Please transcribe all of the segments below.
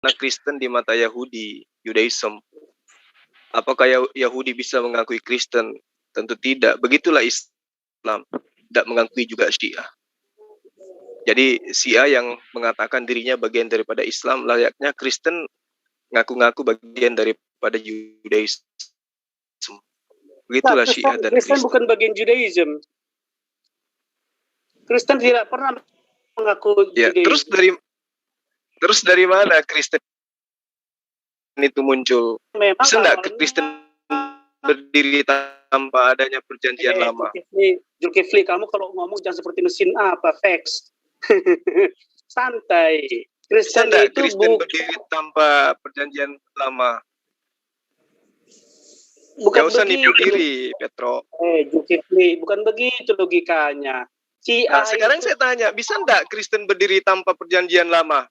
Kristen di mata Yahudi, Judaism. Apakah Yahudi bisa mengakui Kristen? Tentu tidak. Begitulah Islam, tidak mengakui juga Syiah. Jadi Syiah yang mengatakan dirinya bagian daripada Islam, layaknya Kristen ngaku-ngaku bagian daripada Judaism. Begitulah Syiah dan Kristen bukan bagian Judaism. Kristen tidak pernah mengaku Judaism. Terus dari mana Kristen itu muncul? Memang bisa nggak Kristen berdiri tanpa adanya perjanjian lama? Zulkifli, kamu kalau ngomong jangan seperti mesin apa, fax. Santai. Kristen itu Kristen berdiri tanpa perjanjian lama. Bukan gak usah begitu. Nipu diri, Petro. Zulkifli, bukan begitu logikanya. Nah, sekarang saya tanya, bisa nggak Kristen berdiri tanpa perjanjian lama?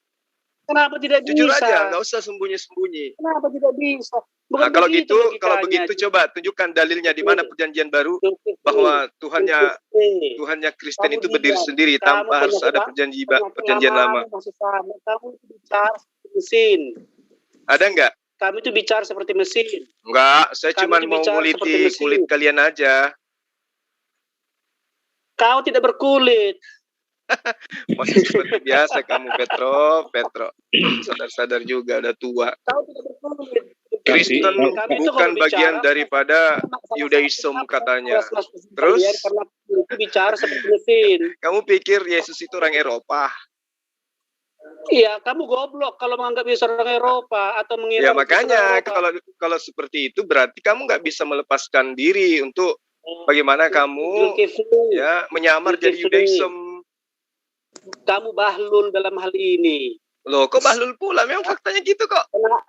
Kenapa tidak bisa? Jujur aja, nggak usah sembunyi-sembunyi. Kenapa tidak bisa? Nah, kalau begitu coba tunjukkan dalilnya di mana perjanjian baru bahwa Tuhannya Kristen itu berdiri sendiri tanpa harus ada perjanjian lama. Kamu itu bicara seperti mesin. Ada nggak? Kamu itu bicara seperti mesin. Enggak, saya cuma mau nguliti kulit kalian aja. Kau tidak berkulit. Masih seperti biasa kamu, Petro. Sadar-sadar juga, udah tua. Kau tidak berkulit. Kristen bukan bagian daripada Judaism katanya. Terus karena itu bicara seperti mesin. Kamu pikir Yesus itu orang Eropa? Iya, kamu goblok kalau menganggap Yesus orang Eropa atau mengira. Ya makanya kalau seperti itu berarti kamu nggak bisa melepaskan diri untuk bagaimana kamu ya menyamar jadi Judaism. Kamu bahlul dalam hal ini. Loh, kok bahlul pula? Memang faktanya gitu kok.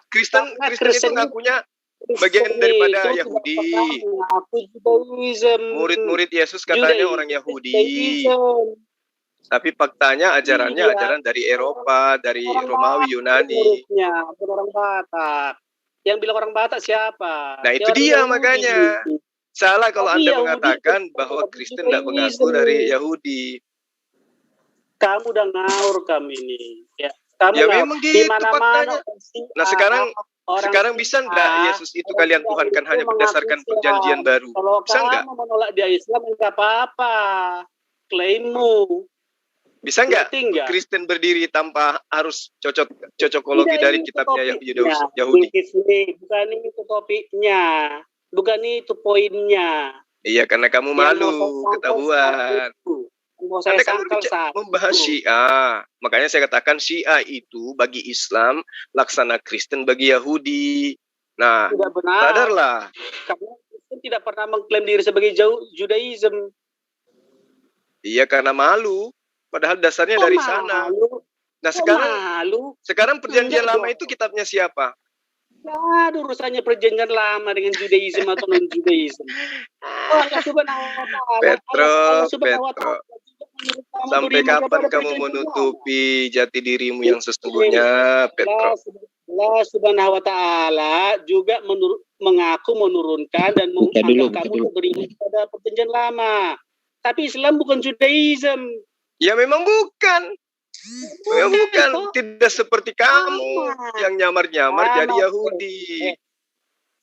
Kristen itu ngakunya bagian daripada Yahudi. Murid-murid Yesus katanya orang Yahudi. Tapi faktanya ajaran dari Eropa, dari Romawi, Yunani. Orang Batak. Yang bilang orang Batak siapa? Nah, itu dia makanya. Salah kalau Anda mengatakan bahwa Kristen tidak mengaku dari Yahudi. Kamu udah ngawur kami ini. Ya, kamu ya memang gitu faktanya. Nah, sekarang bisa enggak Yesus itu kalian tuhankan hanya berdasarkan perjanjian baru? Bisa enggak? Kalau kamu menolak dia Islam enggak apa-apa. Klaimmu. Bisa enggak Kristen berdiri tanpa harus cocokologi dari kitabnya Yahudi? Bukan itu topiknya. Bukan itu poinnya. Iya, karena kamu malu ketahuan. Anda kan membahas Syiah. Makanya saya katakan Syiah itu bagi Islam laksana Kristen bagi Yahudi. Nah, tidak benar. sadarlah. Karena Kristen tidak pernah mengklaim diri sebagai Judaism. Iya, karena malu. Padahal dasarnya dari sana. Nah, sekarang perjanjian lama itu kitabnya siapa? Ya, urusannya perjanjian lama dengan Judaism atau non-Judaism. Petro. Sampai kapan kamu menutupi jati dirimu yang sesungguhnya, Petro? Allah Subhanahu wa Ta'ala juga mengaku menurunkan dan menganggap kamu beriman pada perjanjian lama. Tapi Islam bukan Judaism. Ya memang bukan. Tidak seperti kamu yang nyamar-nyamar jadi Yahudi.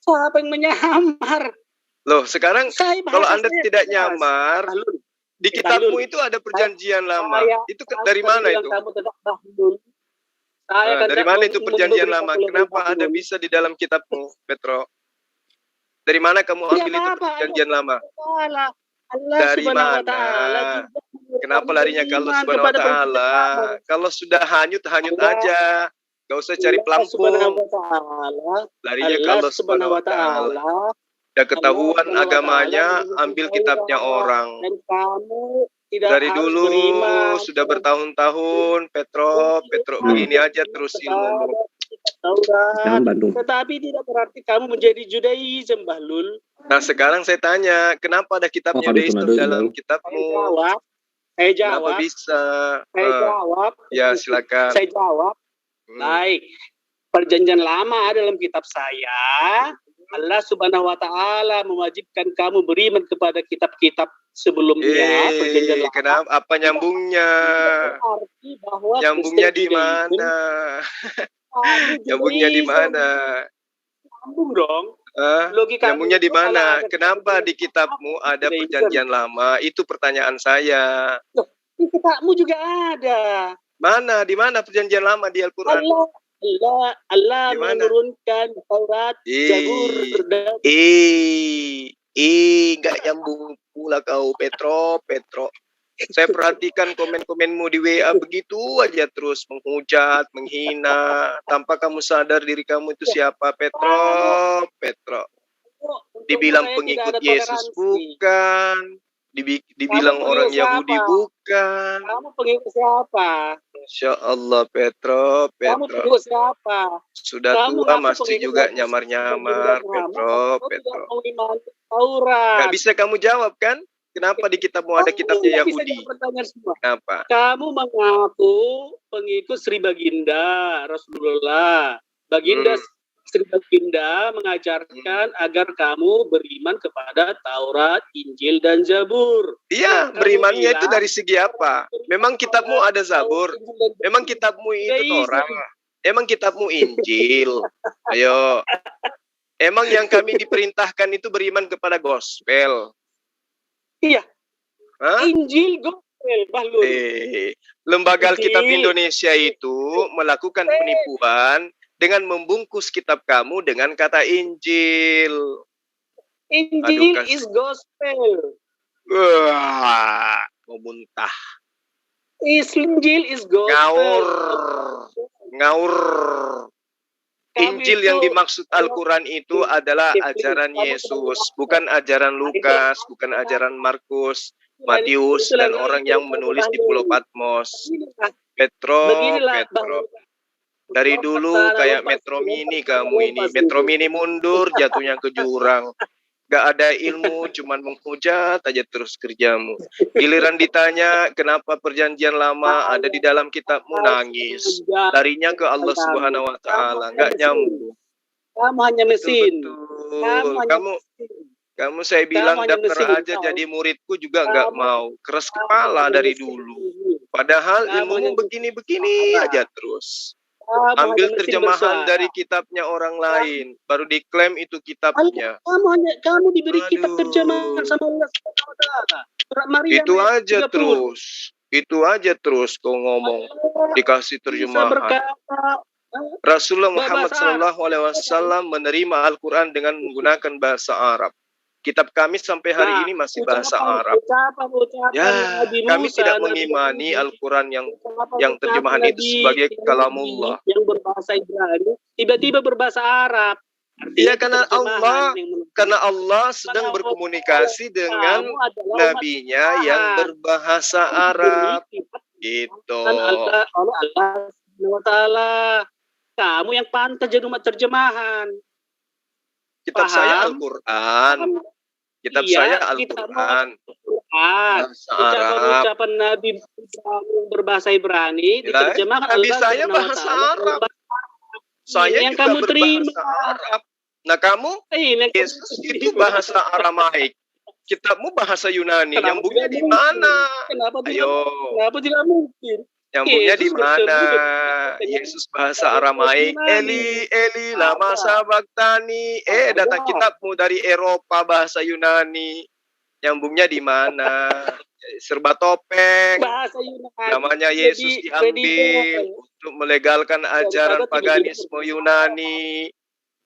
Siapa yang menyamar? Loh, sekarang kalau Anda tidak nyamar, di kitabmu itu ada perjanjian lama. Itu dari mana itu? Dari mana itu perjanjian lama? Kenapa ada bisa di dalam kitabmu, Petro? Dari mana kamu ambil itu perjanjian lama? Dari mana? Kenapa larinya kalau Subhanahu wa Ta'ala? Kalau sudah hanyut aja. Gak usah cari pelampung. Larinya kalau Subhanahu wa Ta'ala. Udah ketahuan agamanya, ambil kitabnya orang. Dari dulu sudah bertahun-tahun, Petro begini aja terus ilmu. Tetapi tidak berarti kamu menjadi Judaism, Bahlul. Nah, sekarang saya tanya, kenapa ada kitab Judaism dalam kitabmu? Saya jawab. Kenapa bisa? Saya jawab. Ya, silakan. Saya jawab. Baik. Perjanjian lama dalam kitab saya. Allah Subhanahu wa Ta'ala mewajibkan kamu beriman kepada kitab-kitab sebelumnya. Perjanjian lama. Kenapa? Apa nyambungnya? Nyambungnya di mana? Nyambungnya di mana? Nyambung dong. Nyambungnya di mana? Kenapa di kitabmu ada perjanjian lama? Itu pertanyaan saya. Loh, di kitabmu juga ada. Mana? Di mana perjanjian lama di Al-Quran? Allah menurunkan Taurat, Zabur, dan nggak nyambung pula kau, Petro. Saya perhatikan komen-komenmu di WA begitu aja terus menghujat, menghina, tanpa kamu sadar diri kamu itu siapa, Petro. Dibilang pengikut Yesus bukan, dibilang orang Yahudi bukan. Kamu pengikut siapa? Insya Allah, Petro. Kamu pengikut siapa? Sudah tua masih juga nyamar-nyamar, Petro. Gak bisa kamu jawab kan? Kenapa di kitabmu ada kitabnya Yahudi? Kenapa? Kamu mengaku pengikut Sri Baginda Rasulullah. Sri Baginda mengajarkan agar kamu beriman kepada Taurat, Injil, dan Zabur. Iya, berimannya itu dari segi apa? Memang kitabmu ada Zabur? Memang kitabmu itu Torah? Emang kitabmu Injil? Ayo. Emang yang kami diperintahkan itu beriman kepada gospel? Iya. Injil gospel, Bahlul. Lembaga Alkitab Indonesia itu melakukan penipuan dengan membungkus kitab kamu dengan kata Injil. Injil is gospel. Wah, mau muntah. Injil is gospel. Ngaur. Injil yang dimaksud Al-Quran itu adalah ajaran Yesus, bukan ajaran Lukas, bukan ajaran Markus, Matius, dan orang yang menulis di Pulau Patmos. Petro. Dari dulu kayak Metro Mini kamu ini. Metro Mini mundur, jatuhnya ke jurang. Gak ada ilmu, cuman menghujat aja terus kerjamu. Giliran ditanya kenapa perjanjian lama ada di dalam kitabmu, nangis. Larinya ke Allah Subhanahu Wa Taala, gak nyambung. Kamu hanya mesin. Kamu saya bilang daftar aja jadi muridku juga gak mau. Keras kepala dari dulu. Padahal ilmumu begini-begini aja terus. Ambil terjemahan dari kitabnya orang lain, baru diklaim itu kitabnya. Kamu diberi kitab terjemahan sama Allah. Itu aja terus kau ngomong, dikasih terjemahan. Rasulullah Muhammad SAW menerima Al-Quran dengan menggunakan bahasa Arab. Kitab kami sampai hari ini masih bahasa Arab. Ya, kami tidak mengimani Al-Quran yang terjemahan itu sebagai kalamullah. Yang berbahasa Ibrani, tiba-tiba berbahasa Arab. Iya, karena Allah sedang berkomunikasi dengan nabinya yang berbahasa Arab. Gitu. Allah SWT. Kamu yang pantas jadi umat terjemahan. Kitab saya Al-Quran. Saya Al-Quran. Ucapan Nabi berbahasa Ibrani diterjemahkan Nabi saya bahasa Arab. Saya yang juga kamu terima berbahasa Arab. Nah kamu Yesus itu bahasa Aramaik. Kitabmu bahasa Yunani. Nyambungnya di mana? Kenapa tidak mungkin? Nyambungnya di mana? Yesus bahasa Aramaik. Eli, lama sabaktani. Datang kitabmu dari Eropa bahasa Yunani. Nyambungnya di mana? Serba topeng. Bahasa Yunani. Namanya Yesus diambil untuk melegalkan ajaran paganisme Yunani.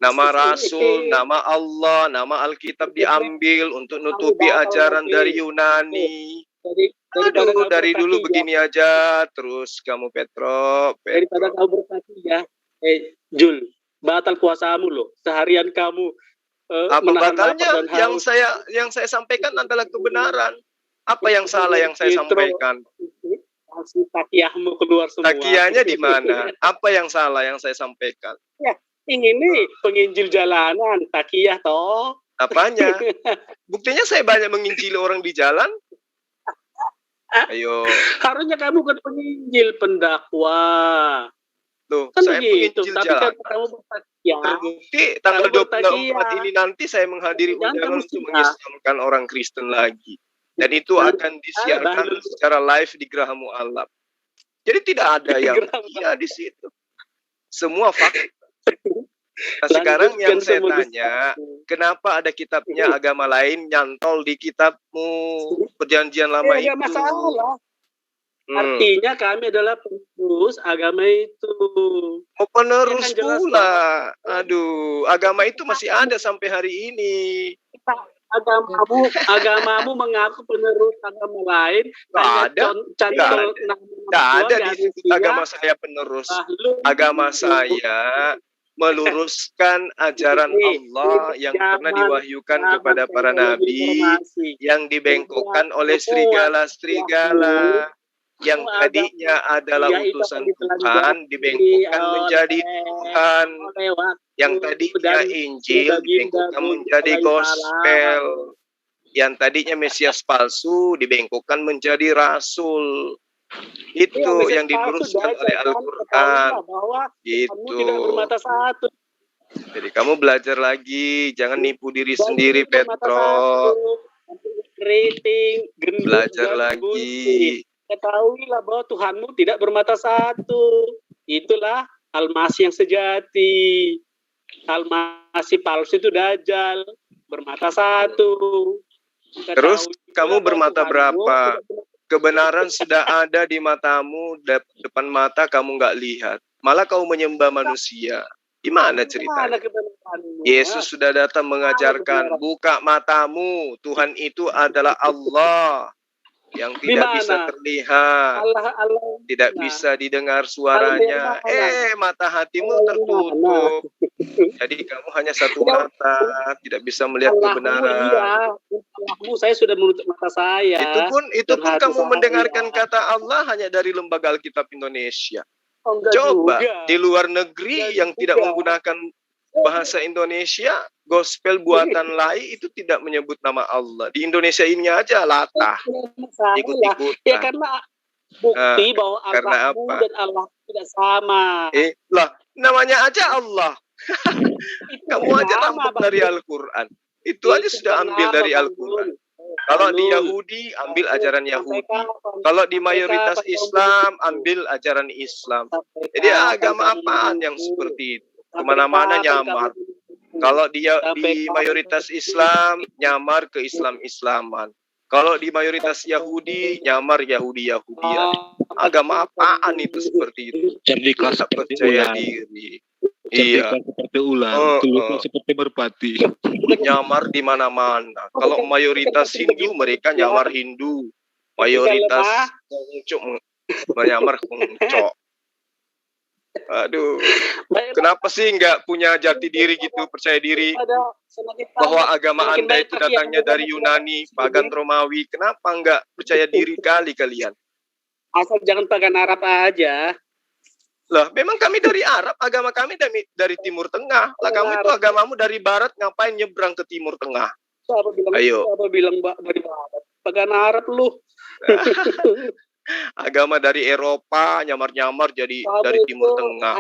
Nama Rasul, nama Allah, nama Alkitab diambil untuk nutupi ajaran dari Yunani. Dari dulu begini aja terus kamu Petro. Daripada kamu bertakiyah, Jul, batal puasamu loh. Seharian kamu apa batalnya? Yang saya sampaikan adalah kebenaran. Apa yang salah yang saya sampaikan? Takiyahmu keluar semua. Takiyahnya di mana? Apa yang salah yang saya sampaikan? Ya, ini penginjil jalanan, takiyah toh. Apanya? Buktinya saya banyak menginjili orang di jalan. Ayo. Harusnya kamu kan penginjil, pendakwa. Tuh, kan saya begitu. penginjil Tapi jalan. Kamu bertakiyah. Terbukti tanggal 24 ini nanti saya menghadiri undangan untuk mengislamkan orang Kristen lagi. Dan itu akan disiarkan secara live di Geraha Mu'allaf. Jadi tidak ada yang di situ. semua fakta. Nah, sekarang yang saya tanya, kenapa ada kitabnya agama lain nyantol di kitabmu Perjanjian Lama itu? Enggak masalah. Artinya kami adalah penerus agama itu. Oh, penerus pula. Aduh, agama itu masih ada sampai hari ini. Agamamu mengaku penerus agama lain. Tidak ada di situ agama saya penerus. Agama saya meluruskan ajaran Allah yang pernah diwahyukan kepada para nabi, yang dibengkokkan oleh serigala-serigala, yang tadinya adalah utusan Tuhan dibengkokkan menjadi Tuhan, yang tadinya Injil dibengkokkan menjadi Gospel, yang tadinya Mesias palsu dibengkokkan menjadi Rasul. Itu yang diluruskan oleh Al-Quran. Gitu. Jadi kamu belajar lagi, jangan nipu diri sendiri, Petro. Belajar lagi. Ketahuilah bahwa Tuhanmu tidak bermata satu. Itulah Al-Masih yang sejati. Al-Masih palsu itu Dajjal, bermata satu. Terus kamu bermata berapa? Kebenaran sudah ada di matamu, depan mata kamu nggak lihat. Malah kau menyembah manusia. Gimana ceritanya? Yesus sudah datang mengajarkan, buka matamu, Tuhan itu adalah Allah yang tidak bisa terlihat, tidak bisa didengar suaranya. Mata hatimu tertutup. Jadi kamu hanya satu mata, tidak bisa melihat kebenaran. Saya sudah menutup mata saya. Itu pun kamu mendengarkan kata Allah hanya dari Lembaga Alkitab Indonesia. Coba di luar negeri yang tidak menggunakan bahasa Indonesia, gospel buatan lain itu tidak menyebut nama Allah. Di Indonesia ini aja latah, ikut-ikutan. Ya karena bukti bahwa Allahmu dan Allah tidak sama. Lah, namanya aja Allah. Kamu aja rampok dari Al-Quran. Itu aja sudah ambil dari Al-Quran. Kalau di Yahudi, ambil ajaran Yahudi. Kalau di mayoritas Islam, ambil ajaran Islam. Jadi agama apaan yang seperti itu? Kemana-mana nyamar. Kalau dia di mayoritas Islam, nyamar ke Islam-Islaman. Kalau di mayoritas Yahudi, nyamar Yahudi-Yahudian. Agama apaan itu seperti itu? Cerdikas percaya diri. Iya. Seperti ular, seperti merpati. Nyamar di mana-mana. Kalau mayoritas Hindu, mereka nyamar Hindu. Mayoritas Kongcok menyamar Kongcok. Aduh, kenapa sih nggak punya jati diri gitu, percaya diri bahwa agama Anda itu datangnya dari Yunani, pagan Romawi? Kenapa nggak percaya diri kali kalian? Asal jangan pagan Arab aja. Lah, memang kami dari Arab, agama kami dari Timur Tengah. Lah, kamu itu agamamu dari Barat, ngapain nyebrang ke Timur Tengah? Ayo. Siapa bilang dari Barat? Pagan Arab lu. Agama dari Eropa nyamar-nyamar jadi dari Timur Tengah.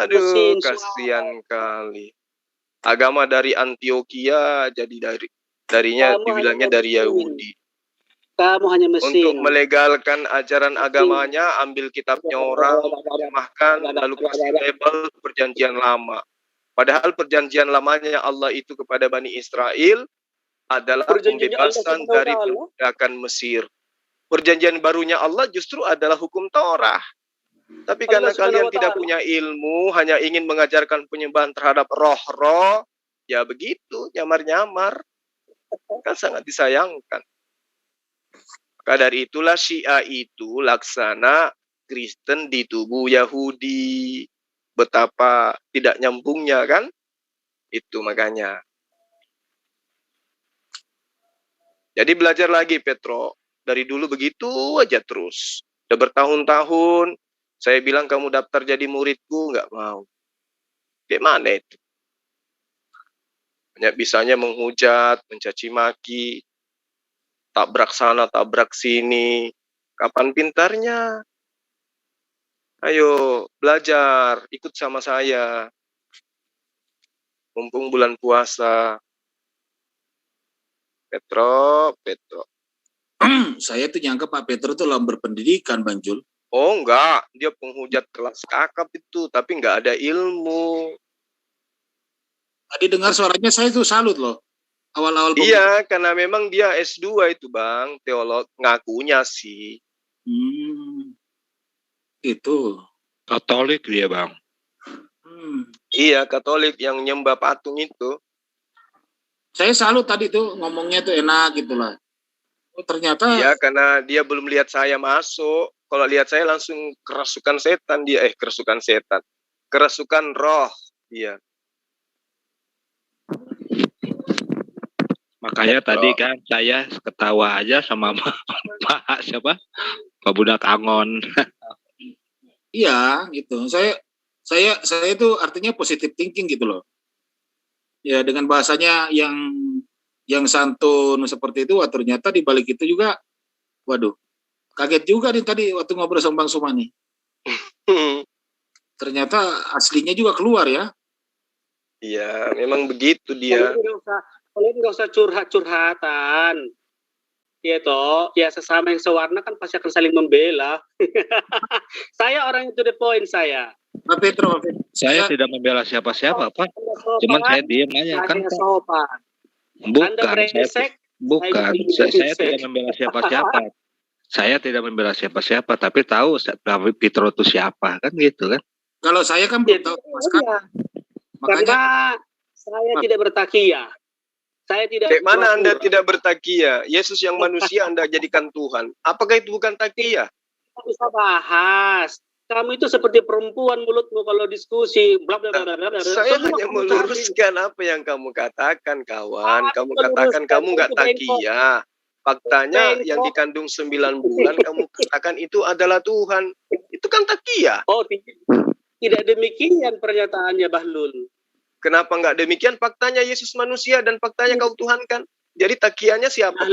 Aduh, kasihan kali. Agama dari Antioquia jadi darinya dibilangnya dari Yahudi. Kamu hanya mesin. Untuk melegalkan ajaran agamanya, ambil kitabnya orang, terjemahkan, lalu kasih label Perjanjian Lama. Padahal Perjanjian Lamanya Allah itu kepada Bani Israel adalah pembebasan dari perbudakan Mesir. Perjanjian barunya Allah justru adalah hukum Torah. Tapi karena kalian tidak punya ilmu, hanya ingin mengajarkan penyembahan terhadap roh-roh, ya begitu, nyamar-nyamar. Kan sangat disayangkan. Maka dari itulah Syiah itu laksana Kristen di tubuh Yahudi. Betapa tidak nyambungnya kan? Itu makanya. Jadi belajar lagi, Petro. Dari dulu begitu aja terus. Udah bertahun-tahun, saya bilang kamu daftar jadi muridku, nggak mau. Gimana itu? Banyak bisanya menghujat, mencaci maki, tabrak sana, tabrak sini. Kapan pintarnya? Ayo, belajar, ikut sama saya. Mumpung bulan puasa. Petro. Saya tuh nyangka Pak Petro tuh orang berpendidikan, Bang Jul. Oh enggak, dia penghujat kelas kakap itu, tapi enggak ada ilmu. Tadi dengar suaranya saya tuh salut loh. Awal-awal. Iya, karena memang dia S2 itu Bang, teolog, ngakunya sih. Itu. Katolik dia Bang. Iya, Katolik yang nyembah patung itu. Saya salut tadi tuh, ngomongnya tuh enak gitu lah. Oh, ternyata. Iya, karena dia belum lihat saya masuk. Kalau lihat saya langsung kerasukan setan dia. Kerasukan setan. Kerasukan roh. Iya. Makanya tadi kan saya ketawa aja sama Pak siapa? Pak Budak Angon. Iya, gitu. Saya itu artinya positive thinking gitu loh. Ya dengan bahasanya yang santun seperti itu, ternyata di balik itu juga, waduh, kaget juga nih tadi waktu ngobrol sama Bang Sumani. Ternyata aslinya juga keluar ya. Iya, memang begitu dia. Kalian nggak usah curhat-curhatan. Ya toh, ya sesama yang sewarna kan pasti akan saling membela. Saya orang to the point saya. Pak Petro. Saya tidak membela siapa-siapa, Pak. Cuman saya diem aja kan. Bukan, saya tidak membela siapa-siapa. Saya tidak membela siapa-siapa, tapi tahu Petro itu siapa, kan gitu kan. Kalau saya kan belum tahu. Karena saya tidak bertakiyah. Saya tidak. Mana Anda tidak bertakiyah? Yesus yang manusia Anda jadikan Tuhan. Apakah itu bukan takiyah? Kita bisa bahas. Kamu itu seperti perempuan mulutmu kalau diskusi. Bla bla bla bla. Saya hanya meluruskan apa yang kamu katakan, kawan. Kamu katakan kamu nggak takiyah. Faktanya yang dikandung 9 bulan kamu katakan itu adalah Tuhan. Itu kan takiyah. Oh, tidak demikian pernyataannya Bahlul. Kenapa nggak demikian? Faktanya Yesus manusia dan faktanya kau Tuhan kan. Jadi takiyahnya siapa?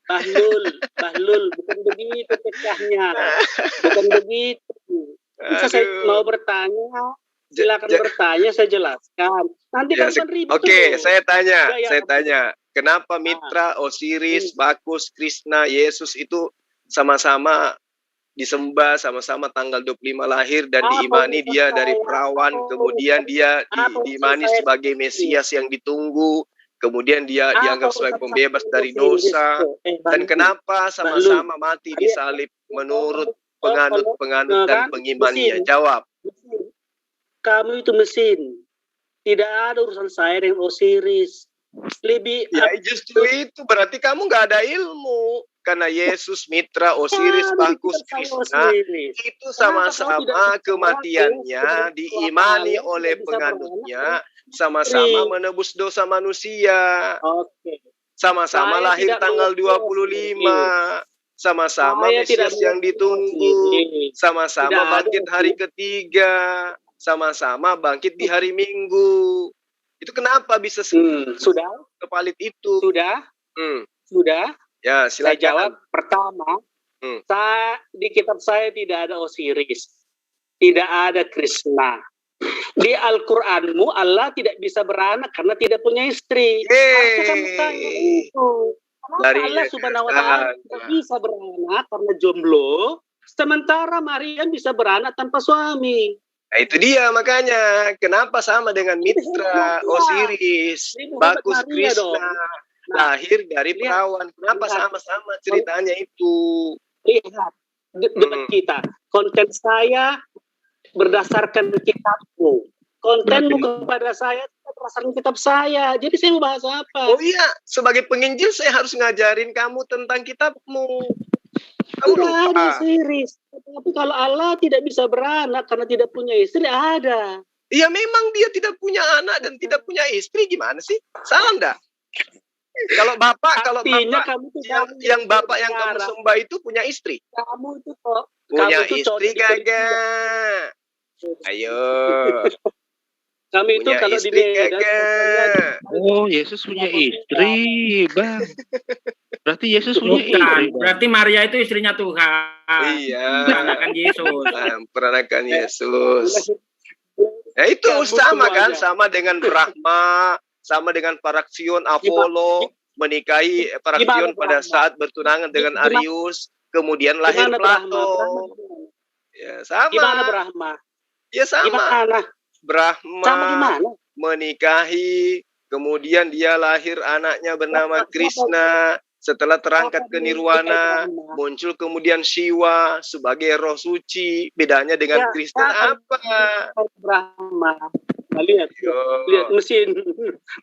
Bahlul, bukan begitu pecahnya. Bukan begitu. Bisa saya mau bertanya, silakan bertanya, saya jelaskan. Nanti kan ribut. Oke, saya tanya. Kenapa Mitra, Osiris, Bakus, Krishna, Yesus itu sama-sama disembah, sama-sama tanggal 25 lahir dan diimani dia dari perawan, kemudian dia diimani sebagai Mesias yang ditunggu, kemudian dia dianggap sebagai pembebas dari dosa, dan kenapa sama-sama mati di salib menurut penganut dan pengimannya? Jawab. Kamu itu mesin. Tidak ada urusan saya dengan Osiris. Justru itu berarti kamu nggak ada ilmu. Karena Yesus, Mitra, Osiris, Bakus, Krishna itu sama-sama kematiannya diimani oleh penganutnya, sama-sama menebus dosa manusia. Sama-sama lahir tanggal 25, sama-sama Mesias yang ditunggu, sama-sama bangkit hari ketiga, sama-sama bangkit di hari Minggu. Itu kenapa bisa sudah kepalit itu? Sudah. Ya, silakan. Saya jawab pertama, di kitab saya tidak ada Osiris, tidak ada Krishna. Di Al-Quranmu Allah tidak bisa beranak karena tidak punya istri. Harusnya kamu tanya itu. Allah Subhanahu Wa Taala tidak bisa beranak karena jomblo, sementara Maryam bisa beranak tanpa suami. Nah, itu dia makanya kenapa sama dengan Mitra, Osiris, Bakus, Krishna. Lahir dari perawan. Kenapa sama-sama ceritanya itu? Lihat debat kita. Konten saya berdasarkan kitabmu. Kontenmu kepada saya berdasarkan kitab saya. Jadi saya mau bahas apa? Oh iya, sebagai penginjil saya harus ngajarin kamu tentang kitabmu. Kamu lupa. Ada series. Tapi kalau Allah tidak bisa beranak karena tidak punya istri, ada. Iya, memang dia tidak punya anak dan tidak punya istri. Gimana sih? Salah enggak? Kalau bapak yang bapak yang kamu sembah itu punya istri. Kamu itu kok punya istri kagak? Ayo. Kami itu kalau di Medan. Oh, Yesus punya istri, Bang. Berarti Yesus punya istri. Berarti Maria itu istrinya Tuhan. Iya. Peranakan Yesus. Peranakan Yesus. Ya itu sama kan, sama dengan Brahma. Sama dengan Paraksion, Apollo menikahi Paraksion pada saat bertunangan dengan Arius. kemudian lahir Gimana Plato. Ya, sama. Gimana Brahma? Ya sama. Gimana? Brahma Sama gimana? menikahi, kemudian dia lahir anaknya bernama Krishna. Setelah terangkat ke nirwana, muncul kemudian Siwa sebagai roh suci. Bedanya dengan Kristen apa? Brahma. Lihat mesin.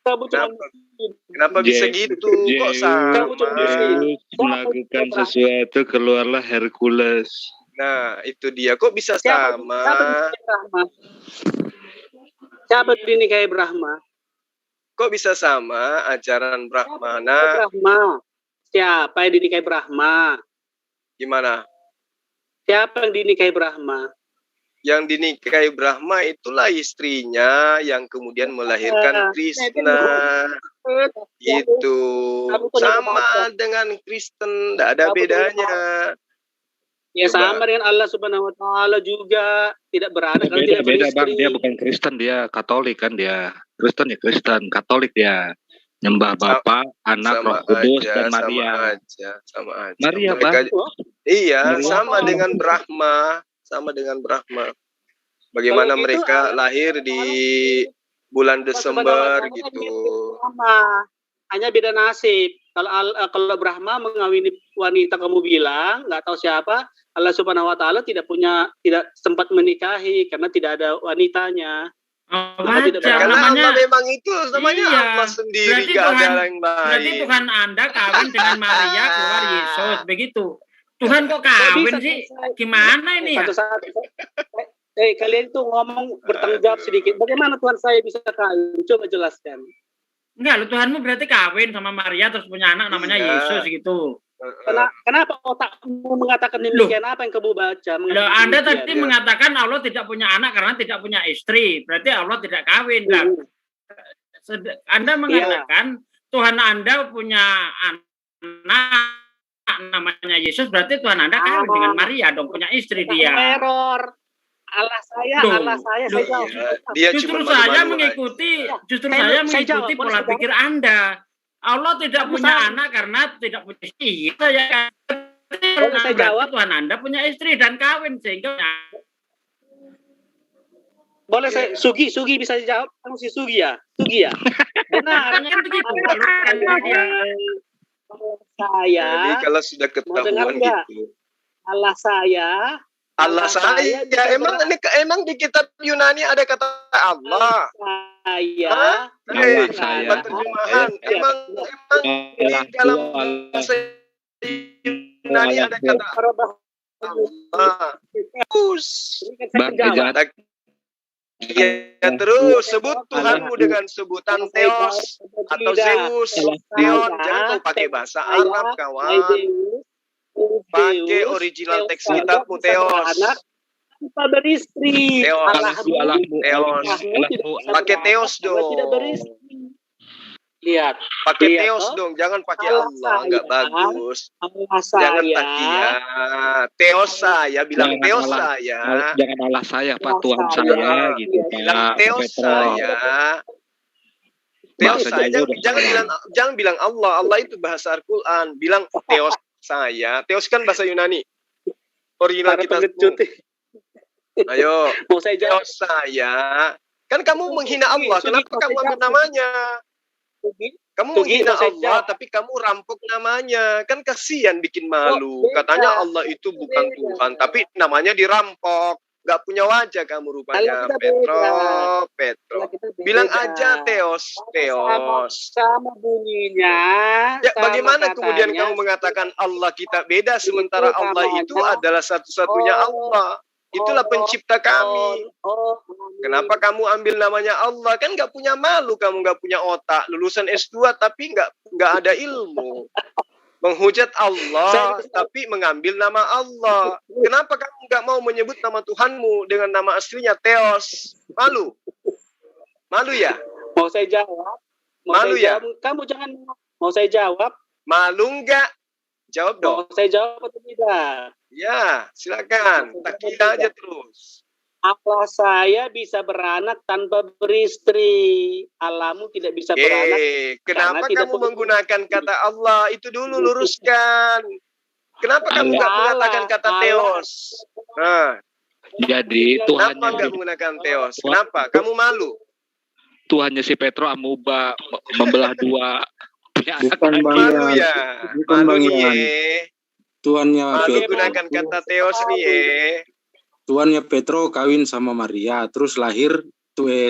Kamu cuma mesin. Kenapa bisa gitu? Kok sama? Melakukan sesuatu, keluarlah Hercules. Nah, itu dia. Kok bisa sama? Siapa dinikahi Brahma? Kok bisa sama ajaran Brahmana? Siapa yang dinikahi Brahma? Gimana? Siapa yang dinikahi Brahma? Yang dinikahi Brahma itulah istrinya yang kemudian melahirkan Krishna. Itu sama dengan Kristen, tidak ada bedanya. Ya sama dengan Allah Subhanahu Wa Taala juga, tidak beranak kalau tidak beristri. Bang, dia bukan Kristen, dia Katolik kan dia. Kristen ya Kristen, Katolik dia. Nyembah Bapa, Anak, Roh Kudus, dan Maria. Sama aja. Maria, mereka, Bang. Iya, Maria. sama dengan Brahma. Bagaimana mereka lahir di bulan Desember gitu. Sama. Hanya beda nasib. Kalau Brahma mengawini wanita kamu bilang, nggak tahu siapa, Allah Subhanahu Wa Taala tidak sempat menikahi karena tidak ada wanitanya. Karena Allah memang itu namanya Allah sendiri, gak ada yang lain. Berarti Tuhan Anda kawin dengan Maria keluar Yesus, begitu. Tuhan kok kawin sih? Gimana ini ya? Kalian tuh ngomong bertanggung jawab sedikit. Bagaimana Tuhan saya bisa kawin? Coba jelaskan. Enggak, lu Tuhanmu berarti kawin sama Maria terus punya anak namanya Yesus gitu. Kenapa otakmu mengatakan demikian? Apa yang kamu baca? Anda tadi mengatakan Allah tidak punya anak karena tidak punya istri. Berarti Allah tidak kawin. Anda mengatakan Tuhan Anda punya anak namanya Yesus. Berarti Tuhan Anda kawin dengan Maria dong, punya istri dia. Error. Allah saya jawab. Justru saya mengikuti pola pikir Anda. Allah tidak punya anak karena tidak punya istri. Saya jawab Tuhan Anda punya istri dan kawin sehingga. Boleh saya Sugi bisa jawab? Kamu si Sugi ya? Benar. Saya. Jadi kalau sudah ketahuan gitu. Allah saya. Emang di kitab Yunani ada kata Allah. Terjemahan. Emang di dalam bahasa Yunani ada kata Allah. Terus sebut Tuhanmu dengan sebutan Theos atau Zeus, Theon. Jangan kau pakai bahasa Arab, kawan. Pakai original teks kitabmu, Theos. Tanpa beristri. Theos. Pakai Theos dong. Lihat. Pakai Theos dong, jangan pakai Allah, enggak bagus. Jangan takia. Theos saya, bilang Theos saya. Jangan Allah saya, Pak, Tuhan saya gitu, Pak. Bilang Theos saya. Theos saya, jangan bilang Allah. Allah itu bahasa Al-Quran. Bilang Theos saya. Theos kan bahasa Yunani. Original kita. Ayo. Mau saya jawab? Theos saya. Kan kamu menghina Allah. Kenapa kamu ambil namanya? Kamu menghina Allah, tapi kamu rampok namanya. Kan kasihan, bikin malu. Katanya Allah itu bukan Tuhan, tapi namanya dirampok. Gak punya wajah kamu rupanya, Petro. Bilang aja Theos. Sama bunyinya. Ya, bagaimana kemudian kamu mengatakan Allah kita beda, sementara Allah itu adalah satu-satunya Allah. Itulah pencipta kami. Kenapa kamu ambil namanya Allah? Kan nggak punya malu, kamu nggak punya otak. Lulusan S2 tapi nggak ada ilmu. Menghujat Allah tapi mengambil nama Allah. Kenapa kamu nggak mau menyebut nama Tuhanmu dengan nama aslinya Theos? Malu? Malu ya? Mau saya jawab? Malu ya? Kamu jangan. Mau saya jawab? Malu nggak? Jawab dong. Mau saya jawab atau tidak? Ya, silakan. Takia aja terus. Allah saya bisa beranak tanpa beristri. Allahmu tidak bisa beranak. Kenapa kamu menggunakan kata Allah? Itu dulu luruskan. Kenapa kamu nggak mengatakan kata teos? Nah, jadi Tuhan kenapa nggak menggunakan teos? Kenapa? Kamu malu? Tuhannya si Petro amuba membelah dua. Bukan malu ya. Malu nih. Tuannya malu gunakan kata teos nih. Tuannya Petro kawin sama Maria, terus lahir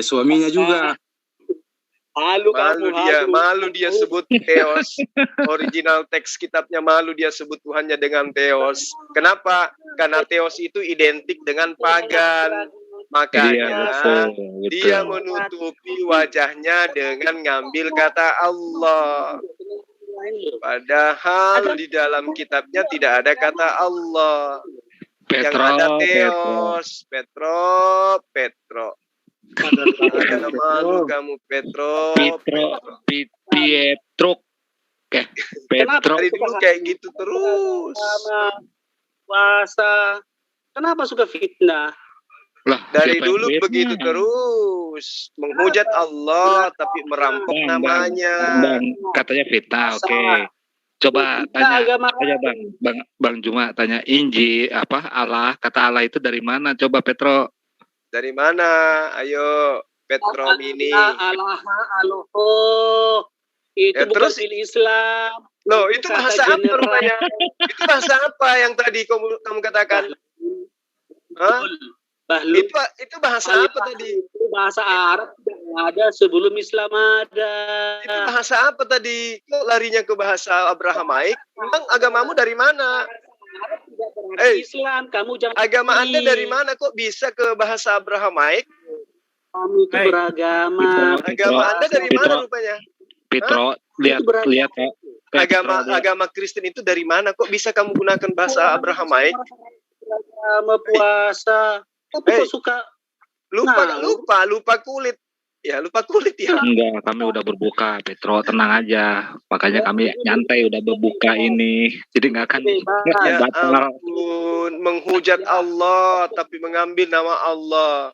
suaminya juga. Malu dia sebut teos. Original teks kitabnya malu dia sebut Tuhannya dengan teos. Kenapa? Karena teos itu identik dengan pagan. Makanya dia menutupi wajahnya dengan ngambil kata Allah. Padahal di dalam kitabnya tidak ada kata Allah. Yang ada teos. Petro. Ada malu kamu Petro. Pietro. Petro. Dari dulu kayak gitu terus. Puasa. Kenapa suka fitnah? Lah, dari dulu begitu terus menghujat Allah tapi merampok namanya. Katanya fitnah, oke. Coba tanya Bang Juma tanya Inji Allah, kata Allah itu dari mana? Coba Petro. Dari mana? Ayo Petro Mini. Allah itu ya, bukan fil Islam. Loh, itu bahasa apa rupanya? Itu bahasa apa yang tadi kamu katakan? Hah? Itu bahasa apa tadi? Itu bahasa Arab yang ada sebelum Islam ada. Itu bahasa apa tadi? Kok larinya ke bahasa Abrahamaik? Memang agamamu dari mana? Islam, kamu jangan. Agama Anda dari mana? Kok bisa ke bahasa Abrahamaik? Kamu itu beragama. Agama Anda dari mana rupanya? Petro, lihat. Agama Kristen itu dari mana? Kok bisa kamu gunakan bahasa Abrahamaik? Agama puasa. Tapi kok suka lupa kulit. Ya, lupa kulit ya. Enggak, kami udah berbuka, Petro, tenang aja. Makanya kami nyantai udah berbuka ini. Jadi enggak akan ampun, menghujat Allah tapi mengambil nama Allah.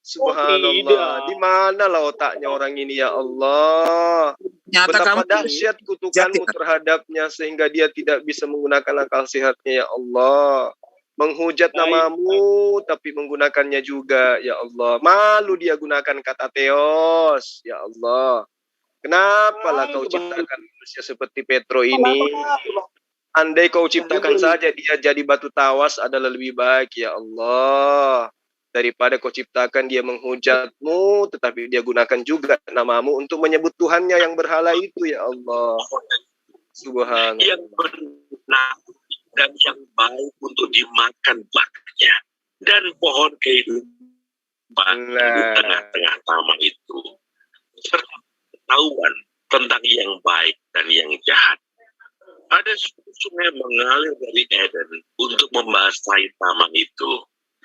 Subhanallah. Di mana lah otaknya orang ini ya Allah? Betapa dahsyat kutukanmu terhadapnya sehingga dia tidak bisa menggunakan akal sehatnya ya Allah. Menghujat namamu tapi menggunakannya juga ya Allah. Malu dia gunakan kata teos ya Allah. Kenapa lah kau ciptakan manusia seperti Petro ini? Andai kau ciptakan saja dia jadi batu tawas adalah lebih baik ya Allah. Daripada kau ciptakan dia menghujatmu tetapi dia gunakan juga namamu untuk menyebut Tuhannya yang berhala itu ya Allah. Subhanallah. Yang benar dan yang baik untuk dimakan buahnya dan pohon kehidupan di tengah-tengah taman itu serta pengetahuan tentang yang baik dan yang jahat. Ada sungai mengalir dari Eden untuk membasahi taman itu.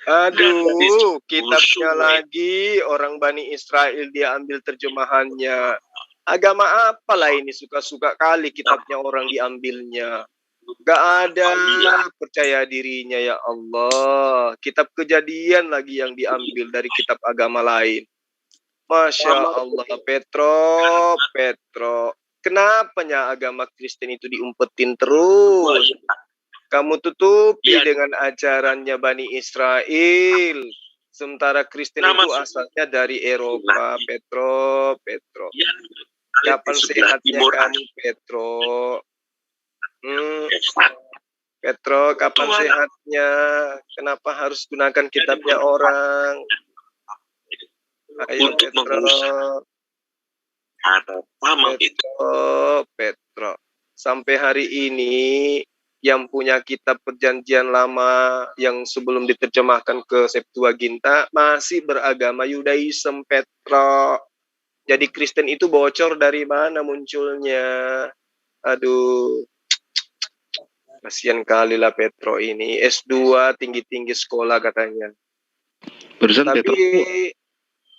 Aduh, kitabnya lagi orang Bani Israel dia ambil terjemahannya. Agama apalah ini, suka-suka kali kitabnya orang diambilnya. Gak ada percaya dirinya ya Allah. Kitab Kejadian lagi yang diambil dari kitab agama lain. Masya Allah, Petro. Kenapanya agama Kristen itu diumpetin terus? Kamu tutupi dengan ajarannya Bani Israel. Sementara Kristen itu asalnya dari Eropa, Petro. Kapan sehatnya kamu, Petro? Petro, kapan sehatnya? Kenapa harus gunakan kitabnya orang? Ayo Petro. Sampai hari ini yang punya kitab Perjanjian Lama yang sebelum diterjemahkan ke Septuaginta masih beragama Yudaism, Petro. Jadi Kristen itu bocor dari mana munculnya? Aduh. Kasian kali lah Petro ini. S2 tinggi-tinggi sekolah katanya. Barusan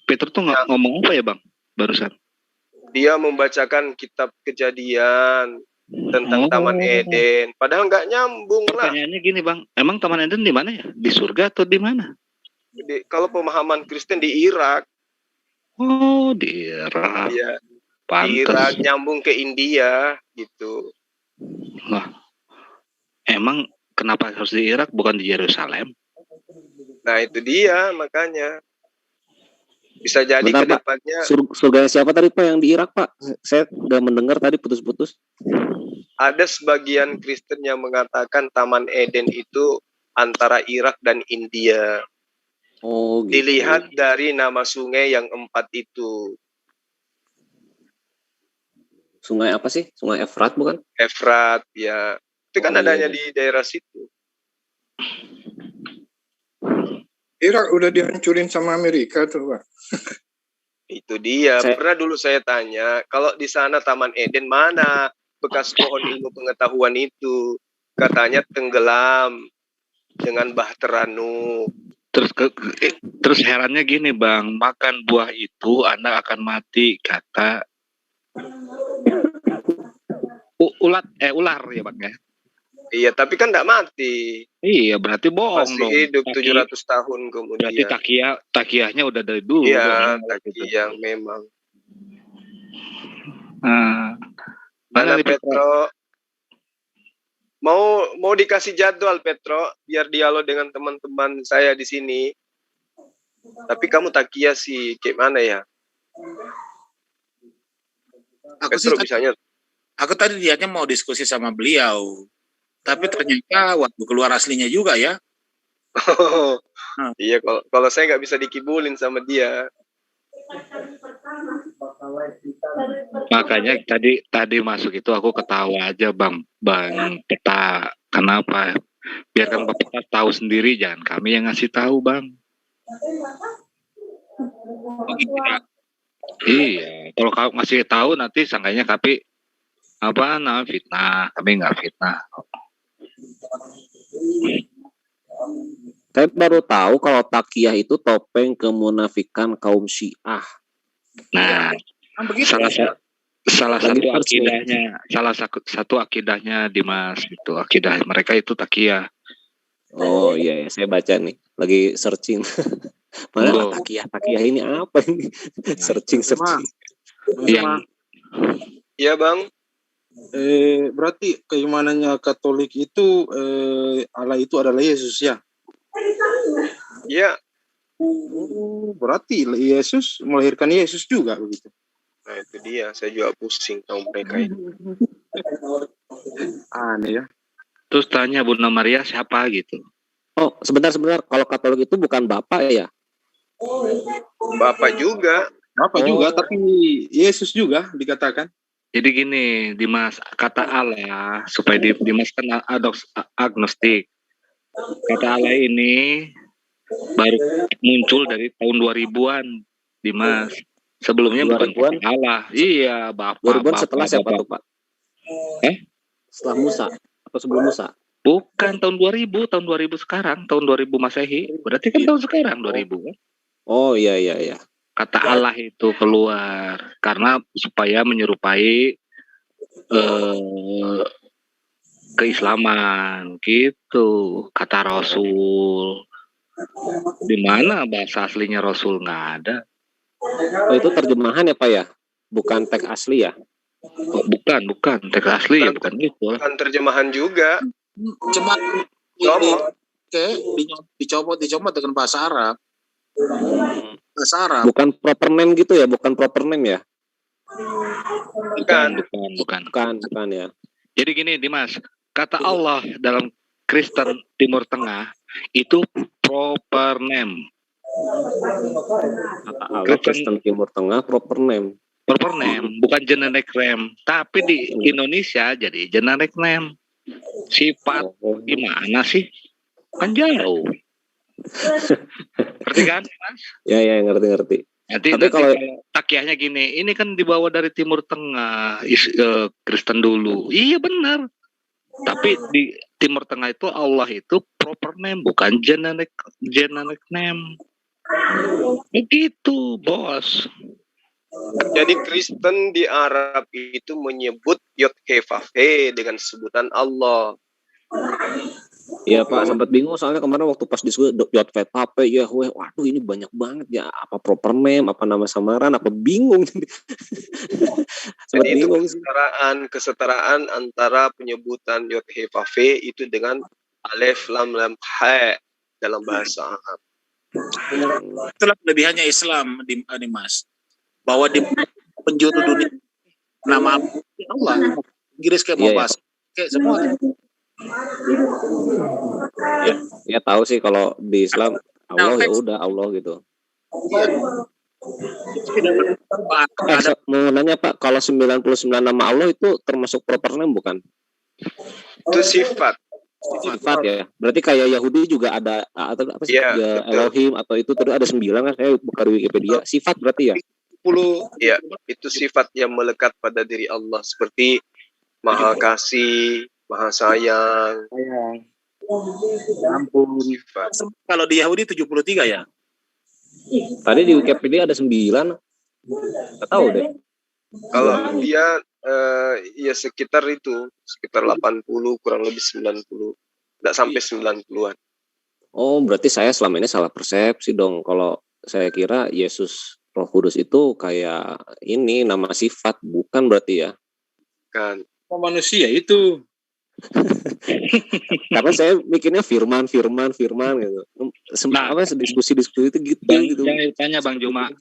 Petro tuh ngomong apa ya Bang? Barusan. Dia membacakan kitab Kejadian tentang Taman Eden. Padahal nggak nyambung lah. Pertanyaannya gini Bang. Emang Taman Eden di mana ya? Di surga atau di mana? Kalau pemahaman Kristen di Irak. Oh, di Irak. Iya. Di Irak nyambung ke India gitu. Nah. Emang kenapa harus di Irak bukan di Yerusalem? Nah itu dia makanya. Bisa jadi ke depannya. Surga siapa tadi Pak yang di Irak Pak? Saya udah mendengar tadi putus-putus. Ada sebagian Kristen yang mengatakan Taman Eden itu antara Irak dan India. Oh gitu. Dilihat dari nama sungai yang 4 itu. Sungai apa sih? Sungai Efrat bukan? Efrat, ya. Itu kan adanya di daerah situ. Irak udah dihancurin sama Amerika tuh Pak. Itu dia. Pernah dulu saya tanya, kalau di sana Taman Eden mana bekas pohon ilmu pengetahuan itu? Katanya tenggelam dengan Bahtera Nuh. Terus herannya gini Bang, makan buah itu Anda akan mati, kata ular ya Bang ya. Iya, tapi kan enggak mati. Iya, berarti bohong masih dong. Hidup 700 tahun kemudian. Berarti takiyahnya udah dari dulu. Iya, takiyah memang. Nah, mana Petro? Mau dikasih jadwal Petro biar dialog dengan teman-teman saya di sini. Tapi kamu takiyah sih gimana ya? Aku tadi lihatnya mau diskusi sama beliau. Tapi ternyata waktu keluar aslinya juga ya. Iya, kalau saya nggak bisa dikibulin sama dia. Makanya tadi masuk itu aku ketawa aja Bang Peta. Kenapa? Biarkan Bapak Peta tahu sendiri, jangan kami yang ngasih tahu Bang. Iya, kalau kau ngasih tahu nanti sangkanya kami fitnah. Kami nggak fitnah. Saya baru tahu kalau takiyah itu topeng kemunafikan kaum Syiah. Nah, salah satu akidahnya Dimas itu, akidah mereka itu takiyah. Oh iya, saya baca nih, lagi searching. Mana takiyah ini apa ini? searching. Iya Bang. Berarti keimanannya Katolik itu Allah itu adalah Yesus ya? Iya. Berarti Yesus melahirkan Yesus juga begitu. Nah itu dia, saya juga pusing tahu mereka itu. Aneh ya. Terus tanya Bunda Maria siapa gitu. Oh sebentar, kalau Katolik itu bukan Bapak ya? Bapak juga. Tapi Yesus juga dikatakan. Jadi gini, Dimas, kata Allah, supaya Dimas kan agnostik. Kata Allah ini baru muncul dari tahun 2000-an, Dimas. Sebelumnya bukan kata Allah. Iya, Bapak. 2000-an setelah siapa tuh, Pak? Setelah Musa atau sebelum Musa? Bukan tahun 2000 sekarang, tahun 2000 Masehi. Berarti kan tahun sekarang 2000 kan? Oh iya. Kata Allah itu keluar karena supaya menyerupai keislaman gitu, kata Rasul. Di mana bahasa aslinya Rasul nggak ada. Oh, itu terjemahan ya Pak ya? Bukan teks asli ya? Oh, bukan teks asli ya, bukan itu. Bukan terjemahan juga. Cuma dicopot dengan bahasa Arab. Bahasa Arab. Bukan proper name gitu ya? Bukan proper name ya? Bukan ya. Jadi gini Dimas, kata Allah dalam Kristen Timur Tengah itu proper name. Kata Allah Kristen Timur Tengah proper name. Proper name, bukan generic name. Tapi di Indonesia jadi generic name. Sifat gimana sih? Kan jauh. Ngerti kan, Mas? Ya, ngerti. Nanti kalau takiyahnya gini, ini kan dibawa dari Timur Tengah, Kristen dulu. Iya benar. Tapi di Timur Tengah itu Allah itu proper name, bukan generic name. Begitu, Bos. Jadi Kristen di Arab itu menyebut Yod-Heh-Vah-He dengan sebutan Allah. Iya Pak, sempat bingung soalnya kemarin waktu pas diskusi .php ya, waduh ini banyak banget ya, apa proper name, apa nama samaran, apa bingung. Sempat Jadi itu bingung sih. kesetaraan antara penyebutan .php itu dengan alif lam lam ha dalam bahasa Arab. Itulah kelebihannya Islam di Mas, bahwa di penjuru dunia nama Allah, Inggris kayak mau bahasa kayak semua. Ya tahu sih kalau di Islam Allah ya udah Allah gitu. Mau nanya Pak, kalau 99 nama Allah itu termasuk proper name bukan? Itu sifat ya. Berarti kayak Yahudi juga ada atau apa sih? Ya, Elohim atau itu terus ada 9 kan, saya buka di Wikipedia. Sifat berarti ya? 10 ya, itu sifat yang melekat pada diri Allah seperti Maha Kasih, Maha Sayang. Ampun. Kalau di Yahudi 73 ya? Tadi di Wikipedia ada 9. Enggak tahu deh. Kalau dia ya sekitar 80 kurang lebih 90. Enggak sampai 90-an. Oh, berarti saya selama ini salah persepsi dong. Kalau saya kira Yesus Roh Kudus itu kayak ini nama sifat, bukan berarti ya? Kan. Manusia itu. Karena saya mikirnya firman gitu. Apa diskusi itu gitu. Jangan ditanya Bang Juma.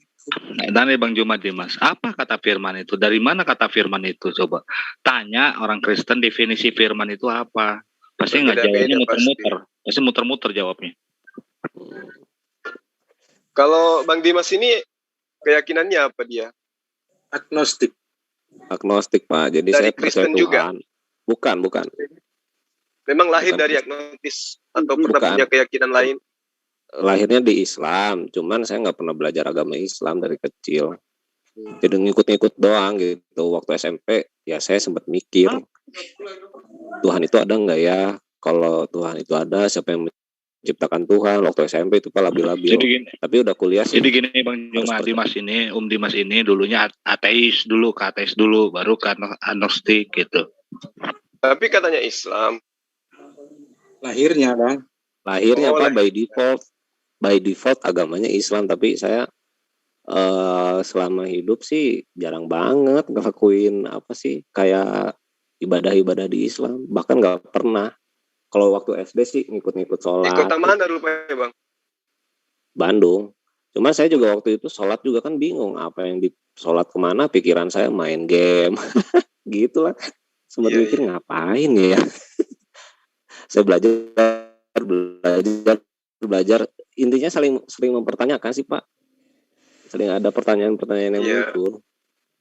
Tanya Bang Juma Dimas, apa kata firman itu? Dari mana kata firman itu? Coba tanya orang Kristen definisi firman itu apa? Pasti nggak jawabnya muter-muter. Pasti muter-muter jawabnya. Kalau Bang Dimas ini keyakinannya apa dia? Agnostik Pak. Jadi dari saya percaya Tuhan. Juga? Bukan. Memang lahir dari agnostis atau pernah punya keyakinan lain? Lahirnya di Islam, cuman saya nggak pernah belajar agama Islam dari kecil. Jadi ngikut-ngikut doang gitu. Waktu SMP ya saya sempat mikir, Tuhan itu ada nggak ya? Kalau Tuhan itu ada, siapa yang menciptakan Tuhan? Waktu SMP itu labil-labil. Tapi udah kuliah sih. Jadi gini Bang Juma, Dimas ini dulunya ateis dulu, baru ke agnostik gitu. Tapi katanya Islam. Lahirnya Bang. Pak by default agamanya Islam, tapi saya selama hidup sih jarang banget ngelakuin apa sih kayak ibadah-ibadah di Islam, bahkan nggak pernah. Kalau waktu SD sih ngikut-ngikut sholat. Di kota mana rupanya Bang? Bandung. Cuman saya juga waktu itu sholat juga kan bingung apa yang di sholat kemana, pikiran saya main game gitulah. Sempat mikir ngapain ya. Saya belajar. Intinya sering mempertanyakan sih Pak. Sering ada pertanyaan-pertanyaan yang muncul.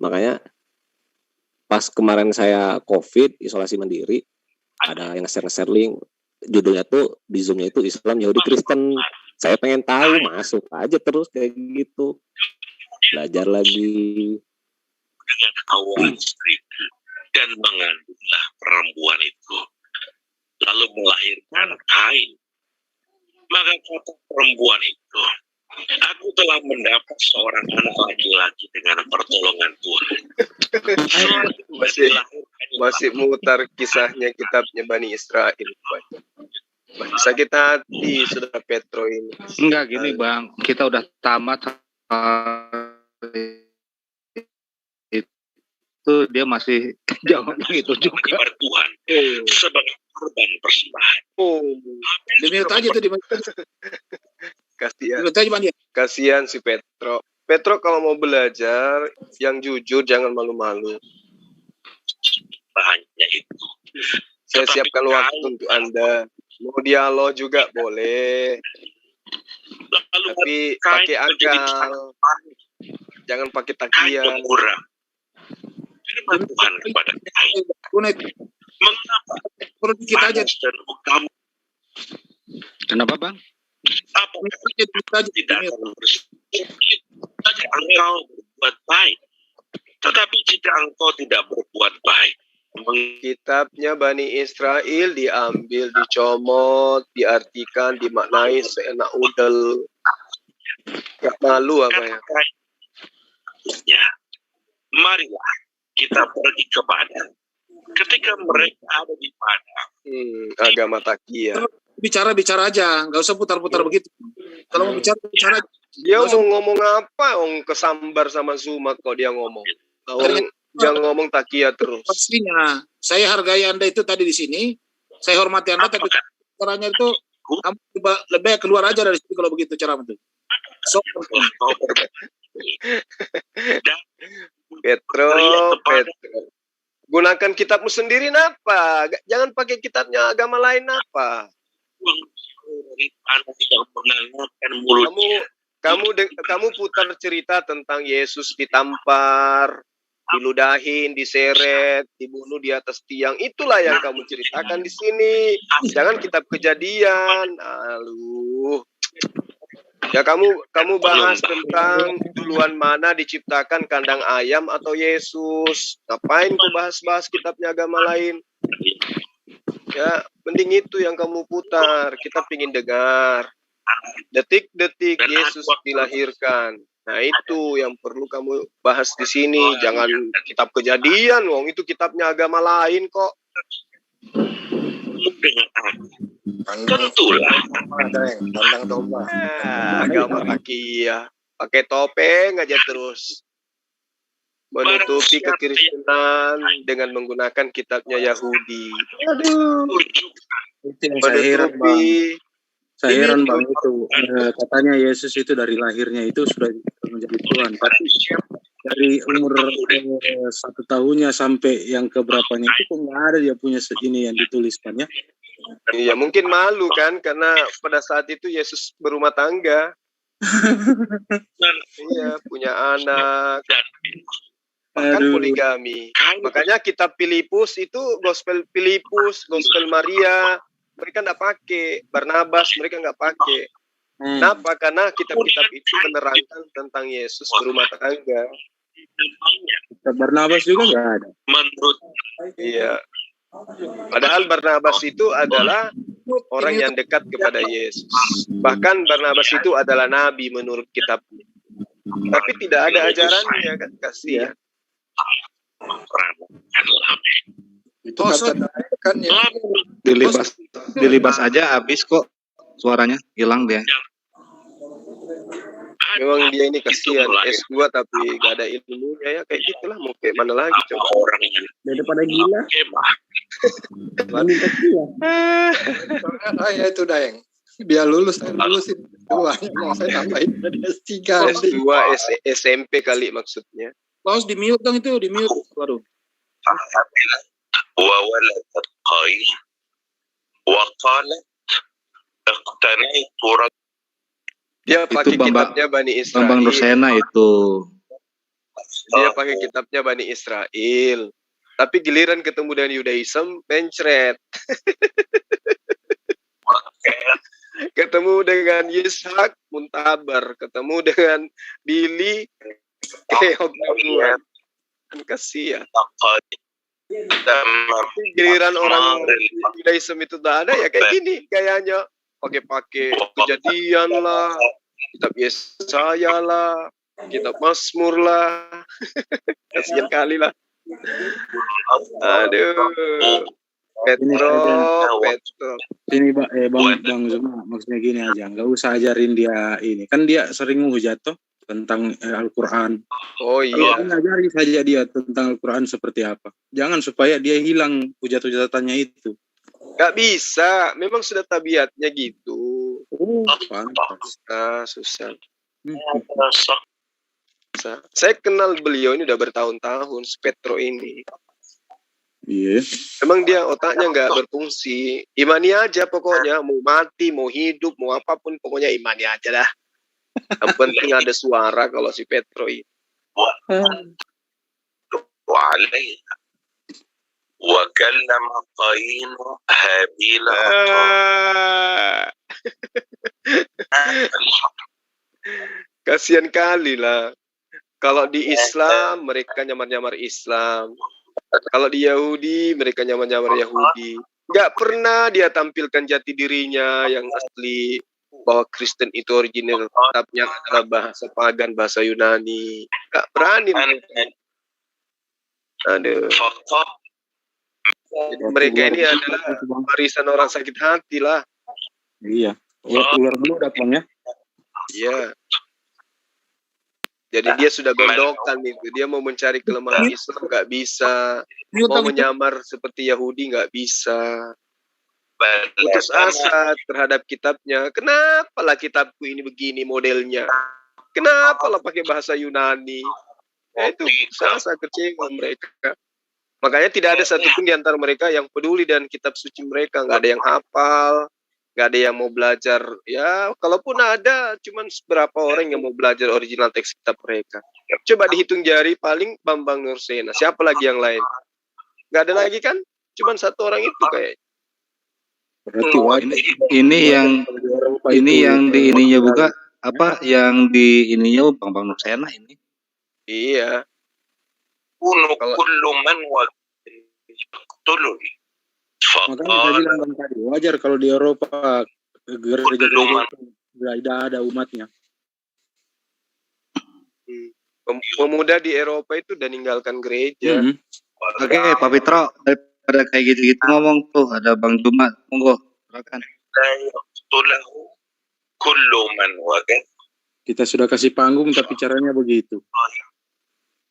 Makanya pas kemarin saya COVID, isolasi mandiri, ada yang share link. Judulnya tuh di Zoom-nya itu Islam, Yahudi, Kristen. Saya pengen tahu, masuk aja terus kayak gitu. Belajar lagi. Dengan awal istri dan mengandunglah perempuan itu, lalu melahirkan Kain. Maka kata perempuan itu, aku telah mendapat seorang anak laki-laki dengan pertolongan Tuhan. Masih mutar kisahnya kitabnya Bani Israel. Masih sakit hati Saudara Petro ini. Enggak gini Bang, kita udah tamat itu dia masih jawabnya gitu juga. Tuhan sebagai korban persembahan. Diminta aja tuh Kasihan si Petro. Petro kalau mau belajar yang jujur, jangan malu-malu. Bahannya itu. Saya siapkan waktu untuk Anda. Mau dialog juga boleh. Lalu tapi pakai akal. Jangan pakai takian. Firman Tuhan kepada Kain. Mengapa? Kita aja kamu. Kenapa Bang? Apa tidak akan engkau berbuat baik, tetapi jika engkau tidak berbuat baik, kitabnya Bani Israel diambil, dicomot, diartikan, dimaknai seenak udel. Gak malu apa ya? Marilah kita pergi ke padang. Ketika mereka ada di padang, agama takia. bicara aja, nggak usah putar-putar begitu. Kalau mau bicara. Dia mau ngomong apa? Kesambar sama Zuma kok dia ngomong. Jangan ngomong takia terus. Pastinya, saya hargai Anda itu tadi di sini. Saya hormati Anda, tapi caranya itu kamu lebih keluar aja dari sini kalau begitu cara itu. Petro, gunakan kitabmu sendiri napa? Jangan pakai kitabnya agama lain napa? Kamu putar cerita tentang Yesus ditampar, diludahin, diseret, dibunuh di atas tiang. Itulah yang kamu ceritakan di sini. Jangan kitab Kejadian. Aduh. Ya kamu bahas tentang duluan mana diciptakan kandang ayam atau Yesus. Ngapain kau bahas kitabnya agama lain? Ya, mending itu yang kamu putar. Kita pingin dengar. Detik-detik Yesus dilahirkan. Nah, itu yang perlu kamu bahas di sini. Jangan kitab Kejadian, wong itu kitabnya agama lain kok. Tentulah. Tandang domba. Agama takia. Pakai topeng aja terus. Menutupi kekristenan dengan menggunakan kitabnya Yahudi. Aduh. Itu yang saya heran, Bang. Saya heran, Bang, itu. Katanya Yesus itu dari lahirnya itu sudah menjadi Tuhan. Tapi dari umur 1 tahunnya sampai yang keberapanya itu kok nggak ada dia punya ini yang dituliskannya. Iya, mungkin malu kan karena pada saat itu Yesus berumah tangga. Iya, punya anak. Bahkan poligami. Makanya kitab Filipus itu gospel Filipus, gospel Maria, mereka nggak pakai. Barnabas mereka nggak pakai. Kenapa? Karena kitab-kitab itu menerangkan tentang Yesus berumah tangga. Kitab Barnabas juga nggak ada. Iya. Padahal Barnabas itu adalah orang yang dekat kepada Yesus. Bahkan Barnabas itu adalah nabi menurut kitabnya. Tapi tidak ada ajarannya kan, kasihan. Itu kan ya. Dilibas aja habis kok suaranya hilang dia. Memang dia ini kasihan S2 tapi gak ada ilmunya ya kayak gitulah, mau kayak mana lagi coba. Daripada gila. Ya itu Daeng. Dia lulus itu. Mau saya tambahin dari S3. S2 SMP kali maksudnya. Paus di mute dong itu, di mute. Waduh. وولدت قايل وقالت اقتنيت dia pakai kitabnya Bani Israel. Bambang Rosena itu. Dia pakai kitabnya Bani Israel. Tapi giliran ketemu dengan Yudaism, pencret. Ketemu dengan Yishak, muntabar. Ketemu dengan Billy, kan kasihan. Giliran orang Yudaism itu tak ada ya kayak gini kayaknya. Pakai Kejadian lah, kitab Yesaya lah, kitab Mazmur lah. Kasihan kali lah. Aduh. Petro. Ini Bang Zuma, maksudnya gini aja, nggak usah ajarin dia ini. Kan dia sering menghujat toh tentang Al-Quran. Oh iya. Ajarin saja dia tentang Al-Quran seperti apa. Jangan supaya dia hilang hujat-hujatannya itu. Gak bisa, memang sudah tabiatnya gitu. Susah. Saya kenal beliau ini udah bertahun-tahun, Petro ini. Iya. Memang dia otaknya nggak berfungsi. Imani aja pokoknya, mau mati, mau hidup, mau apapun, pokoknya imani aja dah. Yang penting ada suara kalau si Petro ini. وكلم قايين هابيل Kasihan kali lah. Kalau di Islam mereka nyamar-nyamar Islam. Kalau di Yahudi mereka nyamar-nyamar Yahudi. Gak pernah dia tampilkan jati dirinya yang asli, bahwa Kristen itu original kitabnya adalah bahasa pagan, bahasa Yunani. Gak berani mereka. Aduh. Jadi mereka ini adalah warisan orang sakit hati lah. Iya. Ular meludak Bang ya. Iya. Jadi dia sudah gondokan itu. Dia mau mencari kelemahan Islam nggak bisa. Mau menyamar seperti Yahudi nggak bisa. Putus asa terhadap kitabnya. Kenapalah kitabku ini begini modelnya? Kenapalah pakai bahasa Yunani? Itu putus asa, kecewa mereka. Makanya tidak ada satupun di antara mereka yang peduli dengan kitab suci mereka. Nggak ada yang hafal, nggak ada yang mau belajar. Ya, kalaupun ada, cuman beberapa orang yang mau belajar original teks kitab mereka. Coba dihitung jari, paling Bambang Nursena. Siapa lagi yang lain? Nggak ada lagi kan? Cuman satu orang itu kayak. Ini yang di ininya buka apa? Yang di ininya Bambang Nursena ini. Iya. Makanya saya bilang tadi wajar kalau di Eropa gereja-gereja tidak ada umatnya. Pemuda di Eropa itu udah ninggalkan gereja. Oke, Pak Fitro, daripada kayak gitu-gitu ngomong tuh ada Bang Juma, monggo silakan. Kita sudah kasih panggung tapi caranya begitu.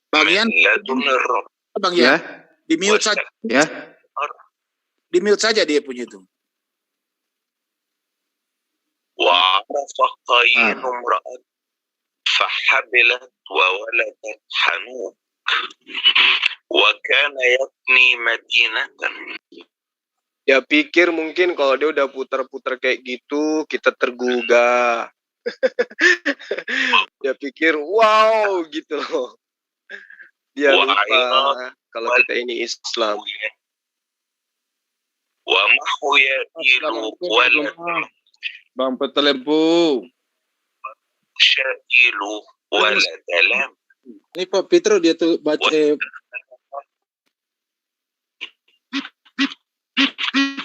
Bagian Bang ya, di mute saja. Ya. Di mute saja dia punya itu. Wa rafaqain imra'at fahabilat wa waladat Hanuk wa kana yabni madinatan. Ya pikir mungkin kalau dia udah putar-putar kayak gitu kita tergugah. Ya pikir wow gitu loh. Dia lupa kalau kita ini Islam. Wa mahu ya'ilu walad Bang Petelempu. Sya'ilu walad alam. Ini Pak Fitro dia tuh baca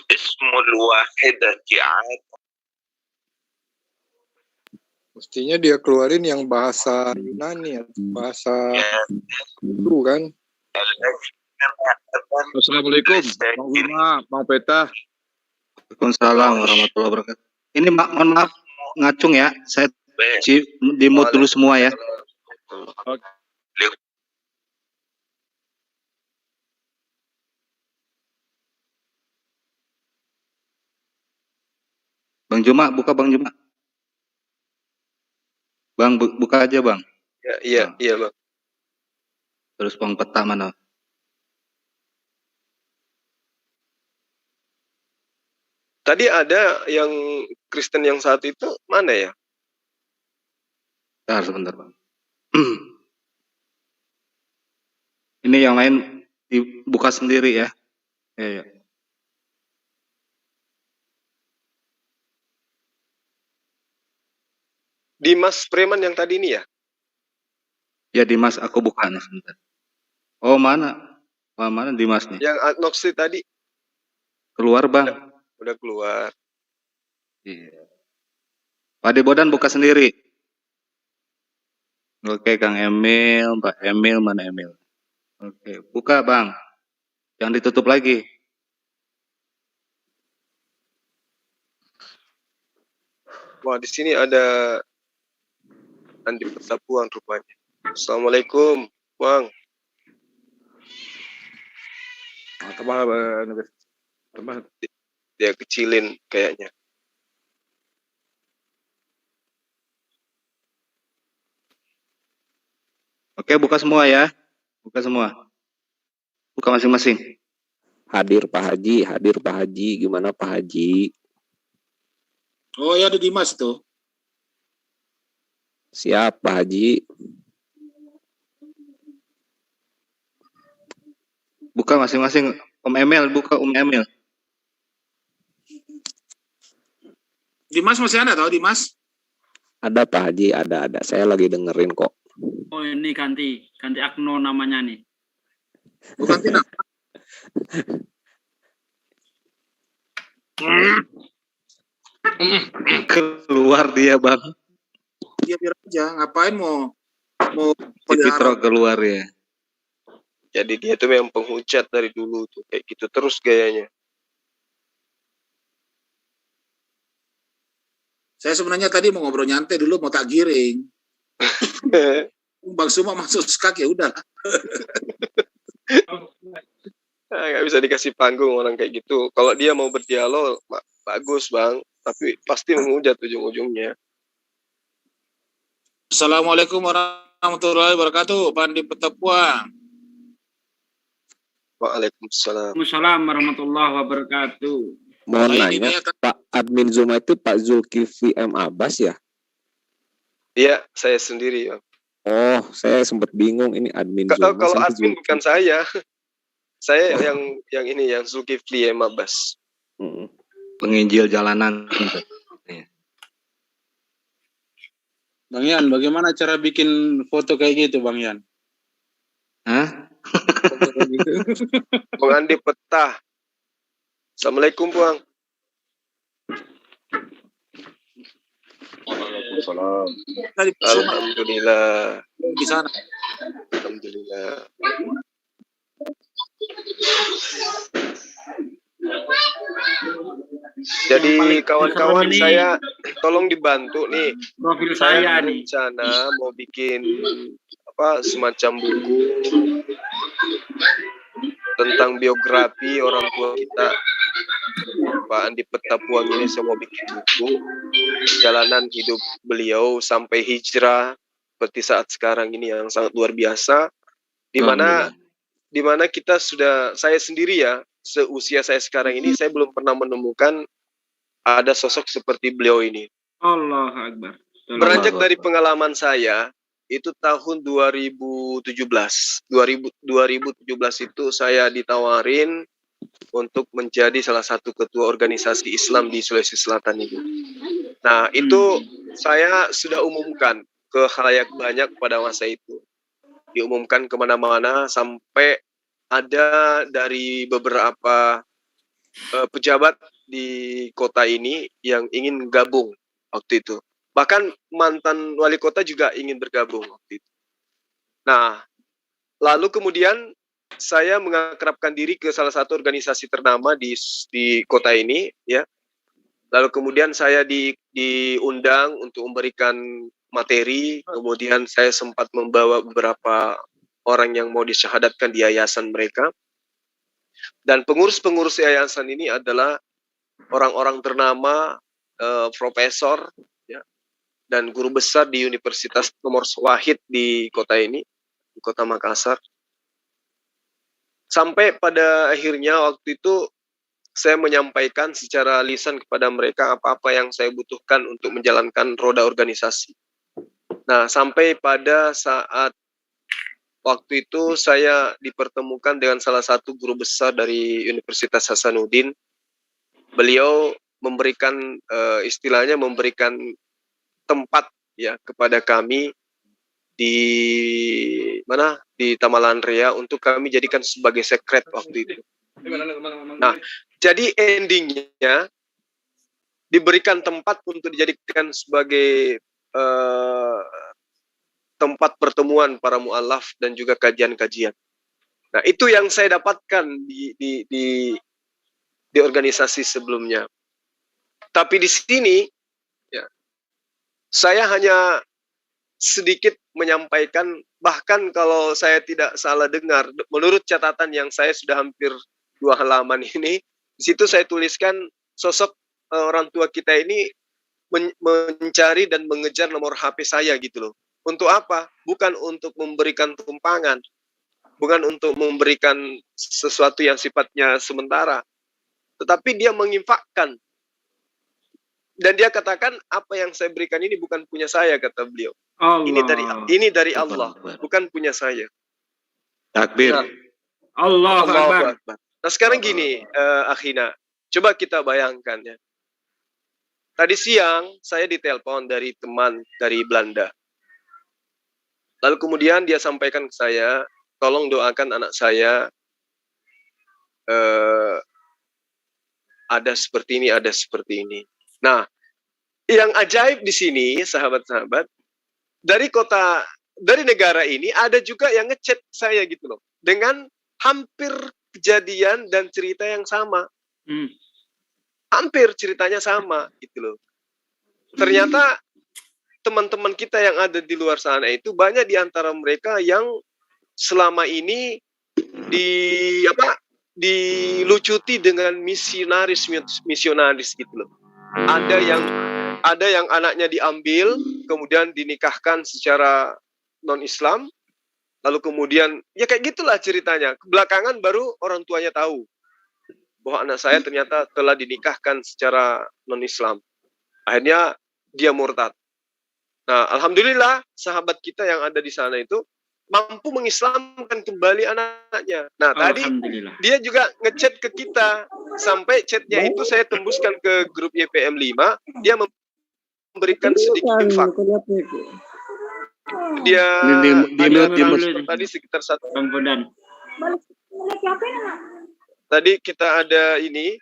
Ismul wahidati 'ad. Mestinya dia keluarin yang bahasa Yunani atau bahasa itu kan. Assalamualaikum Bang Bima, Bang Peta. Waalaikumsalam warahmatullahi wabarakatuh. Ini mohon maaf ngacung ya, saya di mute dulu semua ya. Bang Juma, buka Bang Juma. Bang, buka aja Bang. Iya Bang. Terus Bang Peta mana? Tadi ada yang Kristen yang saat itu mana ya? Sebentar Bang. Ini yang lain dibuka sendiri ya. Ya. Dimas Preman yang tadi ini ya? Ya Dimas, aku buka nih sebentar. Oh mana? Mana Dimasnya? Yang agnostik tadi? Keluar Bang. Udah keluar. Iya. Pak Debodan buka sendiri. Oke Kang Emil, Mbak Emil, mana Emil? Oke, buka Bang. Jangan ditutup lagi. Wah, di sini ada Andi Persapuan rupanya. Assalamualaikum, Bang. Dia kecilin kayaknya. Oke, buka semua ya. Buka semua. Buka masing-masing. Hadir Pak Haji. Gimana Pak Haji? Oh ya, ada Dimas tuh. Siap Pak Haji. Buka masing-masing. Om Emil, buka Om Emil. Dimas masih ada tau Dimas? Ada Pak Haji, ada. Saya lagi dengerin kok. Oh ini ganti Agno namanya nih. Bukan tidak. Keluar dia Bang. Dia biar aja, ngapain mau Fitro keluar ya. Jadi dia tuh memang penghujat dari dulu tuh kayak gitu terus gayanya. Saya sebenarnya tadi mau ngobrol nyantai dulu, mau tak giring. Bang Suma masuk skak, ya udah. Nggak bisa dikasih panggung orang kayak gitu. Kalau dia mau berdialog, bagus Bang. Tapi pasti menghujat ujung-ujungnya. Assalamualaikum warahmatullahi wabarakatuh, Pak Andi Petapuang. Waalaikumsalam. Waalaikumsalam warahmatullahi wabarakatuh. Mohon nanya, Pak admin Zuma itu Pak Zulkifli M. Abbas ya? Iya, saya sendiri ya. Oh, saya sempat bingung ini admin Zuma. Kalau admin bukan saya. Saya yang ini, yang Zulkifli M. Abbas. Penginjil jalanan. Bang Yan, bagaimana cara bikin foto kayak gitu, Bang Yan? Hah? Bang Andi Petah. Assalamualaikum, Bang. Waalaikumsalam. Alhamdulillah. Di sana. Alhamdulillah. Jadi kawan-kawan saya tolong dibantu nih. Profil saya nih. Rencana mau bikin semacam buku tentang biografi orang tua kita. Pak Andi Petapuang ini saya mau bikin buku perjalanan hidup beliau sampai hijrah seperti saat sekarang ini yang sangat luar biasa. Di mana kita saya sendiri ya, seusia saya sekarang ini saya belum pernah menemukan ada sosok seperti beliau ini. Allah Akbar. Beranjak dari pengalaman saya itu tahun 2017 itu saya ditawarin untuk menjadi salah satu ketua organisasi Islam di Sulawesi Selatan itu. Nah, itu saya sudah umumkan ke khalayak banyak pada masa itu. Diumumkan kemana-mana sampai ada dari beberapa pejabat di kota ini yang ingin gabung waktu itu. Bahkan mantan wali kota juga ingin bergabung waktu itu. Nah, lalu kemudian saya mengakrabkan diri ke salah satu organisasi ternama di kota ini, ya. Lalu kemudian saya diundang untuk memberikan materi. Kemudian saya sempat membawa beberapa orang yang mau disyahadatkan di yayasan mereka. Dan pengurus-pengurus yayasan ini adalah orang-orang ternama, profesor, ya, dan guru besar di Universitas nomor wahid di kota ini, di kota Makassar. Sampai pada akhirnya waktu itu saya menyampaikan secara lisan kepada mereka apa-apa yang saya butuhkan untuk menjalankan roda organisasi. Nah, sampai pada saat waktu itu saya dipertemukan dengan salah satu guru besar dari Universitas Hasanuddin. Beliau memberikan istilahnya memberikan tempat ya kepada kami di Tamalan Rea untuk kami jadikan sebagai sekret waktu itu. Nah, jadi endingnya diberikan tempat untuk dijadikan sebagai tempat pertemuan para mu'alaf dan juga kajian-kajian. Nah, itu yang saya dapatkan di organisasi sebelumnya. Tapi di sini ya, saya hanya sedikit menyampaikan, bahkan kalau saya tidak salah dengar, menurut catatan yang saya sudah hampir 2 halaman ini, di situ saya tuliskan sosok orang tua kita ini mencari dan mengejar nomor HP saya gitu loh. Untuk apa? Bukan untuk memberikan tumpangan, bukan untuk memberikan sesuatu yang sifatnya sementara, tetapi dia menginfakkan. Dan dia katakan, apa yang saya berikan ini bukan punya saya, kata beliau. Allah. Ini dari Allah, bukan punya saya. Takbir. Nah, Allah Akbar. Nah, sekarang gini, Akhina, coba kita bayangkan ya. Tadi siang saya ditelepon dari teman dari Belanda. Lalu kemudian dia sampaikan ke saya, tolong doakan anak saya ada seperti ini, ada seperti ini. Nah, yang ajaib di sini, sahabat-sahabat, dari negara ini ada juga yang ngechat saya gitu loh, dengan hampir kejadian dan cerita yang sama. Hampir ceritanya sama gitu loh. ternyata teman-teman kita yang ada di luar sana itu banyak di antara mereka yang selama ini dilucuti dengan misionaris gitu loh. Ada yang anaknya diambil kemudian dinikahkan secara non-Islam, lalu kemudian ya kayak gitulah ceritanya. Belakangan baru orang tuanya tahu bahwa anak saya ternyata telah dinikahkan secara non-Islam. Akhirnya dia murtad. Nah, alhamdulillah sahabat kita yang ada di sana itu mampu mengislamkan kembali anaknya. Nah, tadi dia juga ngechat ke kita. Sampai chatnya itu saya tembuskan ke grup YPM 5. Dia memberikan sedikit infak. Dia tadi sekitar 1. Tadi kita ada ini.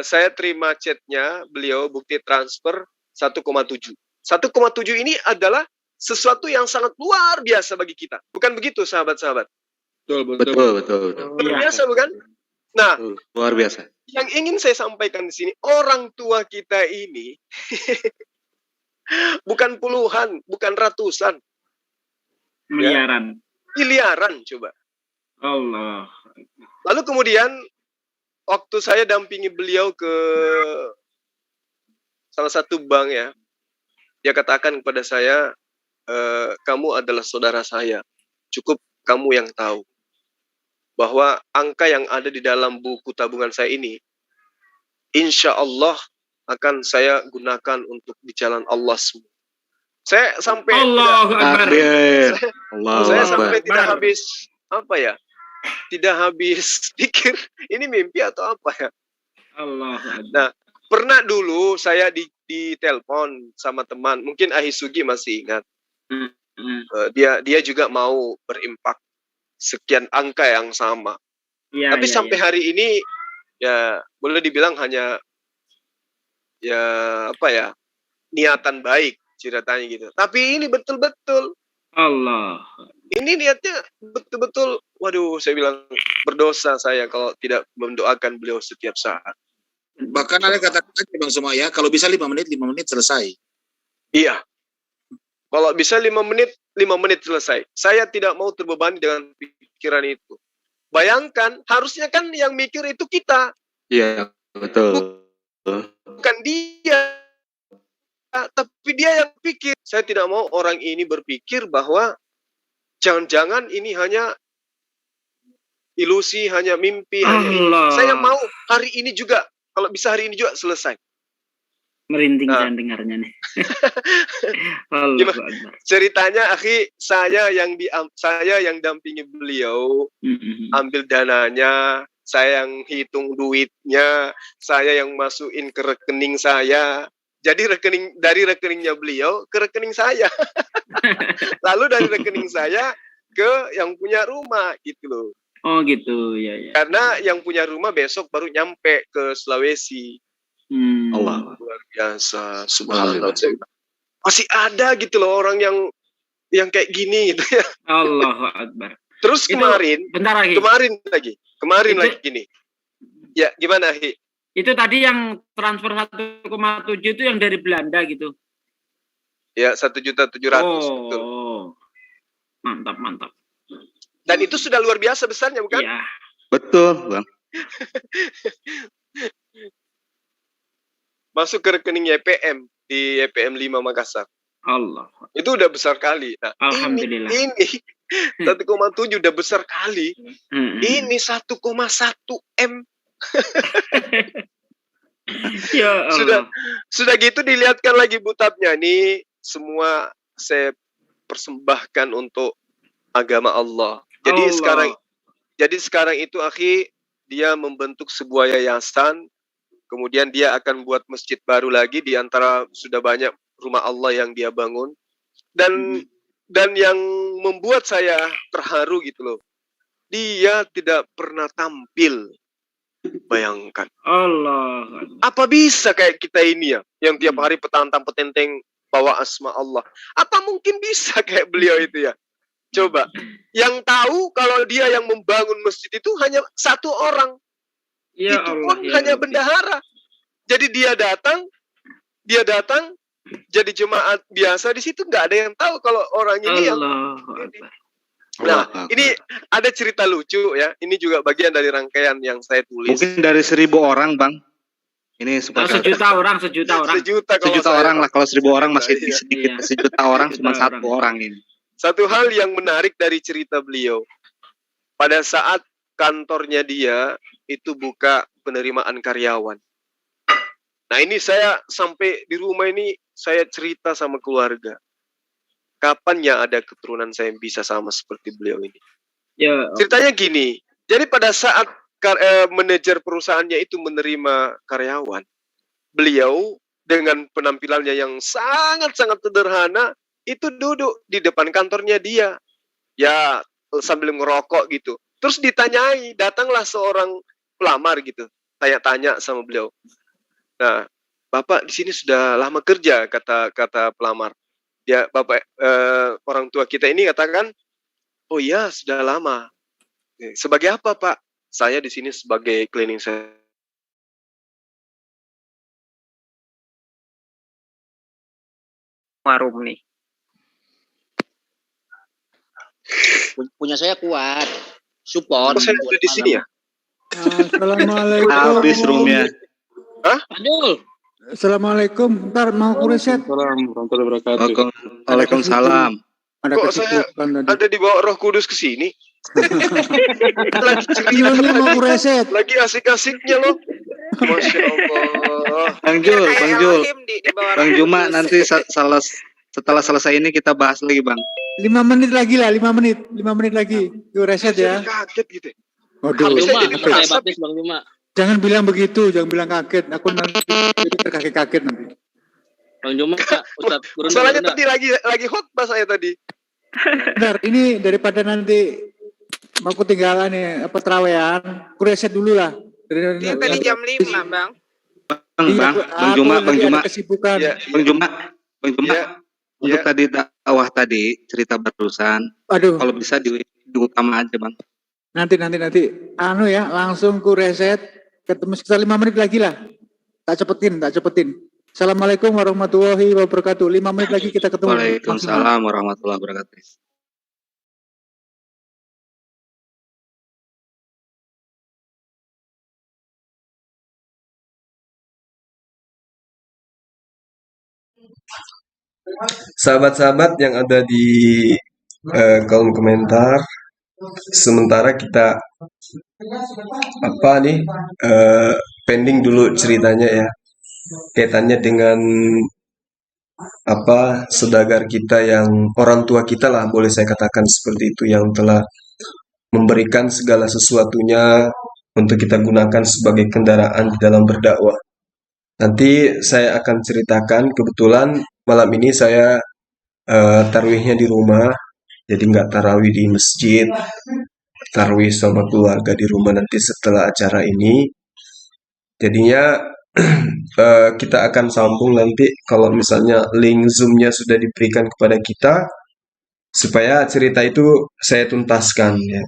Saya terima chatnya beliau, bukti transfer 1,7. 1,7 ini adalah sesuatu yang sangat luar biasa bagi kita. Bukan begitu, sahabat-sahabat? Betul. Luar biasa, bukan? Nah, luar biasa. Yang ingin saya sampaikan di sini, orang tua kita ini bukan puluhan, bukan ratusan. Miliaran. Ya, miliaran, coba. Allah. Lalu kemudian, waktu saya dampingi beliau ke salah satu bank ya, dia katakan kepada saya, kamu adalah saudara saya. Cukup kamu yang tahu bahwa angka yang ada di dalam buku tabungan saya ini, insya Allah akan saya gunakan untuk di jalan Allah semua. Saya sampai tidak habis apa ya? Tidak habis pikir ini mimpi atau apa ya? Allah. Nah, pernah dulu saya ditelepon sama teman, mungkin Ahisugi masih ingat. Dia juga mau berimpak sekian angka yang sama. Tapi sampai hari ini ya boleh dibilang hanya ya apa ya, niatan baik ceritanya gitu. Tapi ini betul-betul Allah. Ini niatnya betul-betul, waduh, saya bilang berdosa saya kalau tidak mendoakan beliau setiap saat. Bahkan ada kata-kata Bang Sumaya, kalau bisa 5 menit selesai. Iya. Kalau bisa 5 menit selesai. Saya tidak mau terbebani dengan pikiran itu. Bayangkan, harusnya kan yang mikir itu kita. Iya, betul. Bukan dia. Tapi dia yang pikir. Saya tidak mau orang ini berpikir bahwa jangan-jangan ini hanya ilusi, hanya mimpi. Saya mau hari ini juga. Kalau bisa hari ini juga selesai. Merinding saya dengarnya nih. Ceritanya, akhi, saya yang dampingi beliau, ambil dananya, saya yang hitung duitnya, saya yang masukin ke rekening saya. Jadi dari rekeningnya beliau ke rekening saya. Lalu dari rekening saya ke yang punya rumah gitu loh. Oh gitu, ya. Karena yang punya rumah besok baru nyampe ke Sulawesi. Allah, luar biasa, subhanallah. Masih ada gitu loh orang yang kayak gini gitu ya. Allahu Akbar. Terus kemarin lagi gini. Ya, gimana, Hi? Itu tadi yang transfer 1,7 itu yang dari Belanda gitu. Ya, 1.700.000 betul. Mantap. Dan itu sudah luar biasa besarnya, bukan? Iya. Betul, Bang. Masuk ke rekening YPM di YPM 5 Makassar. Allah. Itu udah besar kali. Nah, alhamdulillah. Ini 1,7 udah besar kali. Ini 1,1 M. Ya Allah. Sudah gitu dilihatkan lagi butabnya nih, semua saya persembahkan untuk agama Allah. Jadi sekarang itu akhi, dia membentuk sebuah yayasan, kemudian dia akan buat masjid baru lagi di antara sudah banyak rumah Allah yang dia bangun. Dan yang membuat saya terharu gitu loh, dia tidak pernah tampil. Bayangkan. Allah. Apa bisa kayak kita ini ya, yang tiap hari petantang-petenteng bawa asma Allah. Apa mungkin bisa kayak beliau itu ya? Coba. Yang tahu kalau dia yang membangun masjid itu hanya satu orang. Ya itu Allah, pun hanya bendahara. Jadi dia datang, dia datang jadi jemaat biasa di situ, nggak ada yang tahu kalau orang ini yang Nah, ini ada cerita lucu ya. Ini juga bagian dari rangkaian yang saya tulis. Mungkin dari 1.000 orang, Bang. Ini supaya sejuta orang. Sejuta orang lah. Kalau 1.000 orang masih sedikit. Sejuta orang cuma satu orang ini. Satu hal yang menarik dari cerita beliau. Pada saat kantornya dia itu buka penerimaan karyawan. Nah, ini saya sampai di rumah ini saya cerita sama keluarga. Kapan ya ada keturunan saya yang bisa sama seperti beliau ini? Ya. Ceritanya gini. Jadi pada saat manajer perusahaannya itu menerima karyawan, beliau dengan penampilannya yang sangat-sangat sederhana itu duduk di depan kantornya dia, ya sambil ngerokok gitu. Terus ditanyai, datanglah seorang pelamar gitu, tanya-tanya sama beliau. Nah, Bapak di sini sudah lama kerja, kata pelamar. Dia bapak orang tua kita ini katakan, oh iya sudah lama. Sebagai apa Pak? Saya di sini sebagai cleaning service. Warung nih. Punya saya kuat. Support. Saya ada di sini ya. Assalamualaikum. Habis roomnya. Hah? Aduh. Assalamualaikum, ntar mau aku reset. Waalaikumsalam. Kok saya ada di bawah Roh Kudus ke sini? Lagi cerita, mau aku reset. Lagi asik-asiknya loh. Masya Allah. Bang Juma nanti setelah selesai ini kita bahas lagi, Bang. 5 menit lagi lah, 5 menit lagi. Yuk reset ya. Kaget gitu. Bang Juma. Jangan bilang begitu, jangan bilang kaget. Aku nanti terkaget-kaget nanti. Bang Juma, Ustaz Gurunda. Soalnya tadi lagi khotbah saya tadi. Bentar, ini daripada nanti mau ketinggalan nih terawehan, aku reset dulu lah. Ini tadi jam 5, Bang. Bang Juma. Kesibukan. Ya. Bang Juma. Untuk tadi dakwah tadi cerita barusan. Aduh. Kalau bisa diutama aja, Bang. Nanti. Anu ya, langsung ku reset. Ketemu sekitar 5 menit lagi lah. Tak cepetin. Assalamualaikum warahmatullahi wabarakatuh. 5 menit lagi kita ketemu. Waalaikumsalam warahmatullahi wabarakatuh. Sahabat-sahabat yang ada di kolom komentar, sementara kita pending dulu ceritanya ya, kaitannya dengan saudagar kita yang orang tua kita lah, boleh saya katakan seperti itu, yang telah memberikan segala sesuatunya untuk kita gunakan sebagai kendaraan di dalam berdakwah. Nanti saya akan ceritakan, kebetulan malam ini saya tarawihnya di rumah, jadi nggak tarawih di masjid, tarawih sama keluarga di rumah nanti setelah acara ini. Jadinya kita akan sambung nanti kalau misalnya link Zoom-nya sudah diberikan kepada kita, supaya cerita itu saya tuntaskan ya.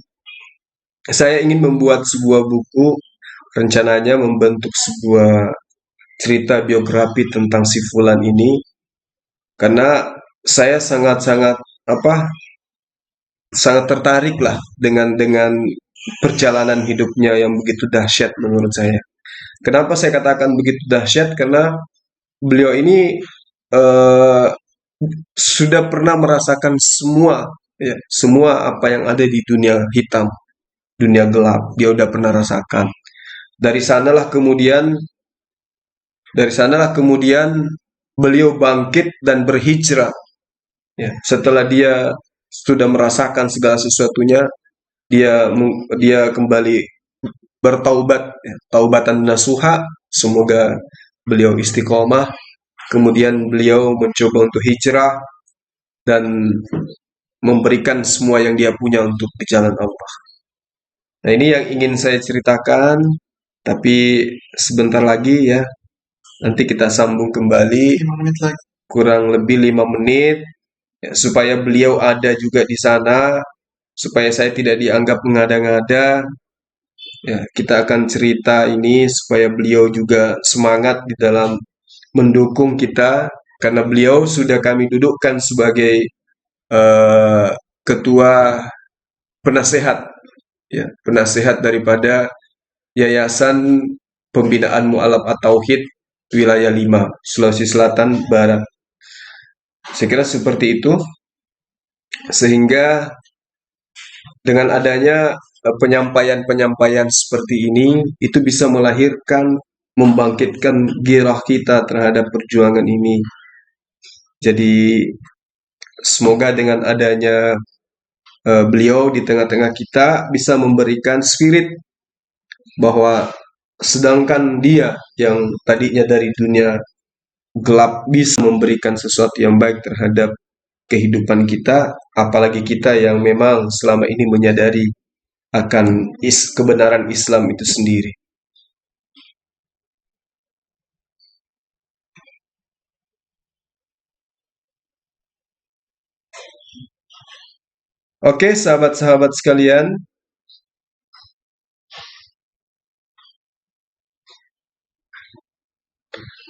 Saya ingin membuat sebuah buku, rencananya membentuk sebuah cerita biografi tentang si Fulan ini, karena saya sangat tertarik lah dengan perjalanan hidupnya yang begitu dahsyat menurut saya. Kenapa saya katakan begitu dahsyat? Karena beliau ini sudah pernah merasakan semua apa yang ada di dunia hitam, dunia gelap. Dia udah pernah rasakan. Dari sanalah kemudian beliau bangkit dan berhijrah. Ya, setelah dia sudah merasakan segala sesuatunya, dia kembali bertaubat, ya, taubatan nasuha. Semoga beliau istiqomah. Kemudian beliau mencoba untuk hijrah dan memberikan semua yang dia punya untuk ke jalan Allah. Nah, ini yang ingin saya ceritakan, tapi sebentar lagi ya. Nanti kita sambung kembali, kurang lebih 5 menit, ya, supaya beliau ada juga di sana, supaya saya tidak dianggap mengada-ngada. Ya, kita akan cerita ini supaya beliau juga semangat di dalam mendukung kita karena beliau sudah kami dudukkan sebagai ketua penasehat, ya, penasehat daripada Yayasan Pembinaan Mu'alaf At-Tauhid Wilayah 5, Sulawesi Selatan Barat. Saya kira seperti itu, sehingga dengan adanya penyampaian-penyampaian seperti ini, itu bisa melahirkan, membangkitkan gairah kita terhadap perjuangan ini. Jadi, semoga dengan adanya beliau di tengah-tengah kita bisa memberikan spirit bahwa sedangkan dia yang tadinya dari dunia gelap bisa memberikan sesuatu yang baik terhadap kehidupan kita, apalagi kita yang memang selama ini menyadari akan kebenaran Islam itu sendiri. Oke, sahabat-sahabat sekalian,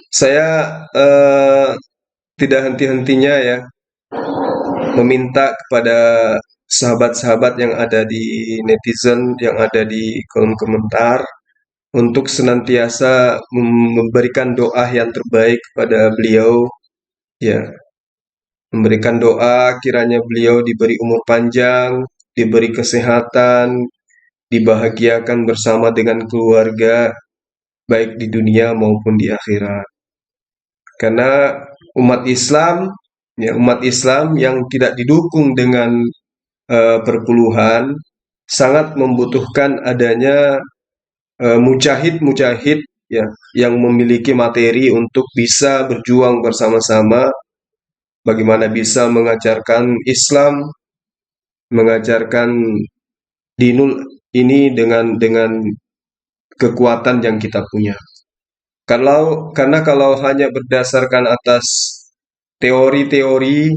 saya tidak henti-hentinya ya meminta kepada sahabat-sahabat yang ada di netizen, yang ada di kolom komentar, untuk senantiasa memberikan doa yang terbaik kepada beliau, ya, memberikan doa kiranya beliau diberi umur panjang, diberi kesehatan, dibahagiakan bersama dengan keluarga, baik di dunia maupun di akhirat. Karena umat Islam, ya, umat Islam yang tidak didukung dengan perpuluhan sangat membutuhkan adanya mujahid-mujahid, ya, yang memiliki materi untuk bisa berjuang bersama-sama, bagaimana bisa mengajarkan Islam, mengajarkan dinul ini dengan kekuatan yang kita punya. Karena kalau hanya berdasarkan atas teori-teori,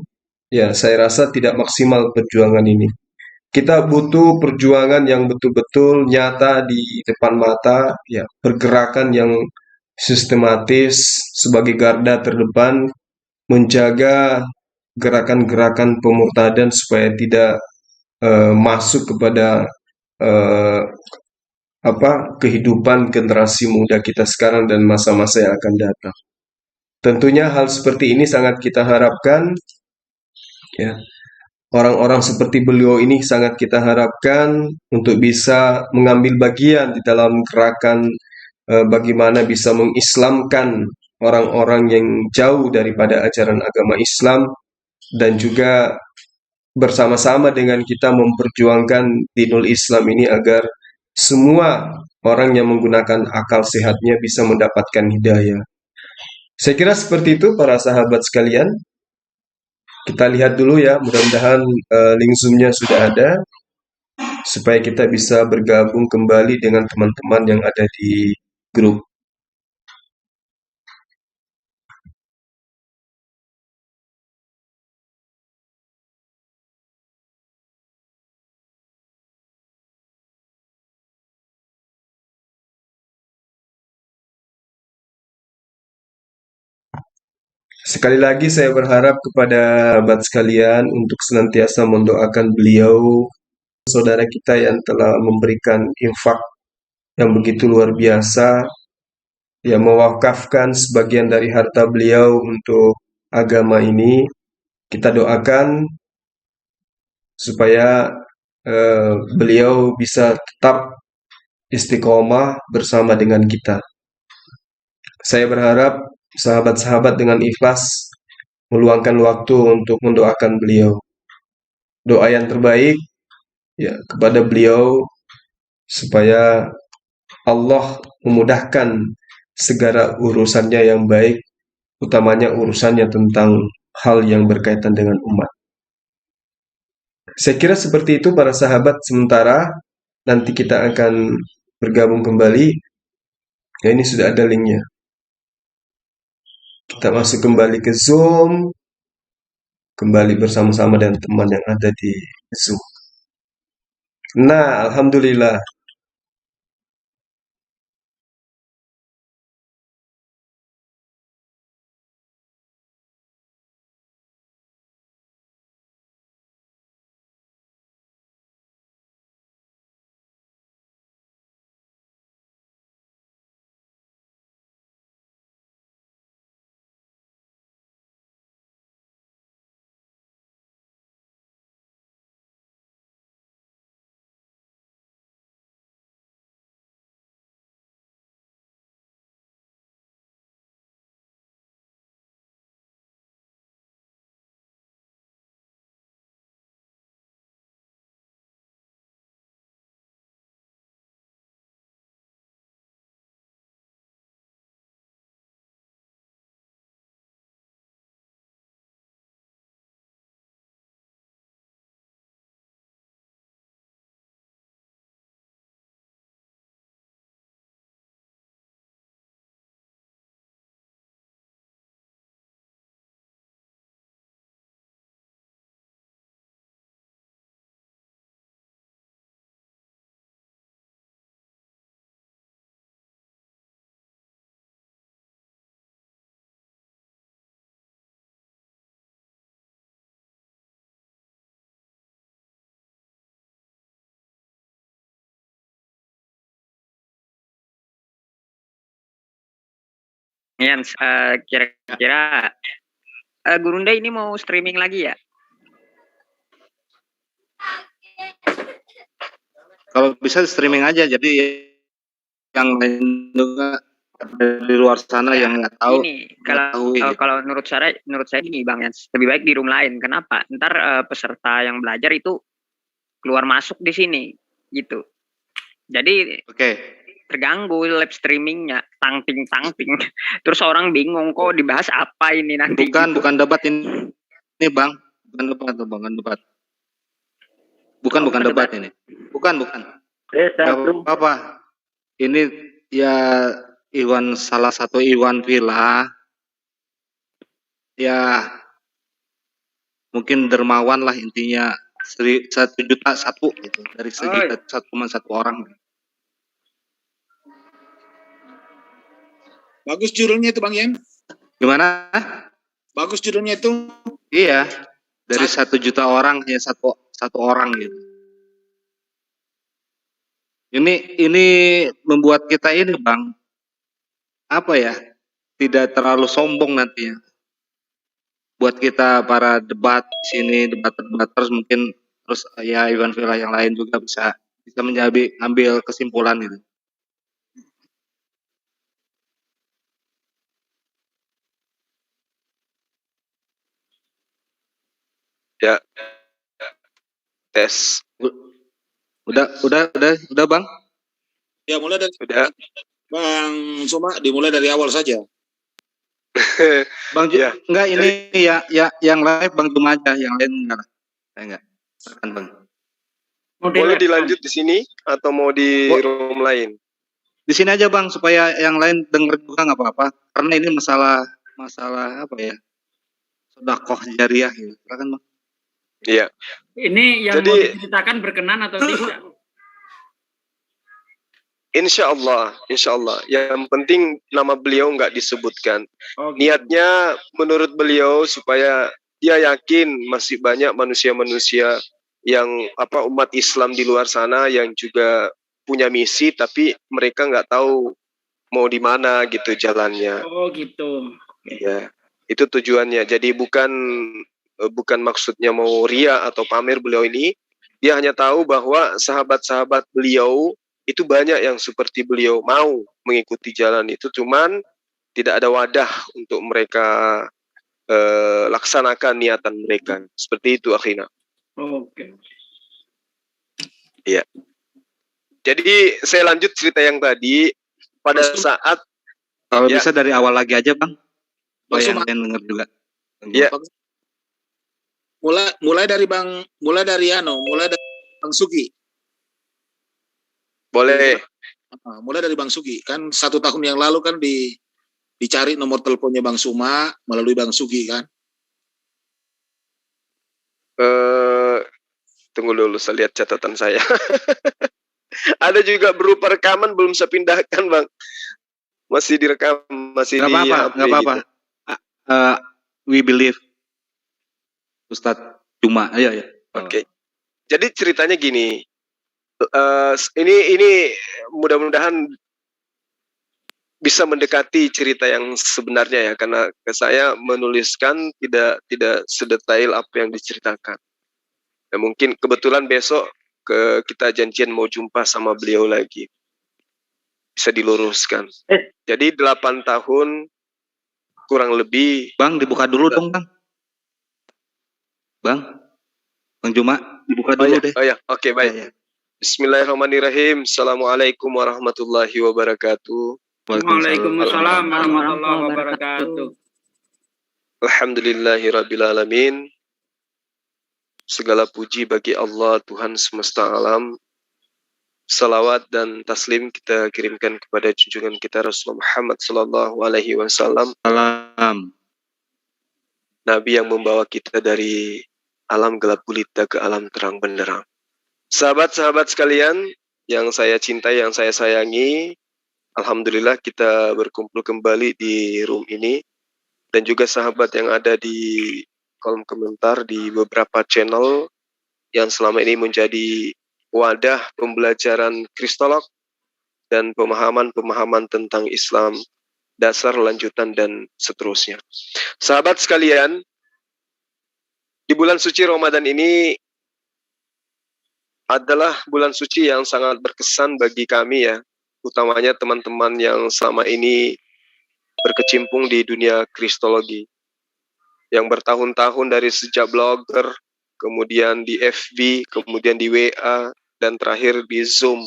ya saya rasa tidak maksimal perjuangan ini. Kita butuh perjuangan yang betul-betul nyata di depan mata, ya, pergerakan yang sistematis sebagai garda terdepan, menjaga gerakan-gerakan pemurtadan supaya tidak masuk kepada kehidupan generasi muda kita sekarang dan masa-masa yang akan datang. Tentunya hal seperti ini sangat kita harapkan, ya. Orang-orang seperti beliau ini sangat kita harapkan untuk bisa mengambil bagian di dalam gerakan bagaimana bisa mengislamkan orang-orang yang jauh daripada ajaran agama Islam, dan juga bersama-sama dengan kita memperjuangkan dinul Islam ini agar semua orang yang menggunakan akal sehatnya bisa mendapatkan hidayah. Saya kira seperti itu para sahabat sekalian. Kita lihat dulu ya, mudah-mudahan link Zoom-nya sudah ada, supaya kita bisa bergabung kembali dengan teman-teman yang ada di grup. Sekali lagi saya berharap kepada sahabat sekalian untuk senantiasa mendoakan beliau, saudara kita yang telah memberikan infak yang begitu luar biasa, yang mewakafkan sebagian dari harta beliau untuk agama ini. Kita doakan supaya beliau bisa tetap istiqomah bersama dengan kita. Saya berharap sahabat-sahabat dengan ikhlas meluangkan waktu untuk mendoakan beliau. Doa yang terbaik, ya, kepada beliau supaya Allah memudahkan segala urusannya yang baik, utamanya urusannya tentang hal yang berkaitan dengan umat. Saya kira seperti itu para sahabat sementara. Nanti kita akan bergabung kembali. Ya, ini sudah ada linknya. Kita masuk kembali ke Zoom, kembali bersama-sama dengan teman yang ada di Zoom. Nah, alhamdulillah. Yan, kira-kira Gurunda ini mau streaming lagi ya? Kalau bisa streaming aja, jadi yang lain juga di luar sana yang nggak tahu. Ini kalau menurut saya ini Bang Yans, lebih baik di room lain. Kenapa? Ntar peserta yang belajar itu keluar masuk di sini, gitu. Jadi terganggu live streamingnya, tangting. Terus orang bingung kok dibahas apa ini nanti. Bukan debat ini Bang, bukan debat. Bukan debat ini. Bukan. Gak apa-apa. Ini ya salah satu Iwan Villa. Ya mungkin dermawan lah intinya. 1 juta satu gitu dari cuma satu orang. Bagus judulnya itu Bang Yen. Gimana? Bagus judulnya itu. Iya, dari 1 juta orang ya satu orang gitu. Ini membuat kita ini Bang, apa ya? Tidak terlalu sombong nantinya. Buat kita para debat di sini, debaters mungkin terus ya Iwan Villa yang lain juga bisa ambil kesimpulan gitu. Ya, tes. Udah Bang? Ya mulai dari Bang Suma, dimulai dari awal saja. Bang enggak ini ya yang live Bang Juma aja, yang lain enggak. Silakan Bang. Boleh dilanjut di sini atau mau di room lain? Di sini aja Bang supaya yang lain denger juga nggak apa-apa. Karena ini masalah apa ya? Sedekah jariah gitu. Silakan Bang. Iya. Ini yang mau diceritakan berkenan atau tidak? Insya Allah. Yang penting nama beliau nggak disebutkan. Niatnya menurut beliau supaya dia yakin masih banyak manusia-manusia yang umat Islam di luar sana yang juga punya misi tapi mereka nggak tahu mau di mana gitu jalannya. Oh gitu. Ya, itu tujuannya. Jadi bukan maksudnya mau ria atau pamer beliau ini. Dia hanya tahu bahwa sahabat-sahabat beliau itu banyak yang seperti beliau mau mengikuti jalan itu, cuman tidak ada wadah untuk mereka laksanakan niatan mereka. Seperti itu akhirnya. Oke. Iya. Jadi saya lanjut cerita yang tadi pada saat kalau bisa dari awal lagi aja Bang. Yang denger juga. Iya. Mulai dari Bang Sugi. Boleh. Mulai dari Bang Sugi. Kan 1 tahun yang lalu kan dicari nomor teleponnya Bang Suma melalui Bang Sugi kan. Tunggu dulu saya lihat catatan saya. Ada juga berupa rekaman belum saya pindahkan Bang. Masih direkam, masih nggak apa-apa. Gitu. We believe. Ustadz Juma, ya. Oke. Jadi ceritanya gini, ini mudah-mudahan bisa mendekati cerita yang sebenarnya ya, karena saya menuliskan tidak sedetail apa yang diceritakan. Ya, mungkin kebetulan besok kita janjian mau jumpa sama beliau lagi, bisa diluruskan. Jadi 8 tahun kurang lebih. Bang, dibuka dulu dong Bang. Bang Juma, dibuka dulu deh. Oh ya, oke, baik. Ya. Bismillahirrahmanirrahim. Assalamualaikum warahmatullahi wabarakatuh. Waalaikumsalam warahmatullahi wabarakatuh. Alhamdulillahirrabbilalamin. Segala puji bagi Allah Tuhan semesta alam. Salawat dan taslim kita kirimkan kepada junjungan kita Rasulullah Muhammad sallallahu alaihi wasallam. Salam. Nabi yang membawa kita dari alam gelap gulita ke alam terang benderang. Sahabat-sahabat sekalian yang saya cintai, yang saya sayangi, alhamdulillah kita berkumpul kembali di room ini, dan juga sahabat yang ada di kolom komentar di beberapa channel yang selama ini menjadi wadah pembelajaran kristolog dan pemahaman-pemahaman tentang Islam dasar, lanjutan, dan seterusnya. Sahabat sekalian, di bulan suci Ramadan ini adalah bulan suci yang sangat berkesan bagi kami ya, utamanya teman-teman yang selama ini berkecimpung di dunia kristologi, yang bertahun-tahun dari sejak blogger, kemudian di FB, kemudian di WA, dan terakhir di Zoom.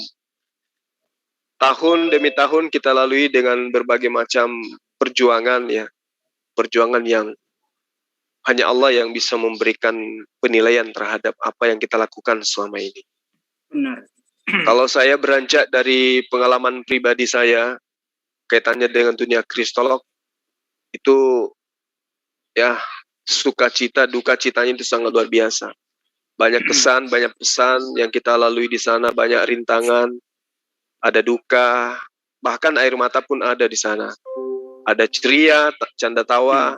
Tahun demi tahun kita lalui dengan berbagai macam perjuangan ya, perjuangan yang hanya Allah yang bisa memberikan penilaian terhadap apa yang kita lakukan selama ini. Benar. Kalau saya beranjak dari pengalaman pribadi saya, kaitannya dengan dunia kristolog, itu ya sukacita, duka citanya itu sangat luar biasa. Banyak kesan, banyak pesan yang kita lalui di sana, banyak rintangan, ada duka, bahkan air mata pun ada di sana. Ada ceria, canda tawa,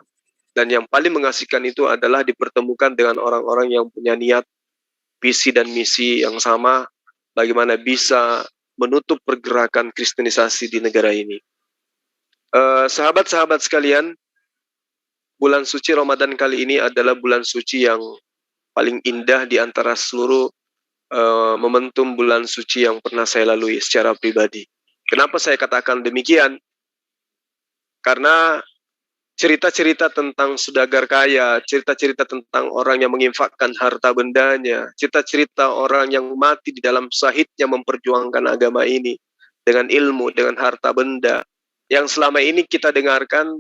dan yang paling mengasihkan itu adalah dipertemukan dengan orang-orang yang punya niat, visi dan misi yang sama, bagaimana bisa menutup pergerakan kristenisasi di negara ini. Sahabat-sahabat sekalian, bulan suci Ramadan kali ini adalah bulan suci yang paling indah di antara seluruh momentum bulan suci yang pernah saya lalui secara pribadi. Kenapa saya katakan demikian? Karena cerita-cerita tentang saudagar kaya, cerita-cerita tentang orang yang menginfakkan harta bendanya, cerita-cerita orang yang mati di dalam syahidnya memperjuangkan agama ini dengan ilmu, dengan harta benda, yang selama ini kita dengarkan.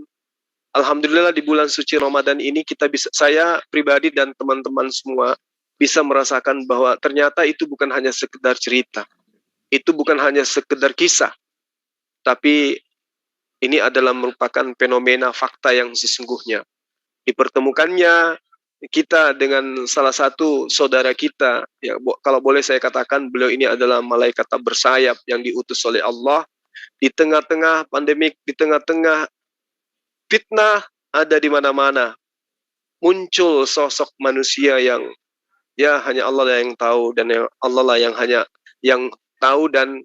Alhamdulillah di bulan suci Ramadan ini kita bisa, saya pribadi dan teman-teman semua bisa merasakan bahwa ternyata itu bukan hanya sekedar cerita, itu bukan hanya sekedar kisah, tapi ini adalah merupakan fenomena fakta yang sesungguhnya. Dipertemukannya kita dengan salah satu saudara kita, ya, kalau boleh saya katakan beliau ini adalah malaikat bersayap yang diutus oleh Allah di tengah-tengah pandemik, di tengah-tengah fitnah ada di mana-mana. Muncul sosok manusia yang ya hanya Allah lah yang tahu, dan Allah lah yang hanya yang tahu dan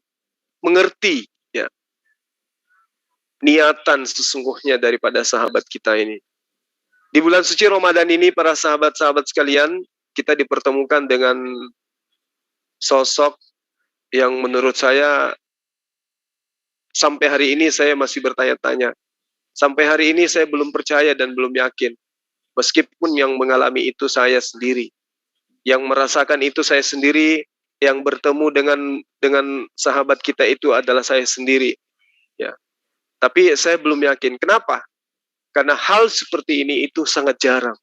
mengerti ya niatan sesungguhnya daripada sahabat kita ini. Di bulan suci Ramadan ini para sahabat-sahabat sekalian, kita dipertemukan dengan sosok yang menurut saya sampai hari ini saya masih bertanya-tanya. Sampai hari ini saya belum percaya dan belum yakin. Meskipun yang mengalami itu saya sendiri, yang merasakan itu saya sendiri, yang bertemu dengan sahabat kita itu adalah saya sendiri. Ya. Tapi saya belum yakin. Kenapa? Karena hal seperti ini itu sangat jarang.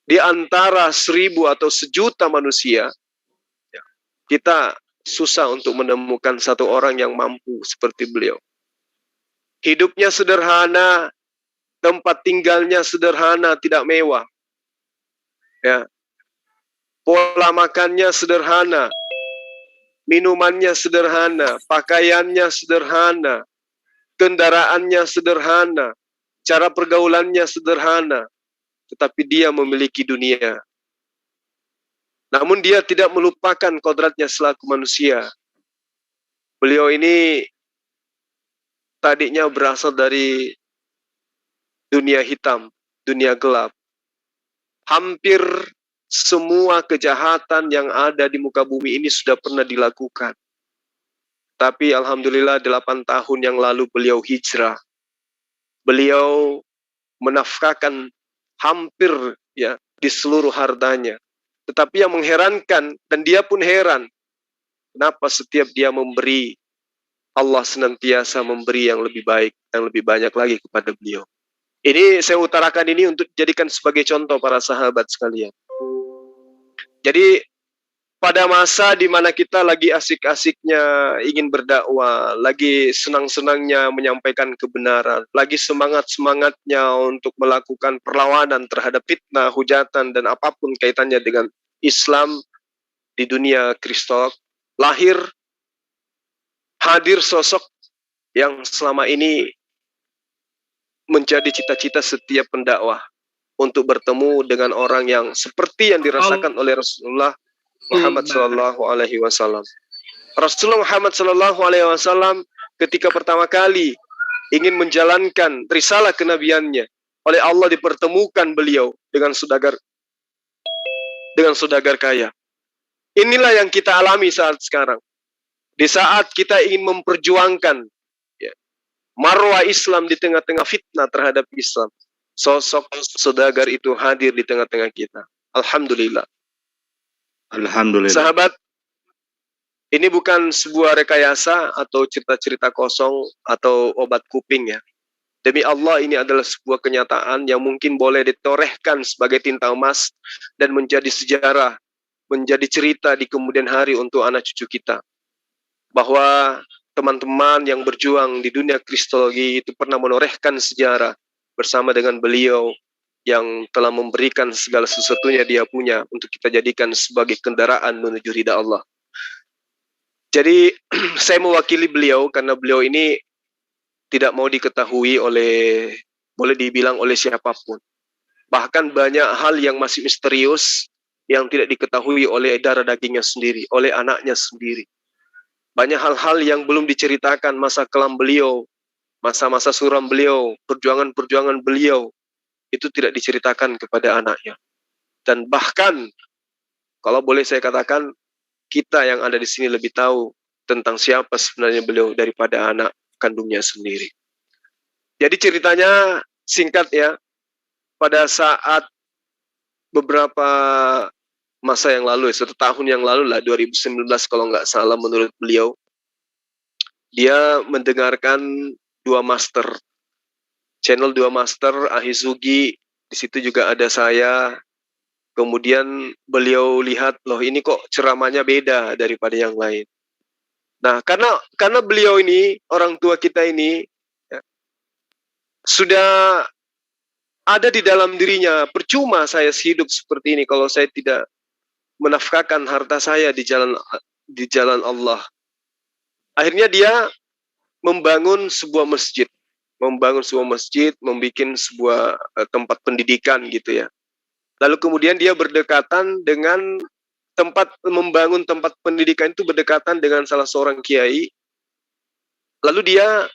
Di antara 1000 atau 1.000.000 manusia, ya, kita susah untuk menemukan satu orang yang mampu seperti beliau. Hidupnya sederhana, tempat tinggalnya sederhana, tidak mewah. Ya. Pola makannya sederhana, minumannya sederhana, pakaiannya sederhana, kendaraannya sederhana, cara pergaulannya sederhana, tetapi dia memiliki dunia. Namun dia tidak melupakan kodratnya selaku manusia. Beliau ini tadinya berasal dari dunia hitam, dunia gelap. Hampir semua kejahatan yang ada di muka bumi ini sudah pernah dilakukan. Tapi alhamdulillah 8 tahun yang lalu beliau hijrah. Beliau menafkahkan hampir ya di seluruh hartanya. Tetapi yang mengherankan, dan dia pun heran, kenapa setiap dia memberi, Allah senantiasa memberi yang lebih baik, yang lebih banyak lagi kepada beliau. Ini saya utarakan ini untuk dijadikan sebagai contoh para sahabat sekalian. Jadi pada masa di mana kita lagi asik-asiknya ingin berdakwah, lagi senang-senangnya menyampaikan kebenaran, lagi semangat-semangatnya untuk melakukan perlawanan terhadap fitnah, hujatan, dan apapun kaitannya dengan Islam di dunia Kristen, hadir sosok yang selama ini menjadi cita-cita setiap pendakwah untuk bertemu dengan orang yang seperti yang dirasakan oleh Rasulullah Muhammad Sallallahu Alaihi Wasallam. Rasulullah Muhammad Sallallahu Alaihi Wasallam ketika pertama kali ingin menjalankan risalah kenabiannya, oleh Allah dipertemukan beliau dengan saudagar kaya. Inilah yang kita alami saat sekarang. Di saat kita ingin memperjuangkan ya, marwah Islam di tengah-tengah fitnah terhadap Islam, sosok saudagar itu hadir di tengah-tengah kita. Alhamdulillah. Alhamdulillah. Sahabat, ini bukan sebuah rekayasa atau cerita-cerita kosong atau obat kuping ya. Demi Allah, ini adalah sebuah kenyataan yang mungkin boleh ditorehkan sebagai tinta emas dan menjadi sejarah, menjadi cerita di kemudian hari untuk anak cucu kita. Bahwa teman-teman yang berjuang di dunia kristologi itu pernah menorehkan sejarah bersama dengan beliau yang telah memberikan segala sesuatunya dia punya untuk kita jadikan sebagai kendaraan menuju ridha Allah. Jadi saya mewakili beliau karena beliau ini tidak mau diketahui oleh, boleh dibilang oleh siapapun. Bahkan banyak hal yang masih misterius yang tidak diketahui oleh darah dagingnya sendiri, oleh anaknya sendiri. Banyak hal-hal yang belum diceritakan masa kelam beliau, masa-masa suram beliau, perjuangan-perjuangan beliau, itu tidak diceritakan kepada anaknya. Dan bahkan, kalau boleh saya katakan, kita yang ada di sini lebih tahu tentang siapa sebenarnya beliau daripada anak kandungnya sendiri. Jadi ceritanya singkat ya, pada saat beberapa masa yang lalu, 1 tahun yang lalu lah, 2019 kalau nggak salah menurut beliau, dia mendengarkan 2 master, channel 2 master, Ahizugi, di situ juga ada saya. Kemudian beliau lihat, loh ini kok ceramahnya beda daripada yang lain. Nah, karena beliau ini, orang tua kita ini, ya, sudah ada di dalam dirinya, percuma saya hidup seperti ini kalau saya tidak menafkahkan harta saya di jalan Allah. Akhirnya dia membangun sebuah masjid, membuat sebuah tempat pendidikan gitu ya. Lalu kemudian dia berdekatan dengan membangun tempat pendidikan itu berdekatan dengan salah seorang kiai. Lalu dia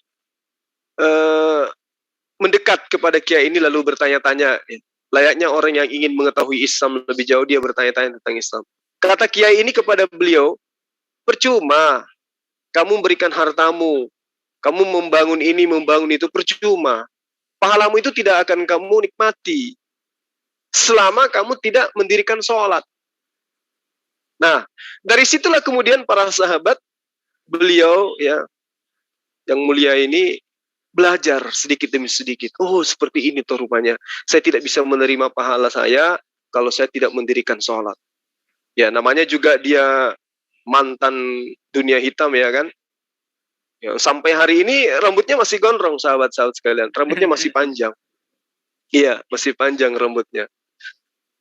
mendekat kepada kiai ini lalu bertanya-tanya. Layaknya orang yang ingin mengetahui Islam lebih jauh, dia bertanya-tanya tentang Islam. Kata kiai ini kepada beliau, percuma kamu memberikan hartamu, kamu membangun ini, membangun itu, percuma. Pahalamu itu tidak akan kamu nikmati selama kamu tidak mendirikan sholat. Nah, dari situlah kemudian para sahabat beliau ya yang mulia ini belajar sedikit demi sedikit. Oh, seperti ini tuh rupanya. Saya tidak bisa menerima pahala saya kalau saya tidak mendirikan sholat. Ya, namanya juga dia mantan dunia hitam ya kan. Ya, sampai hari ini rambutnya masih gondrong, sahabat-sahabat sekalian. Rambutnya masih panjang. Iya, masih panjang rambutnya.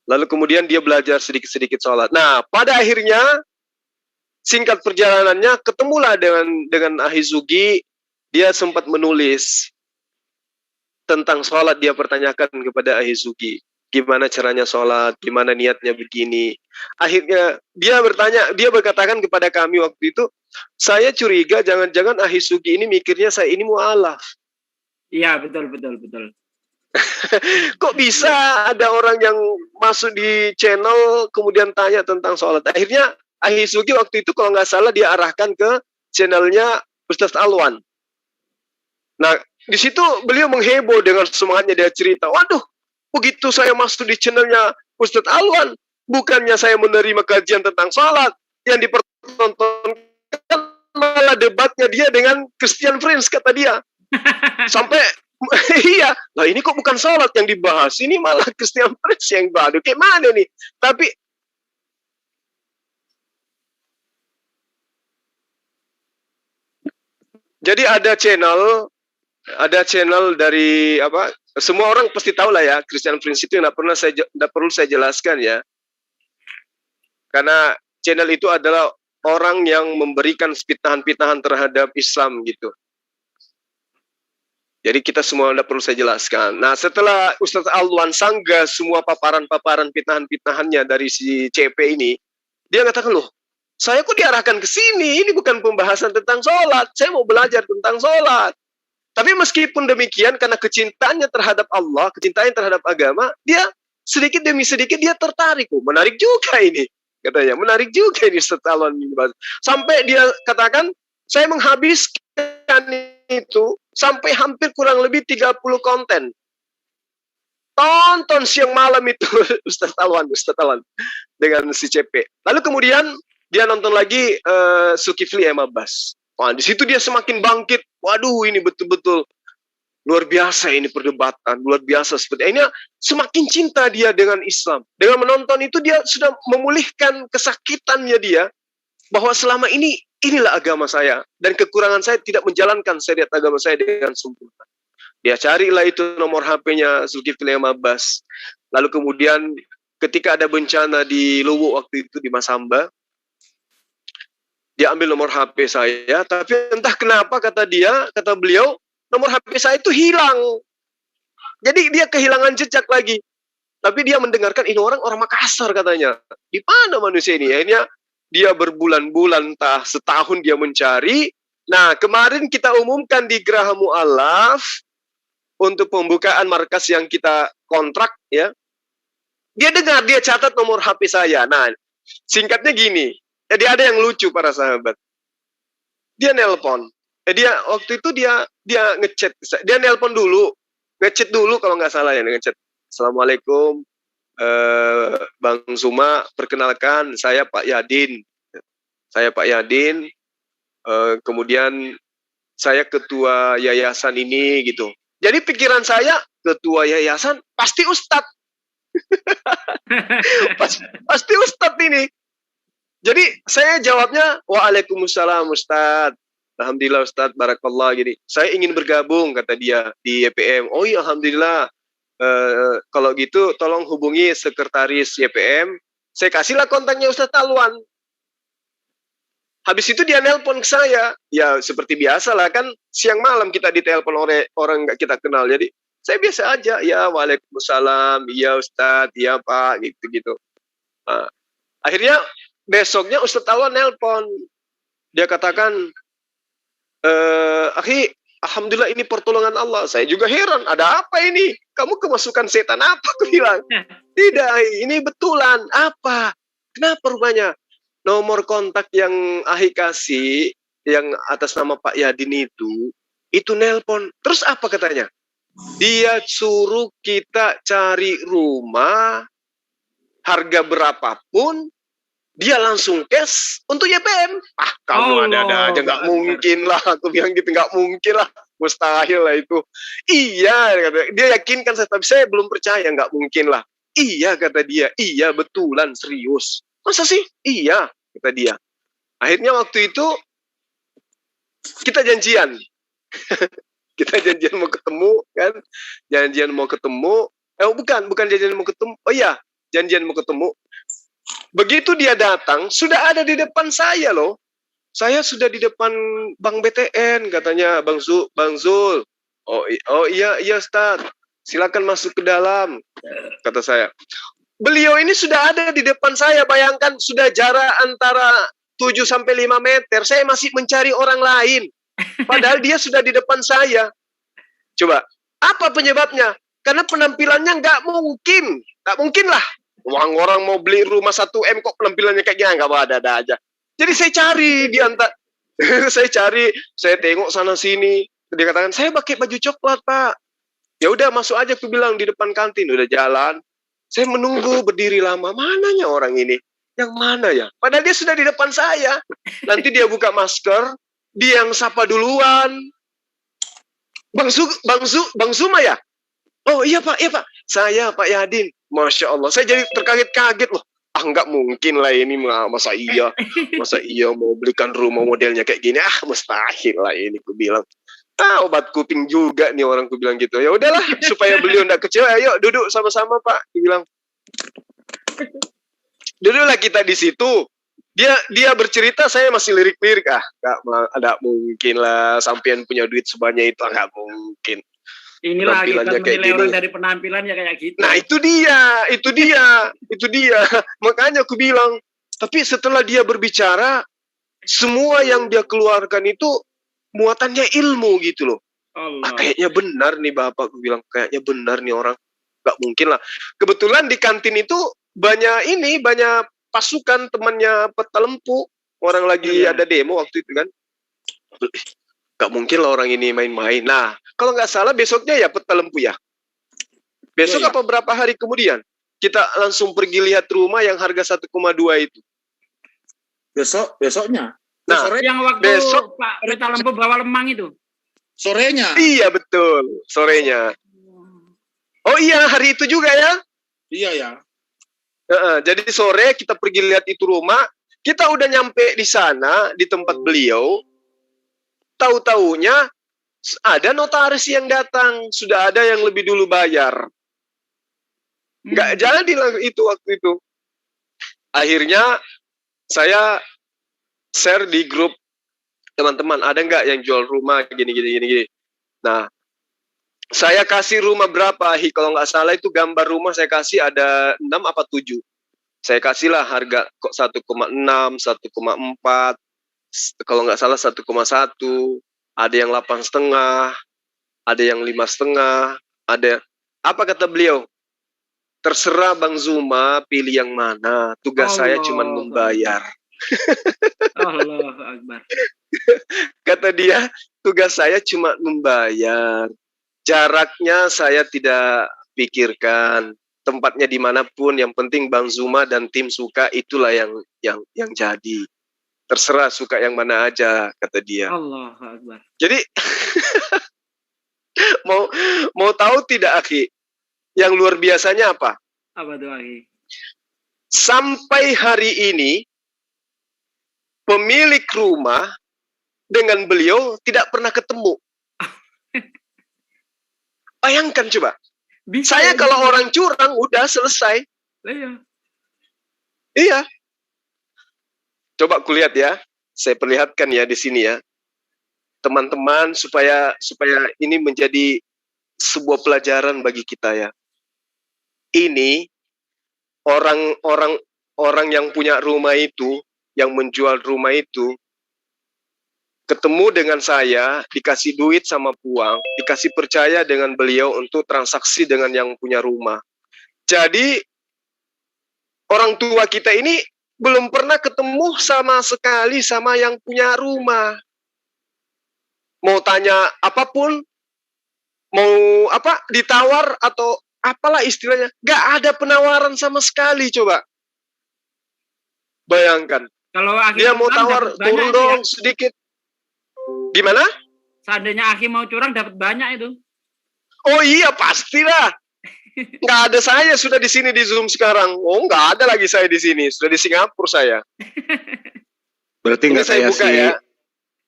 Lalu kemudian dia belajar sedikit-sedikit sholat. Nah, pada akhirnya singkat perjalanannya ketemulah dengan Ahizugi. Dia sempat menulis tentang sholat. Dia pertanyakan kepada Ahizugi, gimana caranya sholat, gimana niatnya begini. Akhirnya dia berkatakan kepada kami waktu itu, saya curiga jangan-jangan Ahizugi ini mikirnya saya ini mu'alaf. Iya, betul. Kok bisa ada orang yang masuk di channel kemudian tanya tentang sholat. Akhirnya Ahizugi waktu itu kalau nggak salah dia arahkan ke channelnya Ustadz Alwan. Nah, di situ beliau mengheboh dengan semangatnya, dia cerita, waduh, begitu saya masuk di channelnya Ustadz Alwan, bukannya saya menerima kajian tentang sholat, yang dipertontonkan malah debatnya dia dengan Christian Friends, kata dia. Sampai iya, nah ini kok bukan sholat yang dibahas, ini malah Christian Friends yang baru, kayak mana nih? Tapi jadi ada channel dari apa? Semua orang pasti tahu lah ya, Christian Friends itu nggak perlu saya jelaskan ya, karena channel itu adalah orang yang memberikan fitnahan-fitnahan terhadap Islam gitu. Jadi kita semua tidak perlu saya jelaskan. Nah, setelah Ustadz Alwan sanggah semua paparan-paparan fitnahan-fitnahannya dari si CP ini, dia katakan, loh, saya kok diarahkan ke sini? Ini bukan pembahasan tentang sholat. Saya mau belajar tentang sholat. Tapi meskipun demikian, karena kecintaannya terhadap Allah, kecintaannya terhadap agama, dia sedikit demi sedikit dia tertarik. Oh, menarik juga ini, katanya. Menarik juga ini Ustaz Alwan. Sampai dia katakan, saya menghabiskan itu sampai hampir kurang lebih 30 konten. Tonton siang malam itu Ustaz Alwan dengan si CP. Lalu kemudian dia nonton lagi Zulkifli M. Abbas. Wah, di situ dia semakin bangkit. Waduh, ini betul-betul luar biasa ini perdebatan, luar biasa seperti ini. Semakin cinta dia dengan Islam. Dengan menonton itu dia sudah memulihkan kesakitannya dia bahwa selama ini inilah agama saya dan kekurangan saya tidak menjalankan syariat agama saya dengan sempurna. Dia carilah itu nomor HP-nya Zulkifli M. Abbas. Lalu kemudian ketika ada bencana di Luwu waktu itu di Masamba, dia ambil nomor HP saya, tapi entah kenapa kata beliau, nomor HP saya itu hilang. Jadi dia kehilangan jejak lagi. Tapi dia mendengarkan ini orang Makassar katanya. Di mana manusia ini? Akhirnya dia berbulan-bulan, entah setahun dia mencari. Nah, kemarin kita umumkan di Geraha Mu'alaf untuk pembukaan markas yang kita kontrak ya. Dia dengar, dia catat nomor HP saya. Nah, singkatnya gini. Jadi ada yang lucu para sahabat. Dia nelpon. Dia waktu itu dia ngechat. Dia nelpon dulu, ngechat dulu kalau nggak salah ya, ngechat. Assalamualaikum, Bang Zuma, perkenalkan saya Pak Yadin. Saya Pak Yadin. Kemudian saya ketua yayasan ini gitu. Jadi pikiran saya ketua yayasan pasti Ustadz. pasti Ustadz ini. Jadi saya jawabnya, waalaikumsalam Ustadz. Alhamdulillah Ustadz, barakallah gini. Saya ingin bergabung kata dia di YPM. Oh iya Alhamdulillah. Kalau gitu tolong hubungi sekretaris YPM. Saya kasihlah kontaknya Ustadz Alwan. Habis itu dia nelpon ke saya. Ya seperti biasa lah kan siang malam kita ditelepon oleh orang nggak kita kenal. Jadi saya biasa aja. Ya waalaikumsalam. Iya Ustadz. Iya Pak. Gitu-gitu. Nah, akhirnya besoknya Ustadz Alwan nelpon. Dia katakan, akhi, alhamdulillah ini pertolongan Allah. Saya juga heran, ada apa ini? Kamu kemasukan setan apa? Aku bilang, tidak, ini betulan. Apa? Kenapa rupanya? Nomor kontak yang akhi kasih, yang atas nama Pak Yadin itu nelpon. Terus apa katanya? Dia suruh kita cari rumah, harga berapapun, dia langsung cash untuk YPM. Ah, kamu ada-ada aja, nggak mungkin lah. Aku bilang gitu, nggak mungkin lah. Mustahil lah itu. Iya, dia yakinkan saya, tapi saya belum percaya, nggak mungkin lah. Iya, kata dia. Iya, betulan, serius. Masa sih? Iya, kata dia. Akhirnya waktu itu, kita janjian. Kita janjian mau ketemu, kan. Janjian mau ketemu. Bukan janjian mau ketemu. Oh iya, janjian mau ketemu. Begitu dia datang, sudah ada di depan saya loh. Saya sudah di depan Bank BTN, katanya Bang Zul. Oh iya Ustaz. Silakan masuk ke dalam, kata saya. Beliau ini sudah ada di depan saya, bayangkan sudah jarak antara 7 sampai 5 meter. Saya masih mencari orang lain. Padahal dia sudah di depan saya. Coba, apa penyebabnya? Karena penampilannya nggak mungkin lah. Orang mau beli rumah 1M kok penampilannya kayak gini, nggak ada aja. Jadi saya cari di antara, saya tengok sana sini. Dia katakan saya pakai baju coklat Pak. Ya udah masuk aja, aku bilang di depan kantin. Udah jalan. Saya menunggu berdiri lama. Mananya orang ini? Yang mana ya? Padahal dia sudah di depan saya. Nanti dia buka masker, dia yang sapa duluan. Bang Zuma ya? Oh iya Pak, saya Pak Yadin. Masya Allah, saya jadi terkaget-kaget loh. Ah nggak mungkin lah ini, masa iya mau belikan rumah modelnya kayak gini. Ah mustahil lah ini, aku bilang. Obat kuping juga nih orang, aku bilang gitu. Ya udahlah, supaya beliau nggak kecewa, ayo duduk sama-sama Pak. Aku bilang. Duduklah kita di situ. Dia bercerita, saya masih lirik-lirik. Nggak ada mungkin lah, sampean punya duit sebanyak itu, nggak mungkin. Inilah kita menilai orang dari penampilannya kayak gitu. Nah itu dia. Makanya aku bilang, tapi setelah dia berbicara, semua yang dia keluarkan itu muatannya ilmu gitu loh. Kayaknya benar nih Bapak, gue bilang kayaknya benar nih orang, nggak mungkin lah. Kebetulan di kantin itu banyak pasukan temannya Peta Lempu, orang lagi ada demo waktu itu kan. Nggak mungkin lah orang ini main-main. Nah, kalau nggak salah besoknya ya Peta Lempu ya. Besok apa berapa hari kemudian kita langsung pergi lihat rumah yang harga 1,2 itu. Besoknya. Nah, yang waktu besok Pak Peta Lempu bawa lemang itu. Sorenya. Iya betul, sorenya. Oh iya, hari itu juga ya? Iya ya. Jadi sore kita pergi lihat itu rumah, kita udah nyampe di sana di tempat beliau. Tahu-taunya ada notaris yang datang, sudah ada yang lebih dulu bayar. Nggak jadi lah itu waktu itu. Akhirnya saya share di grup teman-teman, ada nggak yang jual rumah gini. Nah, saya kasih rumah berapa, kalau nggak salah itu gambar rumah saya kasih ada 6 apa 7. Saya kasihlah harga kok 1,6, 1,4, kalau nggak salah 1,1, ada yang 8,5, ada yang 5,5, ada. Apa kata beliau? Terserah Bang Zuma, pilih yang mana. Tugas saya cuma membayar. Allah Akbar. Kata dia, tugas saya cuma membayar. Jaraknya saya tidak pikirkan. Tempatnya dimanapun, yang penting Bang Zuma dan tim suka, itulah yang jadi. Terserah suka yang mana aja, kata dia. Allah Akbar. Jadi mau tahu tidak, Akhi? Yang luar biasanya apa? Apa tuh, Akhi? Sampai hari ini pemilik rumah dengan beliau tidak pernah ketemu. Bayangkan coba. Saya kalau orang curang udah selesai. Iya. Coba kulihat ya. Saya perlihatkan ya di sini ya. Teman-teman supaya ini menjadi sebuah pelajaran bagi kita ya. Ini orang yang punya rumah itu, yang menjual rumah itu, ketemu dengan saya, dikasih duit sama Puang, dikasih percaya dengan beliau untuk transaksi dengan yang punya rumah. Jadi orang tua kita ini belum pernah ketemu sama sekali sama yang punya rumah. Mau tanya apapun, mau apa, ditawar atau apalah istilahnya, gak ada penawaran sama sekali. Coba bayangkan, kalau dia mau tawar turun dong sedikit. Gimana? Seandainya Akhi mau curang dapat banyak itu. Oh iya pastilah. Nggak ada, saya sudah di sini di Zoom sekarang. Oh nggak ada lagi saya di sini, sudah di Singapura saya. Berarti nggak saya buka si, ya.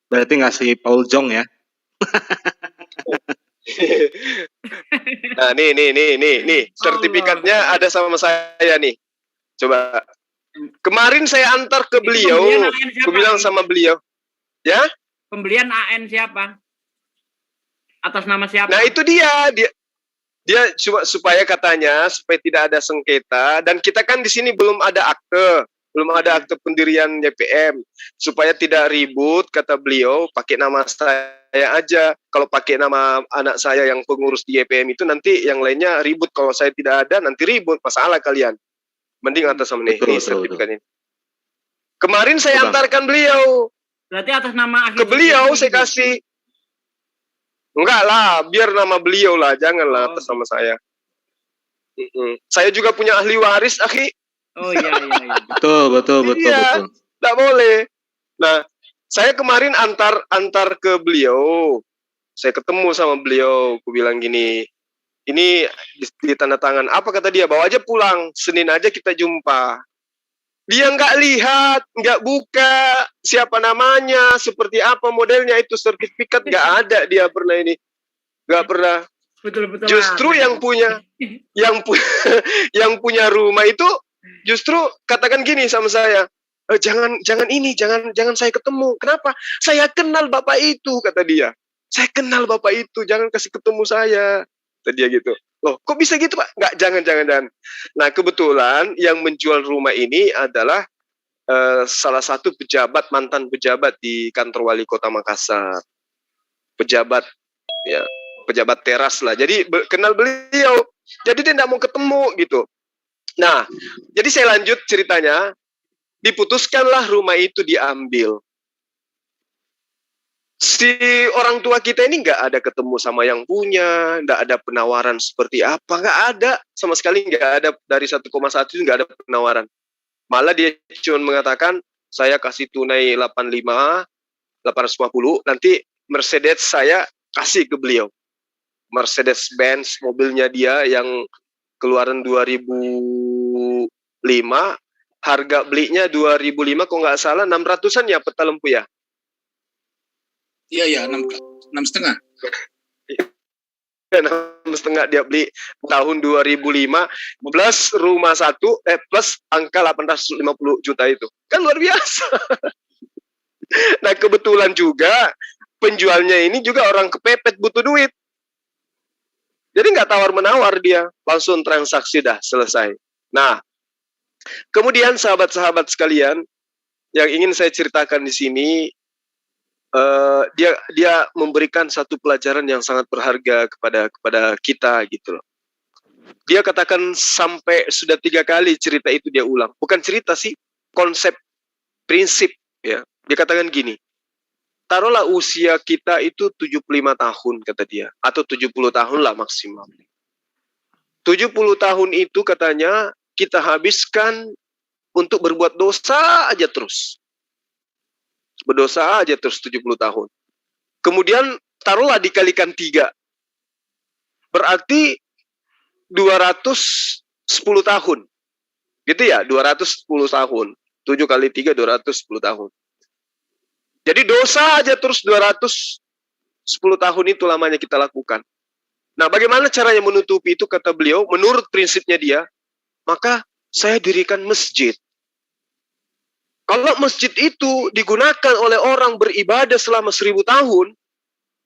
Berarti nggak si Paul Jong ya? Nah nih sertifikatnya ada sama saya nih. Coba. Kemarin saya antar ke beliau, aku bilang sama beliau, ya. Pembelian AN siapa? Atas nama siapa? Nah itu dia cuma supaya katanya supaya tidak ada sengketa, dan kita kan di sini belum ada akte pendirian YPM, supaya tidak ribut, kata beliau pakai nama saya aja. Kalau pakai nama anak saya yang pengurus di YPM itu nanti yang lainnya ribut, kalau saya tidak ada nanti ribut, masalah kalian. Mending atas nama ini sertifikat ini. Kemarin saya antarkan beliau. Berarti atas nama ke beliau saya kasih. Enggak lah, biar nama beliau lah, janganlah atas nama saya. Saya juga punya ahli waris, Akhi. Oh iya. Betul. Tidak boleh. Nah, saya kemarin antar ke beliau. Saya ketemu sama beliau, aku bilang gini, ini di tanda tangan. Apa kata dia? Bawa aja pulang, Senin aja kita jumpa. Dia nggak lihat, nggak buka siapa namanya, seperti apa modelnya, itu sertifikat nggak ada, dia pernah ini, nggak pernah. Betul. Justru yang punya rumah itu justru katakan gini sama saya, jangan saya ketemu. Kenapa? Saya kenal bapak itu, kata dia. Saya kenal bapak itu, jangan kasih ketemu saya. Kata dia gitu. Loh, kok bisa gitu Pak? Nggak, jangan. Nah, kebetulan yang menjual rumah ini adalah salah satu mantan pejabat di kantor wali kota Makassar. Pejabat ya, pejabat teras lah. Jadi kenal beliau. Jadi dia tidak mau ketemu gitu. Nah, jadi saya lanjut ceritanya. Diputuskanlah rumah itu diambil. Si orang tua kita ini nggak ada ketemu sama yang punya, nggak ada penawaran seperti apa, nggak ada sama sekali, nggak ada. Dari 1,1 itu nggak ada penawaran. Malah dia cuma mengatakan, saya kasih tunai 850, nanti Mercedes saya kasih ke beliau. Mercedes-Benz mobilnya dia yang keluaran 2005, harga belinya 2005 kok nggak salah 600-an ya peta lempu ya. Iya, 6,5. 6,5 dia beli tahun 2005 plus rumah satu plus angka 850 juta itu. Kan luar biasa. Nah, kebetulan juga penjualnya ini juga orang kepepet butuh duit. Jadi nggak tawar-menawar dia, langsung transaksi dah selesai. Nah, kemudian sahabat-sahabat sekalian yang ingin saya ceritakan di sini, dia memberikan satu pelajaran yang sangat berharga kepada kita gitu loh. Dia katakan sampai sudah 3 kali cerita itu dia ulang. Bukan cerita sih, konsep, prinsip ya. Dia katakan gini, taruhlah usia kita itu 75 tahun kata dia, atau 70 tahun lah maksimal. 70 tahun itu katanya kita habiskan untuk berbuat dosa aja terus. Berdosa aja terus 70 tahun. Kemudian taruhlah dikalikan 3. Berarti 210 tahun. Gitu ya, 210 tahun. 7 kali 3, 210 tahun. Jadi dosa aja terus 210 tahun itu lamanya kita lakukan. Nah, bagaimana caranya menutupi itu kata beliau? Menurut prinsipnya dia, maka saya dirikan masjid. Kalau masjid itu digunakan oleh orang beribadah selama 1000 tahun,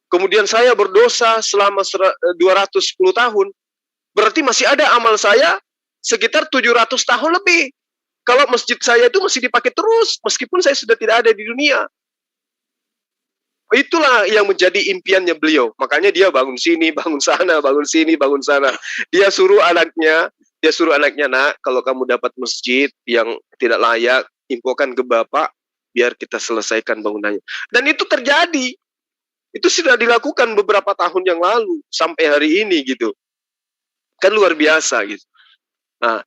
kemudian saya berdosa selama 210 tahun, berarti masih ada amal saya sekitar 700 tahun lebih. Kalau masjid saya itu masih dipakai terus, meskipun saya sudah tidak ada di dunia. Itulah yang menjadi impiannya beliau. Makanya dia bangun sini, bangun sana, bangun sini, bangun sana. Dia suruh anaknya, nak, kalau kamu dapat masjid yang tidak layak, infokan ke bapak, biar kita selesaikan bangunannya. Dan itu terjadi. Itu sudah dilakukan beberapa tahun yang lalu, sampai hari ini gitu. Kan luar biasa gitu. Nah,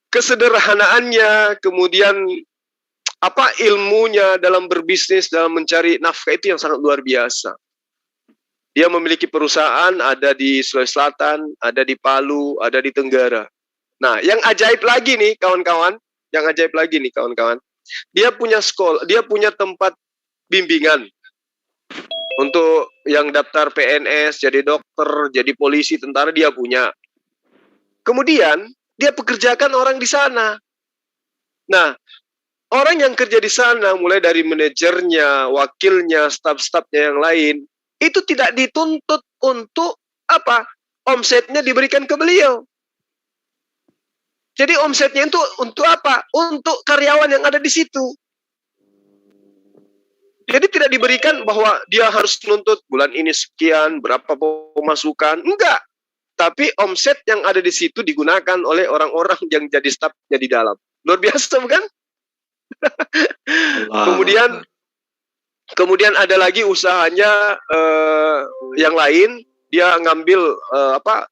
kesederhanaannya, kemudian ilmunya dalam berbisnis, dalam mencari nafkah itu yang sangat luar biasa. Dia memiliki perusahaan, ada di Sulawesi Selatan, ada di Palu, ada di Tenggara. Nah, yang ajaib lagi nih kawan-kawan, dia punya sekolah, dia punya tempat bimbingan untuk yang daftar PNS, jadi dokter, jadi polisi, tentara, dia punya. Kemudian dia pekerjakan orang di sana. Nah, orang yang kerja di sana, mulai dari manajernya, wakilnya, staf-stafnya yang lain, itu tidak dituntut untuk omsetnya diberikan ke beliau. Jadi omsetnya itu untuk apa? Untuk karyawan yang ada di situ. Jadi tidak diberikan bahwa dia harus menuntut bulan ini sekian, berapa pemasukan. Enggak. Tapi omset yang ada di situ digunakan oleh orang-orang yang jadi stafnya di dalam. Luar biasa bukan? Kemudian ada lagi usahanya yang lain. Dia ngambil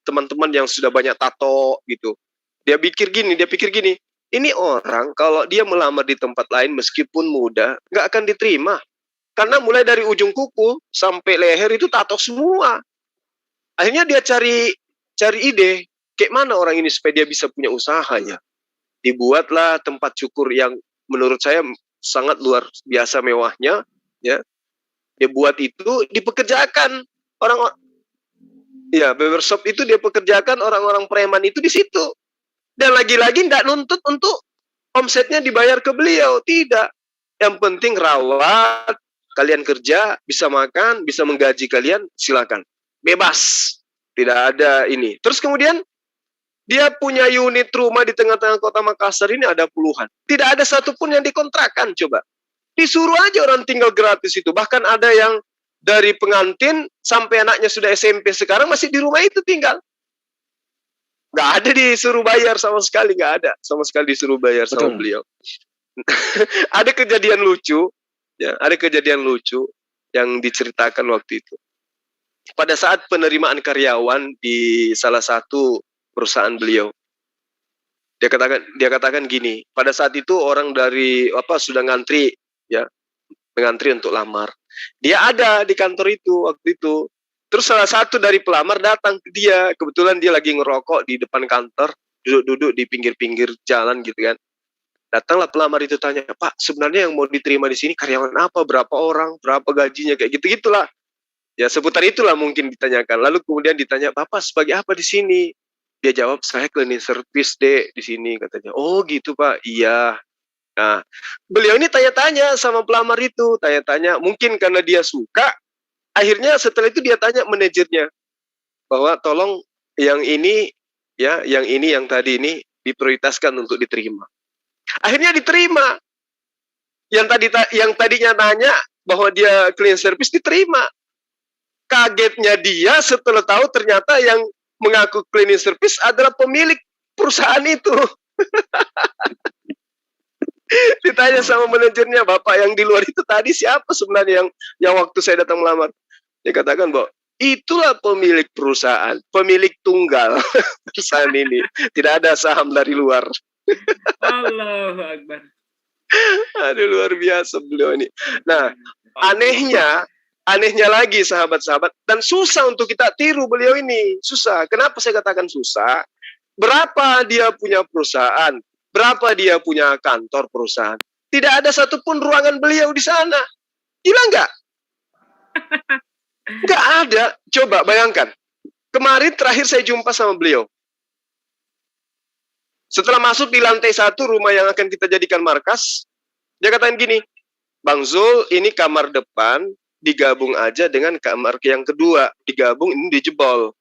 teman-teman yang sudah banyak tato gitu. Dia pikir gini, ini orang kalau dia melamar di tempat lain meskipun muda, nggak akan diterima. Karena mulai dari ujung kuku sampai leher itu tato semua. Akhirnya dia cari ide, kayak mana orang ini supaya dia bisa punya usahanya. Dibuatlah tempat cukur yang menurut saya sangat luar biasa mewahnya. Ya, dia buat itu, dipekerjakan orang-orang. Ya, barbershop itu dia pekerjakan orang-orang preman itu di situ. Dan lagi-lagi tidak nuntut untuk omsetnya dibayar ke beliau. Tidak. Yang penting rawat, kalian kerja, bisa makan, bisa menggaji kalian, silakan. Bebas. Tidak ada ini. Terus kemudian, dia punya unit rumah di tengah-tengah kota Makassar ini ada puluhan. Tidak ada satupun yang dikontrakkan, coba. Disuruh aja orang tinggal gratis itu. Bahkan ada yang dari pengantin sampai anaknya sudah SMP sekarang masih di rumah itu tinggal. Nggak ada disuruh bayar sama sekali, nggak ada sama sekali disuruh bayar sama beliau. Ada kejadian lucu, ya, ada kejadian lucu yang diceritakan waktu itu. Pada saat penerimaan karyawan di salah satu perusahaan beliau, dia katakan gini, pada saat itu orang dari sudah ngantri, ya, mengantri untuk lamar. Dia ada di kantor itu waktu itu. Terus salah satu dari pelamar datang ke dia, kebetulan dia lagi ngerokok di depan kantor, duduk-duduk di pinggir-pinggir jalan gitu kan. Datanglah pelamar itu tanya, Pak, sebenarnya yang mau diterima di sini karyawan apa, berapa orang, berapa gajinya, kayak gitu-gitulah. Ya seputar itulah mungkin ditanyakan. Lalu kemudian ditanya, Bapak sebagai apa di sini? Dia jawab, saya cleaning service dek di sini katanya. Oh gitu Pak, iya. Nah, beliau ini tanya-tanya sama pelamar itu, tanya-tanya, mungkin karena dia suka. Akhirnya setelah itu dia tanya manajernya bahwa tolong yang ini ya, yang tadi ini diprioritaskan untuk diterima. Akhirnya diterima. Yang tadinya nanya bahwa dia clean service diterima. Kagetnya dia setelah tahu ternyata yang mengaku cleaning service adalah pemilik perusahaan itu. Ditanya sama manajernya, Bapak yang di luar itu tadi siapa sebenarnya yang waktu saya datang melamar? Dia katakan bahwa itulah pemilik perusahaan, pemilik tunggal perusahaan ini. Tidak ada saham dari luar. Allahu Akbar. Aduh, luar biasa beliau ini. Nah, anehnya lagi sahabat-sahabat, dan susah untuk kita tiru beliau ini. Susah. Kenapa saya katakan susah? Berapa dia punya perusahaan? Berapa dia punya kantor perusahaan? Tidak ada satupun ruangan beliau di sana. Gila nggak? Nggak ada. Coba bayangkan. Kemarin terakhir saya jumpa sama beliau. Setelah masuk di lantai 1 rumah yang akan kita jadikan markas, dia katakan gini, Bang Zul, ini kamar depan, digabung aja dengan kamar yang kedua. Digabung, ini dijebol.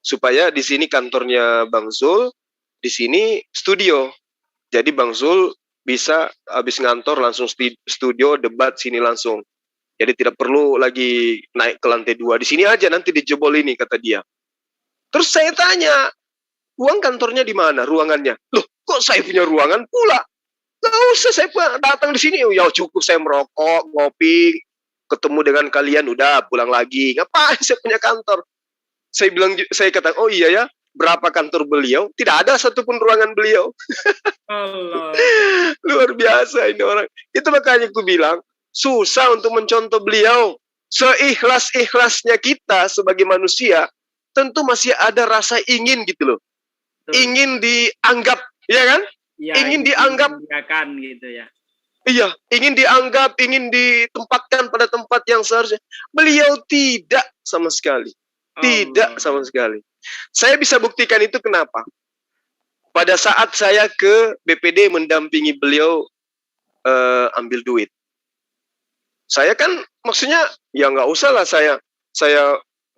Supaya di sini kantornya Bang Zul, di sini studio. Jadi Bang Zul bisa habis ngantor langsung studio, debat sini langsung. Jadi tidak perlu lagi naik ke lantai 2. Di sini aja nanti dijebol ini, kata dia. Terus saya tanya, uang kantornya di mana, ruangannya? Loh, kok saya punya ruangan pula? Gak usah, saya datang di sini. Ya cukup saya merokok, ngopi, ketemu dengan kalian, udah pulang lagi. Ngapain saya punya kantor? Saya kata, oh iya ya, berapa kantor beliau? Tidak ada satupun ruangan beliau. Allah. Luar biasa ini orang. Itu makanya aku bilang, susah untuk mencontoh beliau. Seikhlas-ikhlasnya kita sebagai manusia, tentu masih ada rasa ingin gitu loh. Ingin dianggap, ya kan? Ya, ingin dianggap gitu ya. Iya, ingin dianggap, ingin ditempatkan pada tempat yang seharusnya. Beliau tidak sama sekali. Tidak sama sekali. Saya bisa buktikan itu kenapa? Pada saat saya ke BPD mendampingi beliau ambil duit. Saya kan maksudnya ya nggak usah lah saya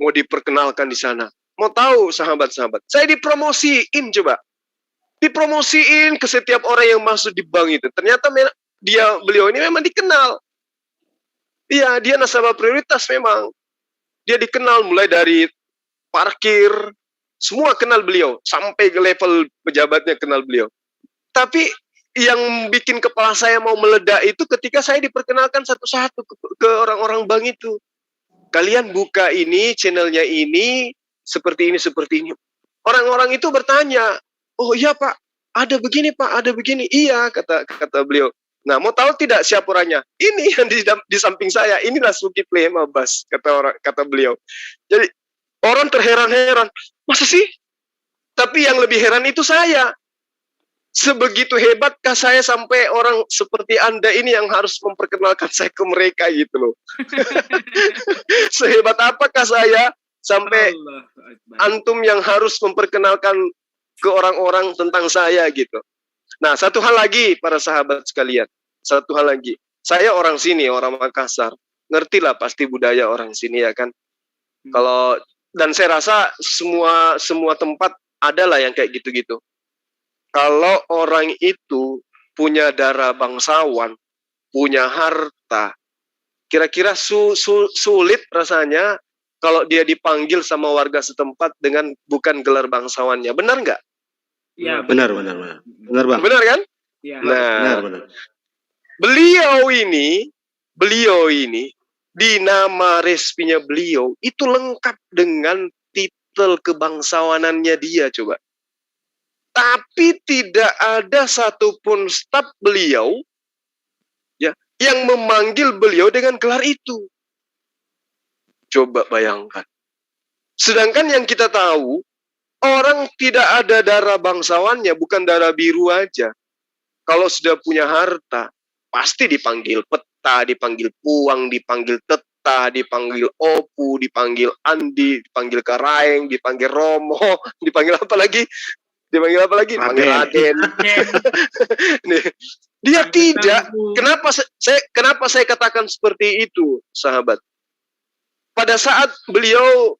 mau diperkenalkan di sana. Mau tahu sahabat-sahabat, saya dipromosiin coba. Dipromosiin ke setiap orang yang masuk di bank itu. Ternyata beliau ini memang dikenal. Iya, dia nasabah prioritas memang. Dia dikenal mulai dari parkir, semua kenal beliau. Sampai ke level pejabatnya kenal beliau. Tapi yang bikin kepala saya mau meledak itu ketika saya diperkenalkan satu-satu ke orang-orang bank itu. Kalian buka ini, channelnya ini, seperti ini, seperti ini. Orang-orang itu bertanya, oh iya Pak, ada begini Pak, ada begini. Iya, kata beliau. Nah, mau tahu tidak siapa orangnya? Ini yang di samping saya. Inilah Zulkifli Abbas, kata beliau. Jadi orang terheran-heran. Masa sih? Tapi yang lebih heran itu saya. Sebegitu hebatkah saya sampai orang seperti Anda ini yang harus memperkenalkan saya ke mereka gitu loh. Sehebat apakah saya sampai antum yang harus memperkenalkan ke orang-orang tentang saya gitu. Nah, satu hal lagi para sahabat sekalian. Satu hal lagi. Saya orang sini, orang Makassar. Ngertilah pasti budaya orang sini ya kan. Dan saya rasa semua tempat adalah yang kayak gitu-gitu. Kalau orang itu punya darah bangsawan, punya harta, Kira-kira sulit rasanya kalau dia dipanggil sama warga setempat dengan bukan gelar bangsawannya. Benar nggak? Iya. Benar, Bang. Benar kan? Iya. Nah, benar. Beliau ini di nama resminya beliau itu lengkap dengan titel kebangsawanannya dia, coba. Tapi tidak ada satupun staf beliau ya yang memanggil beliau dengan gelar itu. Coba bayangkan. Sedangkan yang kita tahu, orang tidak ada darah bangsawannya, bukan darah biru aja. Kalau sudah punya harta, pasti dipanggil peta, dipanggil puang, dipanggil teta, dipanggil opu, dipanggil andi, dipanggil karaeng, dipanggil romo, dipanggil apa lagi? Dipanggil apa lagi? Dipanggil Raden. Dia tidak. Kenapa saya katakan seperti itu, sahabat? Pada saat beliau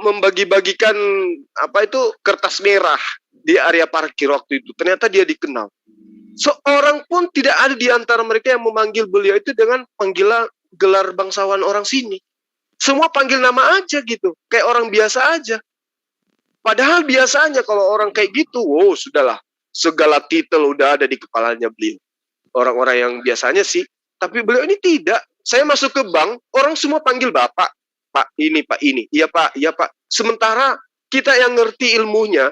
membagi-bagikan kertas merah di area parkir waktu itu, ternyata dia dikenal. Seorang pun tidak ada di antara mereka yang memanggil beliau itu dengan panggilan gelar bangsawan orang sini. Semua panggil nama aja gitu, kayak orang biasa aja. Padahal biasanya kalau orang kayak gitu, sudahlah, segala titel udah ada di kepalanya beliau. Orang-orang yang biasanya sih, tapi beliau ini tidak. Saya masuk ke bank, orang semua panggil Bapak. Pak ini, Pak ini. Iya Pak. Sementara kita yang ngerti ilmunya,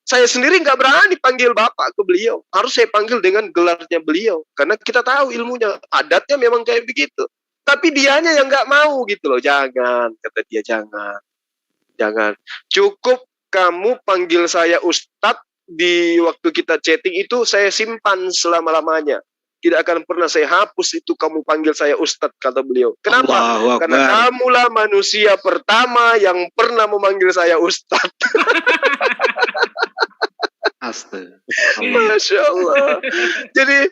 saya sendiri nggak berani panggil Bapak ke beliau. Harus saya panggil dengan gelarnya beliau. Karena kita tahu ilmunya. Adatnya memang kayak begitu. Tapi dianya yang nggak mau gitu loh. Jangan, kata dia, jangan. Cukup kamu panggil saya Ustadz di waktu kita chatting itu saya simpan selama-lamanya. Tidak akan pernah saya hapus itu kamu panggil saya Ustadz, kata beliau. Kenapa? Karena kamulah manusia pertama yang pernah memanggil saya Ustadz. Astaga. Masya Allah. Jadi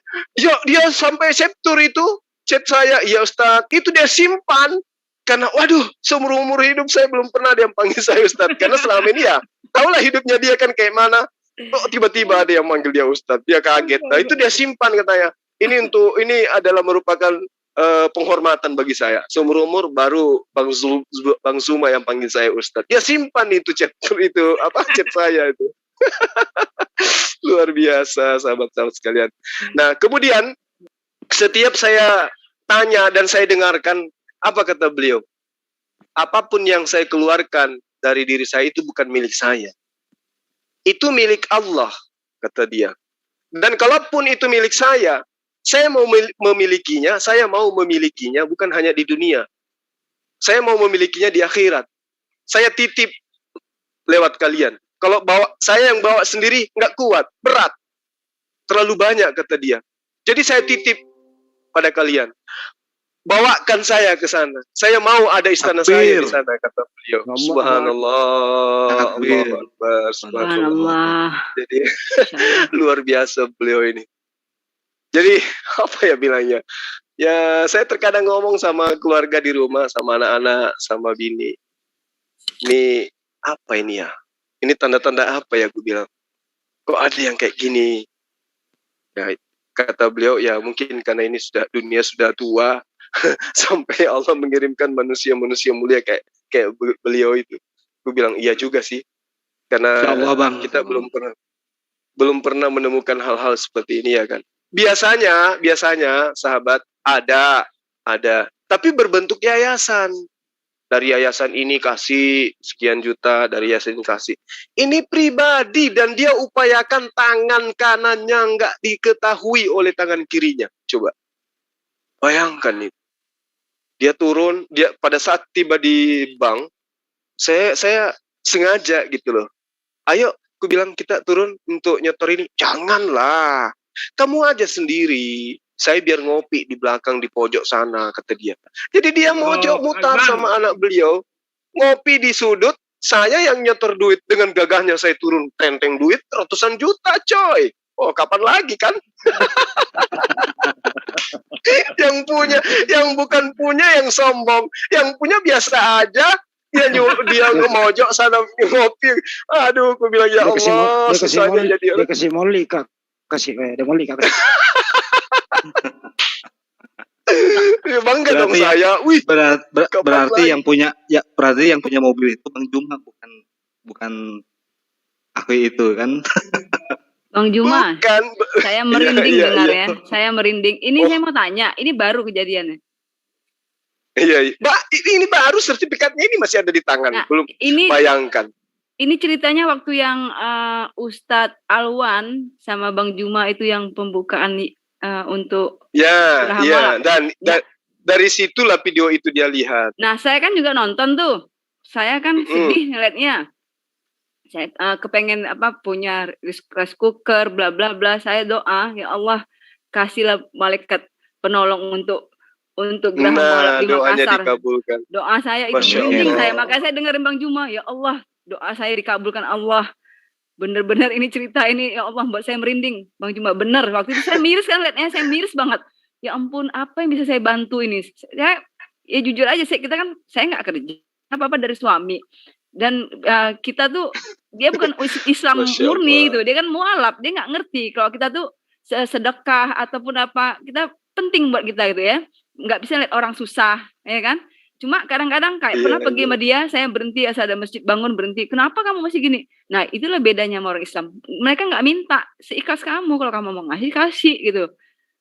dia sampai septur itu chat saya, iya Ustadz, itu dia simpan. Karena waduh, seumur-umur hidup saya belum pernah dia panggil saya Ustadz. Karena selama ini ya, tahulah hidupnya dia kan kayak mana. Tiba-tiba ada yang manggil dia Ustadz, dia kaget. Nah itu dia simpan katanya. Ini adalah merupakan penghormatan bagi saya. Seumur-umur baru Bang Zuma yang panggil saya Ustadz. Dia simpan itu chat saya itu. Luar biasa, sahabat-sahabat sekalian. Nah, kemudian setiap saya tanya dan saya dengarkan, apa kata beliau? Apapun yang saya keluarkan dari diri saya itu bukan milik saya. Itu milik Allah, kata dia. Dan kalaupun itu milik saya mau memilikinya, saya mau memilikinya bukan hanya di dunia. Saya mau memilikinya di akhirat. Saya titip lewat kalian. Kalau saya yang bawa sendiri nggak kuat, berat. Terlalu banyak, kata dia. Jadi saya titip pada kalian. Bawakan saya ke sana. Saya mau ada istana saya di sana, kata beliau. Subhanallah. Allahu Akbar. Subhanallah. Jadi luar biasa beliau ini. Jadi apa ya bilangnya? Ya saya terkadang ngomong sama keluarga di rumah, sama anak-anak, sama bini. Ini apa ini ya? Ini tanda-tanda apa ya, gue bilang? Kok ada yang kayak gini? Ya, kata beliau, ya mungkin karena ini dunia sudah tua, sampai Allah mengirimkan manusia-manusia mulia kayak beliau itu. Gue bilang iya juga sih, karena kita belum pernah menemukan hal-hal seperti ini ya kan. Biasanya sahabat ada, tapi berbentuk yayasan. Dari yayasan ini kasih sekian juta, dari yayasan ini kasih. Ini pribadi dan dia upayakan tangan kanannya nggak diketahui oleh tangan kirinya. Coba bayangkan itu. Dia turun, dia pada saat tiba di bank, saya sengaja gitu loh. Ayo, aku bilang kita turun untuk nyetor ini. Janganlah, kamu aja sendiri. Saya biar ngopi di belakang di pojok sana, kata dia. Jadi dia mojok mutar sama anak beliau, ngopi di sudut. Saya yang nyetor duit, dengan gagahnya saya turun tenteng duit ratusan juta, coy. Oh, kapan lagi kan? yang bukan punya yang sombong, yang punya biasa aja. Dia ngemojok sana ngopi. Aduh, aku bilang ya Allah, susahnya jadi orang. Dia kasih molly kak, kasih demoli kak. Bangga dong saya. Wih. Berarti yang punya mobil itu Bang Juma, bukan aku itu kan. Bang Juma, bukan. Saya merinding dengar ya. Saya merinding. Ini saya mau tanya, ini baru kejadiannya. Iya. Mbak, ini baru sertifikatnya ini masih ada di tangan. Nah, belum ini, bayangkan. Ini ceritanya waktu yang Ustadz Alwan sama Bang Juma itu yang pembukaan untuk dan dari situlah video itu dia lihat. Nah, saya kan juga nonton tuh. Saya kan sedih ngeliatnya. Saya kepengen punya rice cooker bla bla bla. Saya doa, ya Allah kasihlah malaikat penolong untuk Geraha Mualaf di Makassar. Dikabulkan. Doa saya itu merinding saya. Makanya saya dengerin Bang Juma, ya Allah, doa saya dikabulkan Allah. Bener-bener ini cerita ini, ya Allah, buat saya merinding. Bang Juma, bener. Waktu itu saya miris kan, liatnya saya miris banget. Ya ampun, apa yang bisa saya bantu ini? Ya jujur aja, saya nggak kerja apa-apa dari suami. Dan kita tuh, dia bukan Islam murni gitu. Dia kan mualaf, dia nggak ngerti. Kalau kita tuh sedekah ataupun apa, kita penting buat kita gitu ya. Nggak bisa lihat orang susah, ya kan? Cuma kadang-kadang pernah pergi sama dia, saya berhenti, asal ada masjid bangun berhenti. Kenapa kamu masih gini? Nah, itulah bedanya sama orang Islam. Mereka nggak minta, seikhlas kamu. Kalau kamu mau ngasih, kasih gitu.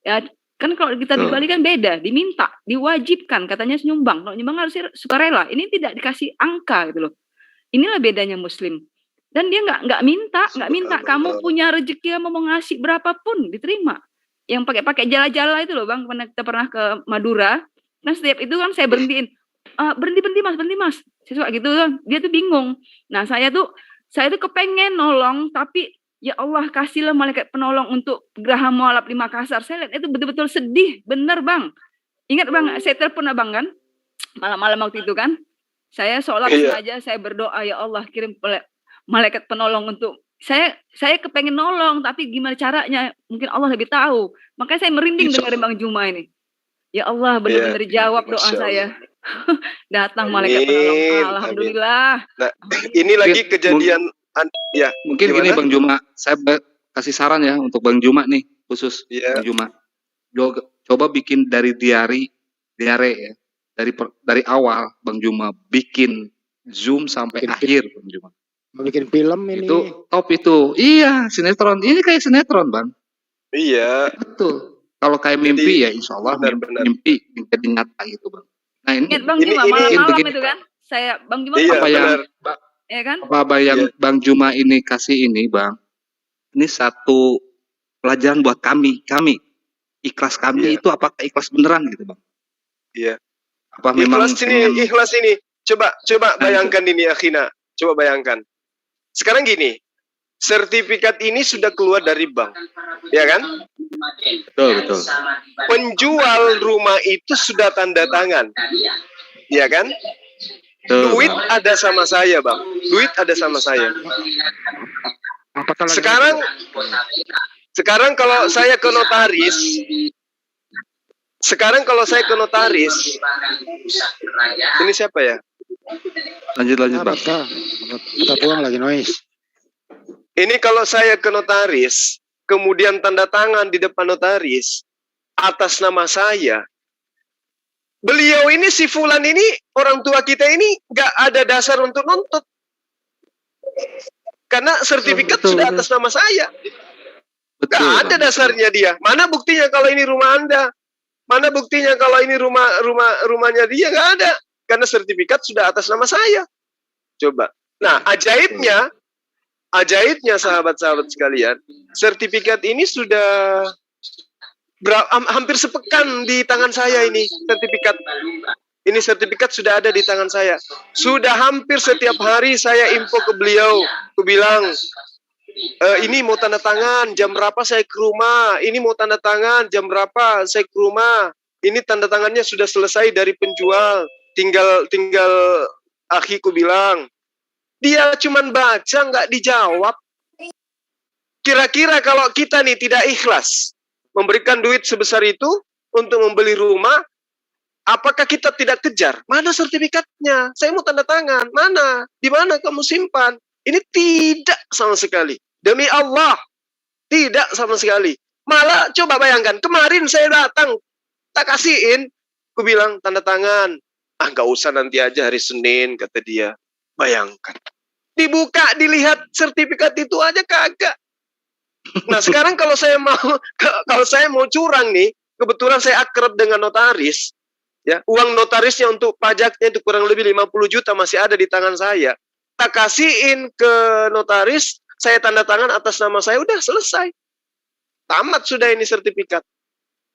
Ya kan kalau kita di Bali kan beda, diminta, diwajibkan, katanya nyumbang. Kalau nyumbang harus sukarela. Ini tidak dikasih angka gitu loh. Inilah bedanya Muslim. Dan dia nggak minta. Kamu punya rezeki mau ngasih berapapun diterima. Yang pakai jala-jala itu loh Bang, kita pernah ke Madura. Nah setiap itu kan saya berhentiin. Berhenti mas. Saya suka gitu kan. Dia tuh bingung. Nah saya tuh kepengen nolong, tapi ya Allah kasihlah malaikat penolong untuk Geraha Mualaf di Makassar. Saya lihat itu betul-betul sedih, bener Bang. Ingat Bang, saya telepon Abang kan, malam-malam waktu itu kan. Saya sholat saja, saya berdoa, ya Allah kirim malaikat penolong untuk saya kepengen nolong, tapi gimana caranya? Mungkin Allah lebih tahu. Makanya saya merinding dengerin Bang Juma ini. Ya Allah, benar-benar jawab doa saya. Datang malaikat penolong. Alhamdulillah. Nah, ini lagi kejadian. Mungkin gimana? Gini Bang Juma, saya kasih saran ya untuk Bang Juma nih khusus. Bang Juma. Coba bikin dari diare ya. Dari awal Bang Juma bikin Zoom sampai akhir Bang Juma. Mau bikin film ini. Itu top itu. Iya, sinetron. Ini kayak sinetron, Bang. Iya. Betul. Kalau kayak mimpi ya insya Allah mimpi jadi nyata gitu, Bang. Nah ini Bang Juma malam-malam itu kan. Saya Bang Juma apa yang Bang Juma ini kasih ini, Bang. Ini satu pelajaran buat kami. Ikhlas kami itu apakah ikhlas beneran gitu, Bang? Iya. Apa memang ikhlas ini. Coba bayangkan ini Akhina. Coba bayangkan. Sekarang gini, sertifikat ini sudah keluar dari bank, ya kan? Betul. Penjual rumah itu sudah tanda tangan, ya kan? Duit ada sama saya, Bang. Duit ada sama saya. Sekarang kalau saya ke notaris, ini siapa ya? Lanjut Bang. Kita pulang lagi noise. Ini kalau saya ke notaris, kemudian tanda tangan di depan notaris atas nama saya. Beliau ini si Fulan ini, orang tua kita ini nggak ada dasar untuk nuntut. Karena sertifikat sudah atas nama saya. Nggak ada dasarnya dia. Mana buktinya kalau ini rumah Anda? Mana buktinya kalau ini rumahnya dia? Nggak ada. Karena sertifikat sudah atas nama saya. Coba. Nah, ajaibnya sahabat-sahabat sekalian, sertifikat ini sudah hampir sepekan di tangan saya ini sertifikat. Ini sertifikat sudah ada di tangan saya. Sudah hampir setiap hari saya info ke beliau. Aku bilang, ini mau tanda tangan, jam berapa saya ke rumah. Ini mau tanda tangan, jam berapa saya ke rumah. Ini tanda tangannya sudah selesai dari penjual. Tinggal akhiku bilang, dia cuman baca nggak dijawab. Kira-kira kalau kita nih tidak ikhlas memberikan duit sebesar itu untuk membeli rumah, apakah kita tidak kejar? Mana sertifikatnya? Saya mau tanda tangan. Mana? Di mana kamu simpan? Ini tidak sama sekali. Demi Allah, tidak sama sekali. Malah coba bayangkan, kemarin saya datang Tak kasihin. Aku bilang tanda tangan. Ah nggak usah, nanti aja hari Senin, kata dia. Bayangkan. Dibuka, dilihat sertifikat itu aja kagak. Nah sekarang kalau saya mau curang nih, kebetulan saya akrab dengan notaris, ya uang notarisnya untuk pajaknya itu kurang lebih 50 juta masih ada di tangan saya. Tak kasihin ke notaris, saya tanda tangan atas nama saya, udah selesai. Tamat sudah ini sertifikat.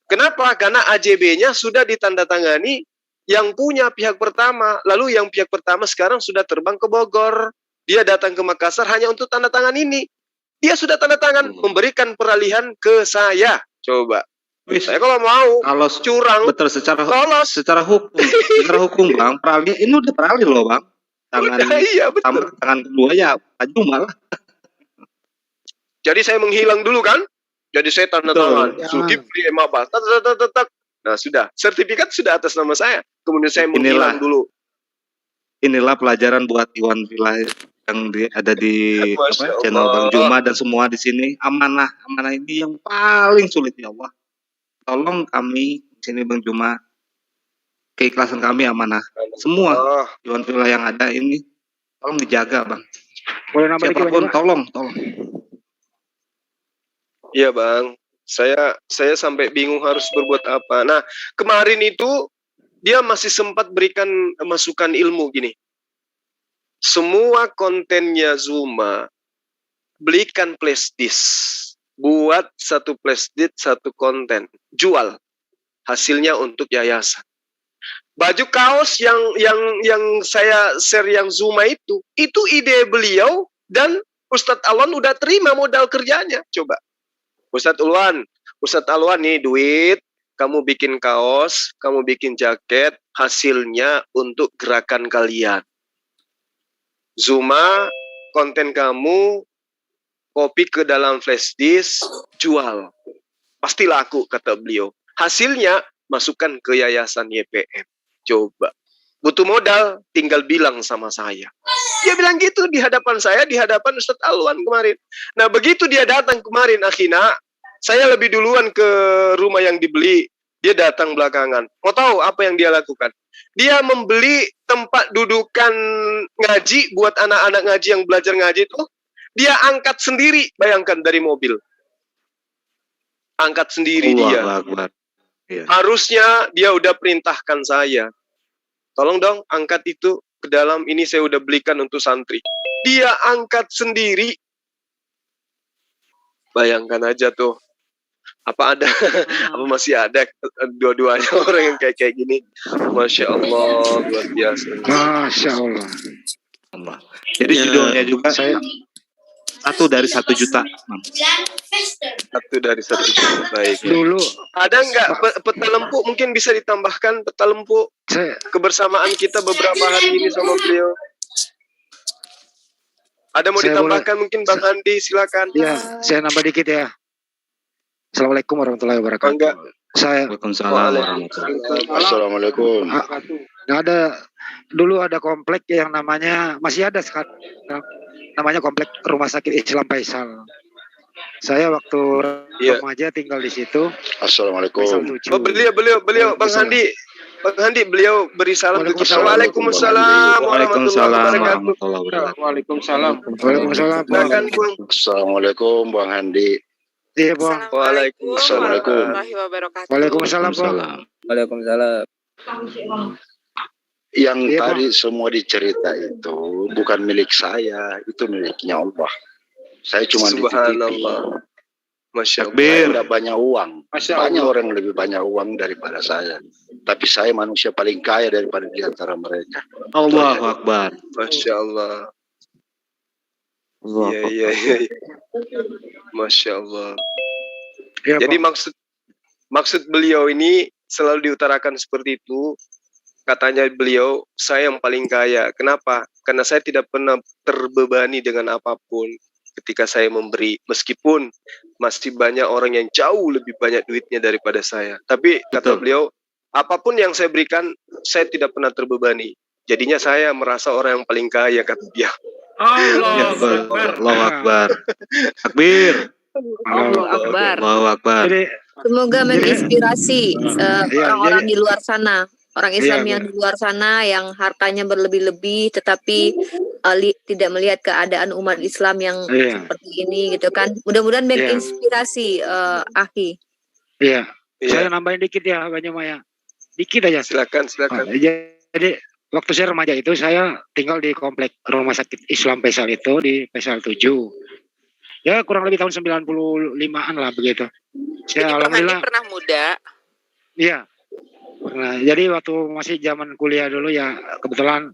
Kenapa? Karena AJB-nya sudah ditandatangani yang punya pihak pertama. Lalu yang pihak pertama sekarang sudah terbang ke Bogor. Dia datang ke Makassar hanya untuk tanda tangan ini. Dia sudah tanda tangan memberikan peralihan ke saya. Coba. Saya kalau mau curang, betul secara hukum Bang, peralihan ini udah peralih loh Bang. Tangan kedua ya Aju malah. Jadi saya menghilang dulu kan? Jadi saya tanda tangan. Zulkifli Emabah. Nah sudah, sertifikat sudah atas nama saya. Kemudian saya menghilang dulu. Inilah pelajaran buat Iwan Villa yang ada di channel Bang Juma dan semua di sini. Amanah ini yang paling sulit ya Allah. Tolong kami di sini Bang Juma, keikhlasan kami amanah. Semua Iwan Villa yang ada ini tolong dijaga Bang. Boleh nambah siapapun tolong. Iya Bang, saya sampai bingung harus berbuat apa. Nah kemarin itu dia masih sempat berikan masukan ilmu gini. Semua kontennya Zuma, belikan flashdisk, buat satu flashdisk satu konten, jual, hasilnya untuk yayasan. Baju kaos yang saya share yang Zuma itu ide beliau dan Ustadz Alwan udah terima modal kerjanya. Coba. Ustadz Alwan nih duit, kamu bikin kaos, kamu bikin jaket, hasilnya untuk gerakan kalian. Zuma, konten kamu, copy ke dalam flash disk, jual. Pasti laku, kata beliau. Hasilnya, masukkan ke yayasan YPM. Coba. Butuh modal, tinggal bilang sama saya. Dia bilang gitu di hadapan saya, di hadapan Ustadz Alwan kemarin. Nah, begitu dia datang kemarin, akhirnya, saya lebih duluan ke rumah yang dibeli. Dia datang belakangan. Mau tahu apa yang dia lakukan? Dia membeli tempat dudukan ngaji buat anak-anak ngaji yang belajar ngaji itu. Dia angkat sendiri, bayangkan dari mobil. Angkat sendiri dia. Ya. Harusnya dia udah perintahkan saya. Tolong dong angkat itu ke dalam, ini saya udah belikan untuk santri. Dia angkat sendiri. Bayangkan aja tuh. Apa ada, apa masih ada dua-duanya orang yang kayak gini? Masya Allah, luar biasa. Masya Allah. Jadi judulnya juga saya 1 dari 1 juta. 1 dari 1 juta. Baik. Dulu ada nggak peta lempu? Mungkin bisa ditambahkan peta lempu kebersamaan kita beberapa hari ini sama beliau. Ada mau ditambahkan mungkin Bang Andi, silakan. Ya, saya nambah dikit ya. Assalamualaikum warahmatullahi wabarakatuh. Assalamualaikum. Dulu ada komplek yang namanya, masih ada sekarang, namanya komplek Rumah Sakit Islam Faisal. Saya waktu remaja tinggal di situ. Assalamualaikum. Oh, beliau Bang Handi, beliau beri salam untuk kita. Waalaikumsalam warahmatullahi wabarakatuh. Waalaikumsalam. Assalamualaikum Bang Handi. Iya Bang. Waalaikumsalam. Waalaikumsalam Bang. Waalaikumsalam. Yang tadi semua dicerita itu bukan milik saya, itu miliknya Allah. Saya cuma dititipi. Masya Allah. Saya tidak banyak uang. Banyak orang yang lebih banyak uang daripada saya. Tapi saya manusia paling kaya daripada di antara mereka. Allahu Akbar. Masya Allah. Iya. Masya Allah. Ya, jadi maksud beliau ini selalu diutarakan seperti itu. Katanya beliau, saya yang paling kaya. Kenapa? Karena saya tidak pernah terbebani dengan apapun ketika saya memberi. Meskipun masih banyak orang yang jauh lebih banyak duitnya daripada saya. Tapi kata beliau, apapun yang saya berikan, saya tidak pernah terbebani. Jadinya saya merasa orang yang paling kaya, kata dia. Allahu Akbar. Takbir. Allahu Akbar. Allahu Akbar. Jadi Semoga menginspirasi orang-orang di luar sana, orang Islam yang di luar sana yang hartanya berlebih-lebih, tetapi tidak melihat keadaan umat Islam yang seperti ini, gitu kan? Mudah-mudahan menginspirasi, Aki. Iya. Saya nambahin dikit ya, Banyumaya. Dikit aja. Silakan. Jadi waktu saya remaja itu saya tinggal di komplek Rumah Sakit Islam Faisal itu di Faisal 7. Ya kurang lebih tahun 95-an lah begitu. Saya alhamdulillah pernah muda. Iya. Pernah. Jadi waktu masih zaman kuliah dulu ya kebetulan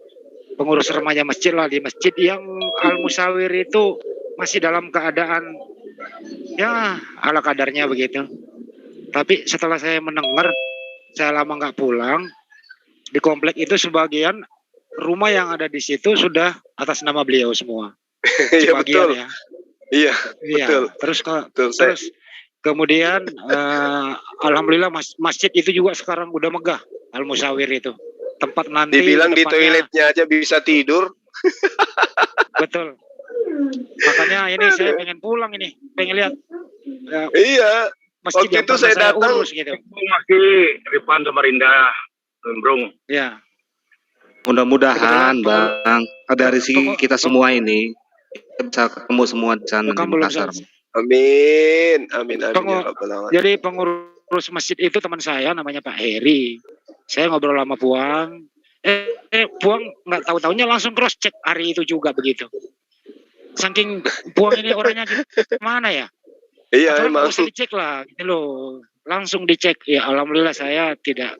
pengurus remaja masjid lah di masjid yang Al-Musawir itu masih dalam keadaan ya ala kadarnya begitu. Tapi setelah saya mendengar, saya lama nggak pulang, di komplek itu sebagian rumah yang ada di situ sudah atas nama beliau semua. Iya betul. Ya. Iya betul. Terus kemudian alhamdulillah masjid itu juga sekarang udah megah, Al-Musawir itu. Tempat nanti dibilang di toiletnya aja bisa tidur. Betul. Makanya ini saya pengen pulang ini, pengen lihat. Iya. Waktu itu saya datang gitu. Masih Ripan Samarinda, Bro. Ya. Mudah-mudahan Bang, dari kita semua ini bisa ketemu semua di sana di Makassar. Amin. Jadi pengurus masjid itu teman saya namanya Pak Heri. Saya ngobrol sama Puang. Puang nggak tahu-taunya langsung cross check hari itu juga begitu. Saking Puang ini orangnya gimana ya? Iya, emang usah dicek lah gitu loh. Langsung dicek. Ya alhamdulillah saya tidak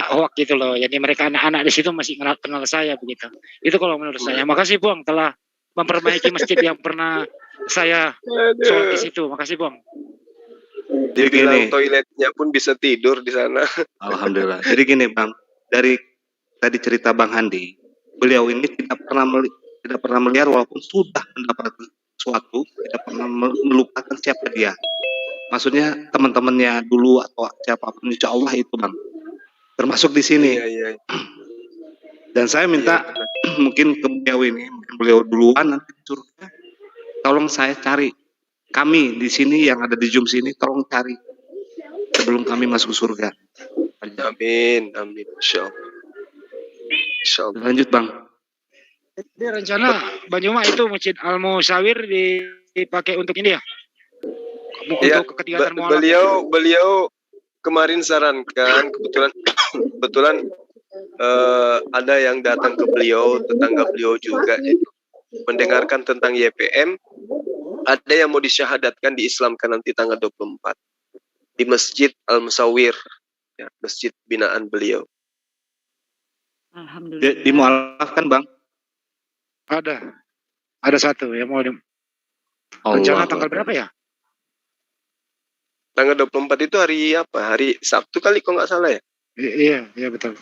hoak gitu loh. Jadi mereka anak-anak di situ masih kenal saya begitu. Itu kalau menurut saya. Makasih Puang telah memperbaiki masjid yang pernah saya sholat di situ. Makasih Bang. Jadi gini, toiletnya pun bisa tidur di sana. Alhamdulillah. Jadi gini Bang, dari tadi cerita Bang Handi, beliau ini tidak pernah melihat walaupun sudah mendapatkan sesuatu, tidak pernah melupakan siapa dia. Maksudnya teman-temannya dulu atau siapapun, insya Allah itu Bang. Termasuk di sini. Iya. Dan saya minta mungkin ke beliau ini, mungkin beliau duluan nanti disuruh. Tolong saya cari, kami di sini yang ada di Zoom sini, tolong cari sebelum kami masuk surga. Amin. Insya Allah. Lanjut Bang. Jadi rencana Banyuma itu Masjid Al-Musawir dipakai untuk ini ya? Untuk kegiatan mualaf. Beliau kemarin sarankan, kebetulan ada yang datang ke beliau, tetangga beliau juga gitu. Mendengarkan tentang YPM, ada yang mau disyahadatkan diislamkan nanti tanggal 24 di Masjid Al-Musawir, ya, masjid binaan beliau. Alhamdulillah. Di mualaf kan Bang? Ada satu yang mau rencana tanggal berapa ya? Tanggal 24 itu hari apa? Hari Sabtu kali kok nggak salah ya? Iya betul.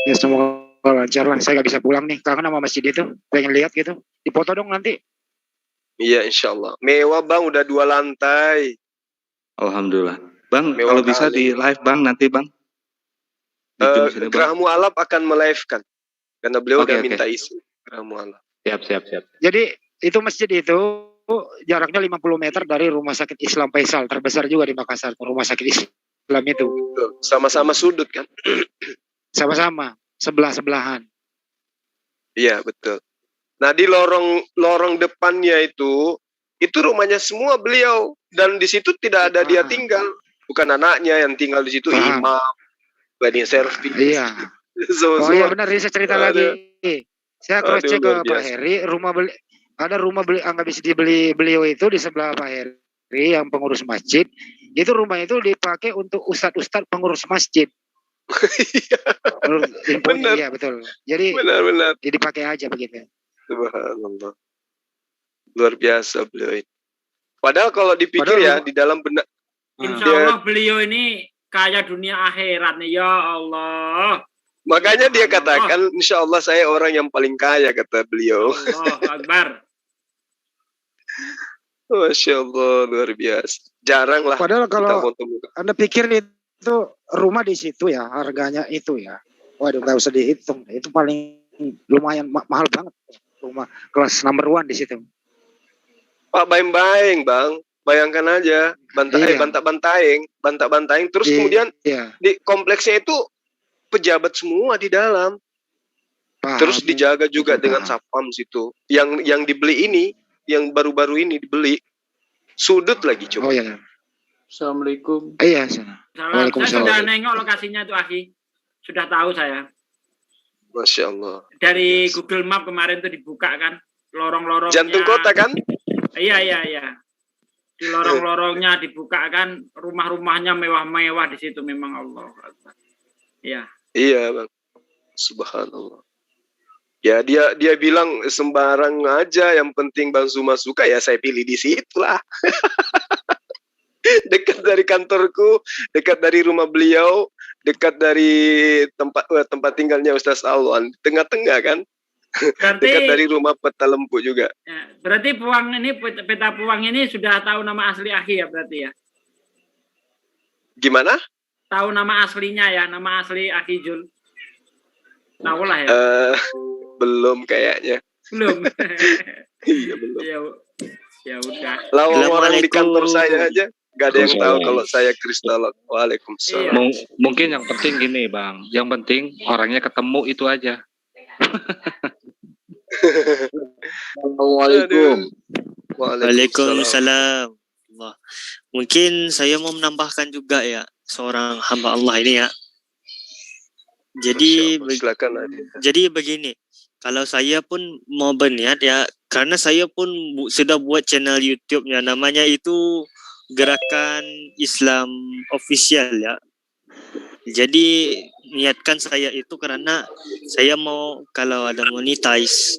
Ya semoga lancar lah. Saya nggak bisa pulang nih, kangen sama masjid itu. Pengen lihat gitu. Dipoto dong nanti. Iya insya Allah. Mewah Bang, udah 2 lantai. Alhamdulillah. Bang, mewah kalau bisa di live Bang nanti Bang. Gerah Mu'alaf akan melive-kan. Karena beliau udah minta isi. Gerah Mu'alaf. Siap. Jadi itu masjid itu jaraknya 50 meter dari Rumah Sakit Islam Faisal. Terbesar juga di Makassar. Rumah Sakit Islam itu. Sama-sama sudut kan? Sama-sama. Sebelah-sebelahan. Iya betul. Nah di lorong depannya itu rumahnya semua beliau, dan di situ tidak ada dia tinggal, bukan anaknya yang tinggal di situ, imam, wedding service. Iya. Iya benar, saya cerita lagi. Saya cross check ke Pak Heri, rumah beli nggak bisa dibeli beliau itu di sebelah Pak Heri yang pengurus masjid. Itu rumah itu dipakai untuk ustadz pengurus masjid. Benar. Iya betul. Jadi benar. Jadi dipakai aja begitu. Subhanallah. Luar biasa beliau ini. Padahal kalau dipikir di dalam benak. Insya Allah beliau ini kaya dunia akhirat nih, ya Allah. Makanya dia katakan, insya Allah saya orang yang paling kaya, kata beliau. Allah Akbar. Masya Allah, luar biasa. Jarang lah. Padahal kalau Anda pikir itu rumah di situ ya, harganya itu ya. Waduh, nggak usah dihitung. Itu paling lumayan mahal banget. Rumah kelas number 1 di situ. Pak Baing-Baing Bang, Bayangkan aja, bantah-bantaing, terus kemudian di kompleksnya itu pejabat semua di dalam. Terus dijaga juga dengan satpam situ. Yang dibeli ini, yang baru-baru ini dibeli, sudut lagi coba. Oh iya. Assalamualaikum. Iya, Saya sudah nengok lokasinya itu, Aki. Sudah tahu saya. Masya Allah. Dari Google Map kemarin tuh dibuka kan, lorong-lorongnya. Jantung kota kan? Iya. Di lorong-lorongnya dibuka kan, rumah-rumahnya mewah-mewah di situ memang Allah. Iya. Iya, Bang. Subhanallah. Ya dia bilang sembarang aja, yang penting Bang Zuma suka ya saya pilih di situ lah. Dekat dari kantorku, dekat dari rumah beliau, dekat dari tempat tinggalnya Ustaz Alwan, tengah-tengah kan. Berarti, dekat dari rumah Peta Lempu juga. Ya, berarti peta Puang ini sudah tahu nama asli Aki ya berarti ya? Gimana? Tahu nama aslinya ya, nama asli Aki Jul. Tahu lah ya. Belum kayaknya. Belum. Iya belum. Ya udah. Orang di kantor saya aja gak ada yang tahu kalau saya kristolog. Waalaikumsalam. Mungkin yang penting gini Bang, yang penting orangnya ketemu itu aja. Assalamualaikum. Waalaikumsalam. Mungkin saya mau menambahkan juga ya, seorang hamba Allah ini ya. Jadi begini, kalau saya pun mau berniat ya, karena saya pun sudah buat channel YouTube-nya, namanya itu Gerakan Islam Official ya. Jadi niatkan saya itu karena saya mau kalau ada monetize,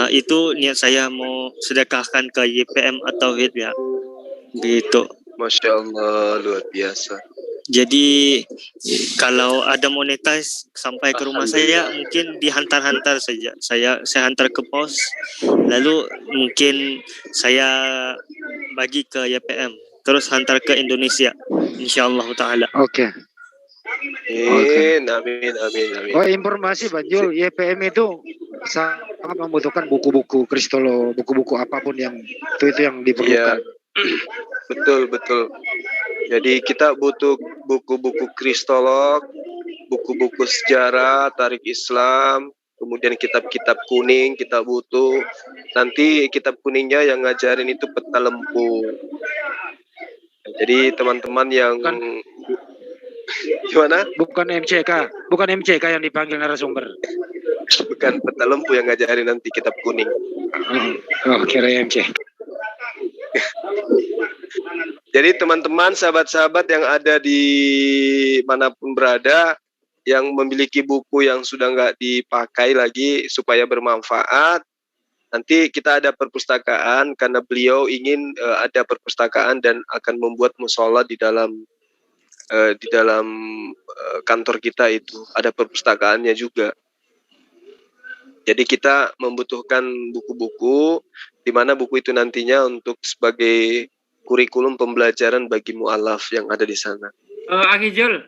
itu niat saya mau sedekahkan ke YPM atau HIT ya, gitu. Masya Allah, luar biasa. Jadi kalau ada monetize sampai ke rumah saya, mungkin dihantar-hantar saja. Saya hantar ke pos, lalu mungkin saya bagi ke YPM, terus hantar ke Indonesia, insyaallah taala. Oke. Amin. Oh, informasi Banjul, YPM itu sangat membutuhkan buku-buku kristolog, buku-buku apapun yang itu yang diperlukan. Ya, betul. Jadi kita butuh buku-buku kristolog, buku-buku sejarah, tarikh Islam, kemudian kitab-kitab kuning kita butuh. Nanti kitab kuningnya yang ngajarin itu Peta Lempu. Jadi teman-teman yang gimana? Bukan MCK yang dipanggil narasumber. Bukan, Peta Lempu yang ngajarin nanti kitab kuning. Oh, kira MC. Jadi teman-teman, sahabat-sahabat yang ada di manapun berada, yang memiliki buku yang sudah nggak dipakai lagi supaya bermanfaat, nanti kita ada perpustakaan karena beliau ingin ada perpustakaan dan akan membuat musola di dalam kantor kita itu ada perpustakaannya juga. Jadi kita membutuhkan buku-buku di mana buku itu nantinya untuk sebagai kurikulum pembelajaran bagi mu'alaf yang ada di sana. Aki Jul,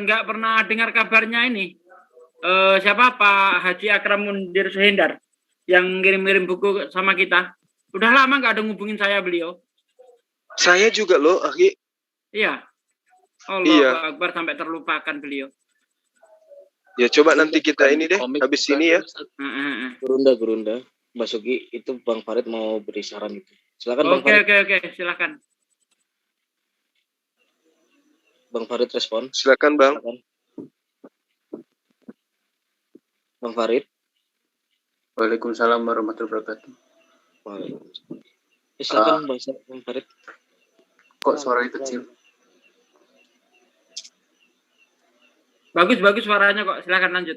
nggak pernah dengar kabarnya ini. Siapa Pak Haji Akram Mundir Suhendar yang ngirim-ngirim buku sama kita. Udah lama nggak ada ngubungin saya beliau. Saya juga loh, Aki. Iya. Allah Akbar, sampai terlupakan beliau. Ya coba nanti kita ini deh, habis ini ya. Gerunda. Basuki, itu Bang Farid mau beri saran itu. Silakan Bang Farid. Oke, silakan. Bang Farid respon. Silakan Bang. Bang Farid. Waalaikumsalam warahmatullahi wabarakatuh. Silakan Bang Farid. Kok suaranya kecil? Bagus suaranya kok. Silakan lanjut.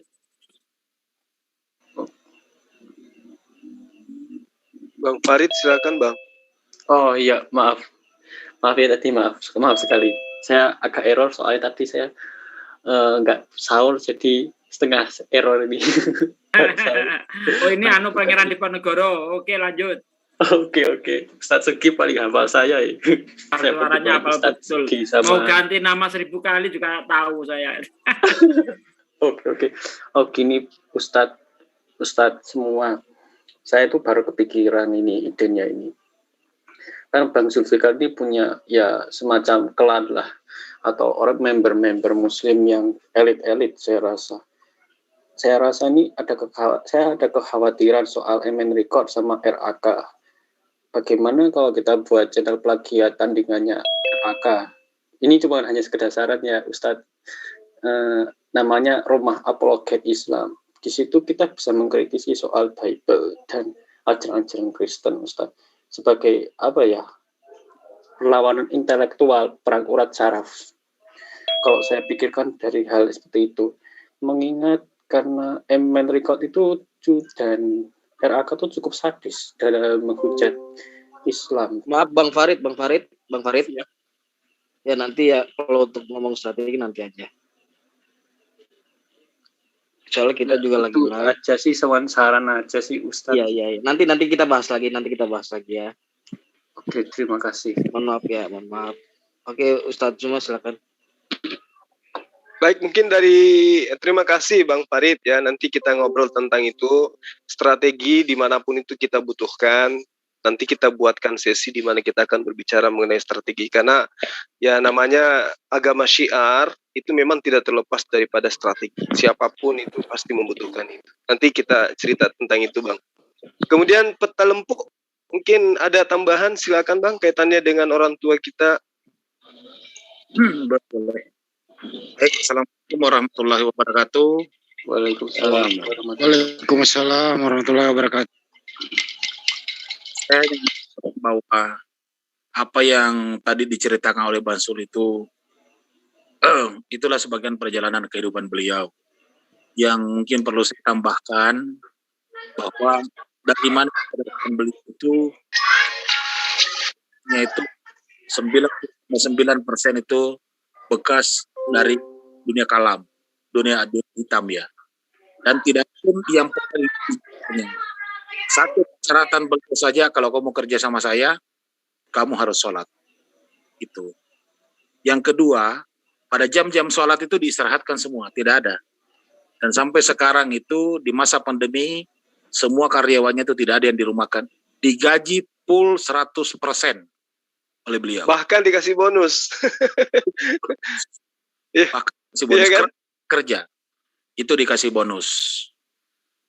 Bang Farid, silakan Bang. Oh iya, maaf ya tadi, maaf sekali. Saya agak error soalnya tadi saya nggak sahur, jadi setengah error ini. Oh ini Pangeran Diponegoro. Oke, lanjut. Oke. Ustadz Sugi paling hafal saya ya. Suaranya hafal betul. Mau ganti nama 1000 kali juga tahu saya. Oke. Oh gini Ustadz semua. Saya tuh baru kepikiran ini idenya ini. kan Bang Zulfikar ini punya ya semacam klan lah, atau orang member-member Muslim yang elit-elit. Saya rasa ini saya ada kekhawatiran soal MN Record sama RAK. Bagaimana kalau kita buat channel plagiat tandingannya RAK? Ini cuma hanya sekedar sarannya, Ustadz. Namanya Rumah Apologet Islam. Di situ kita bisa mengkritisi soal Bible dan ajaran-ajaran Kristen, Ustadz. Sebagai apa ya? Perlawanan intelektual, perang urat saraf. Kalau saya pikirkan dari hal seperti itu, mengingat karena MN Record itu dan RAK itu cukup sadis dalam menghujat Islam. Maaf Bang Farid. Ya nanti ya kalau untuk ngomong strategi nanti aja. Soalnya kita juga lagi aja sih saran aja sih Ustadz. Iya. Nanti kita bahas lagi ya. Oke, terima kasih. Mohon maaf. Oke, Ustadz semua silakan. Baik, mungkin terima kasih Bang Farid ya. Nanti kita ngobrol tentang itu, strategi dimanapun itu kita butuhkan. Nanti kita buatkan sesi di mana kita akan berbicara mengenai strategi. Karena ya namanya agama syiar itu memang tidak terlepas daripada strategi. Siapapun itu pasti membutuhkan itu. Nanti kita cerita tentang itu Bang. Kemudian peta lempuk, mungkin ada tambahan, silakan Bang, kaitannya dengan orang tua kita. Boleh. Assalamualaikum warahmatullahi wabarakatuh. Waalaikumsalam warahmatullahi wabarakatuh. Saya bahwa apa yang tadi diceritakan oleh Bang Sul itu itulah sebagian perjalanan kehidupan beliau. Yang mungkin perlu saya tambahkan bahwa dari mana kehidupan beliau itu yaitu 99% itu bekas dari dunia kalam, dunia hitam ya. Dan tidak pun yang satu persyaratan beliau saja, kalau kamu kerja sama saya, kamu harus sholat. Itu. Yang kedua, pada jam-jam sholat itu diistirahatkan semua, tidak ada. Dan sampai sekarang itu di masa pandemi, semua karyawannya itu tidak ada yang dirumahkan. Digaji full 100% oleh beliau. Bahkan dikasih bonus. Bahkan dikasih bonus kan? Kerja. Itu dikasih bonus.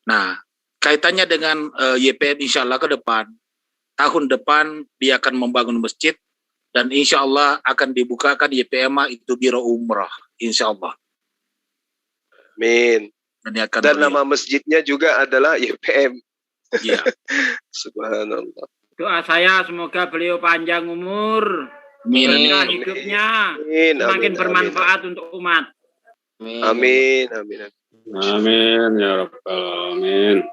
Nah, kaitannya dengan YPM insya Allah ke depan, tahun depan dia akan membangun masjid dan insya Allah akan dibukakan YPM itu biro umrah, insya Allah. Amin. Dan nama masjidnya juga adalah YPM. Iya. Subhanallah. Doa saya semoga beliau panjang umur, berkah hidupnya, semakin bermanfaat untuk umat. Amin. Amin ya Rabbal alamin.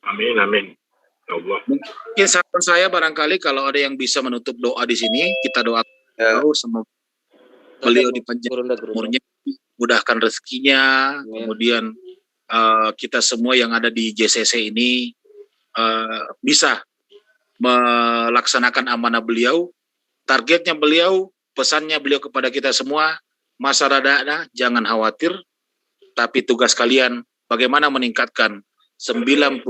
Amin. Ya Allah. Mungkin saran saya barangkali kalau ada yang bisa menutup doa di sini, kita doakan semoga beliau dipanjangkan umurnya, mudahkan rezekinya, kemudian kita semua yang ada di JCC ini bisa melaksanakan amanah beliau. Targetnya beliau, pesannya beliau kepada kita semua, masyarakat jangan khawatir, tapi tugas kalian bagaimana meningkatkan 90%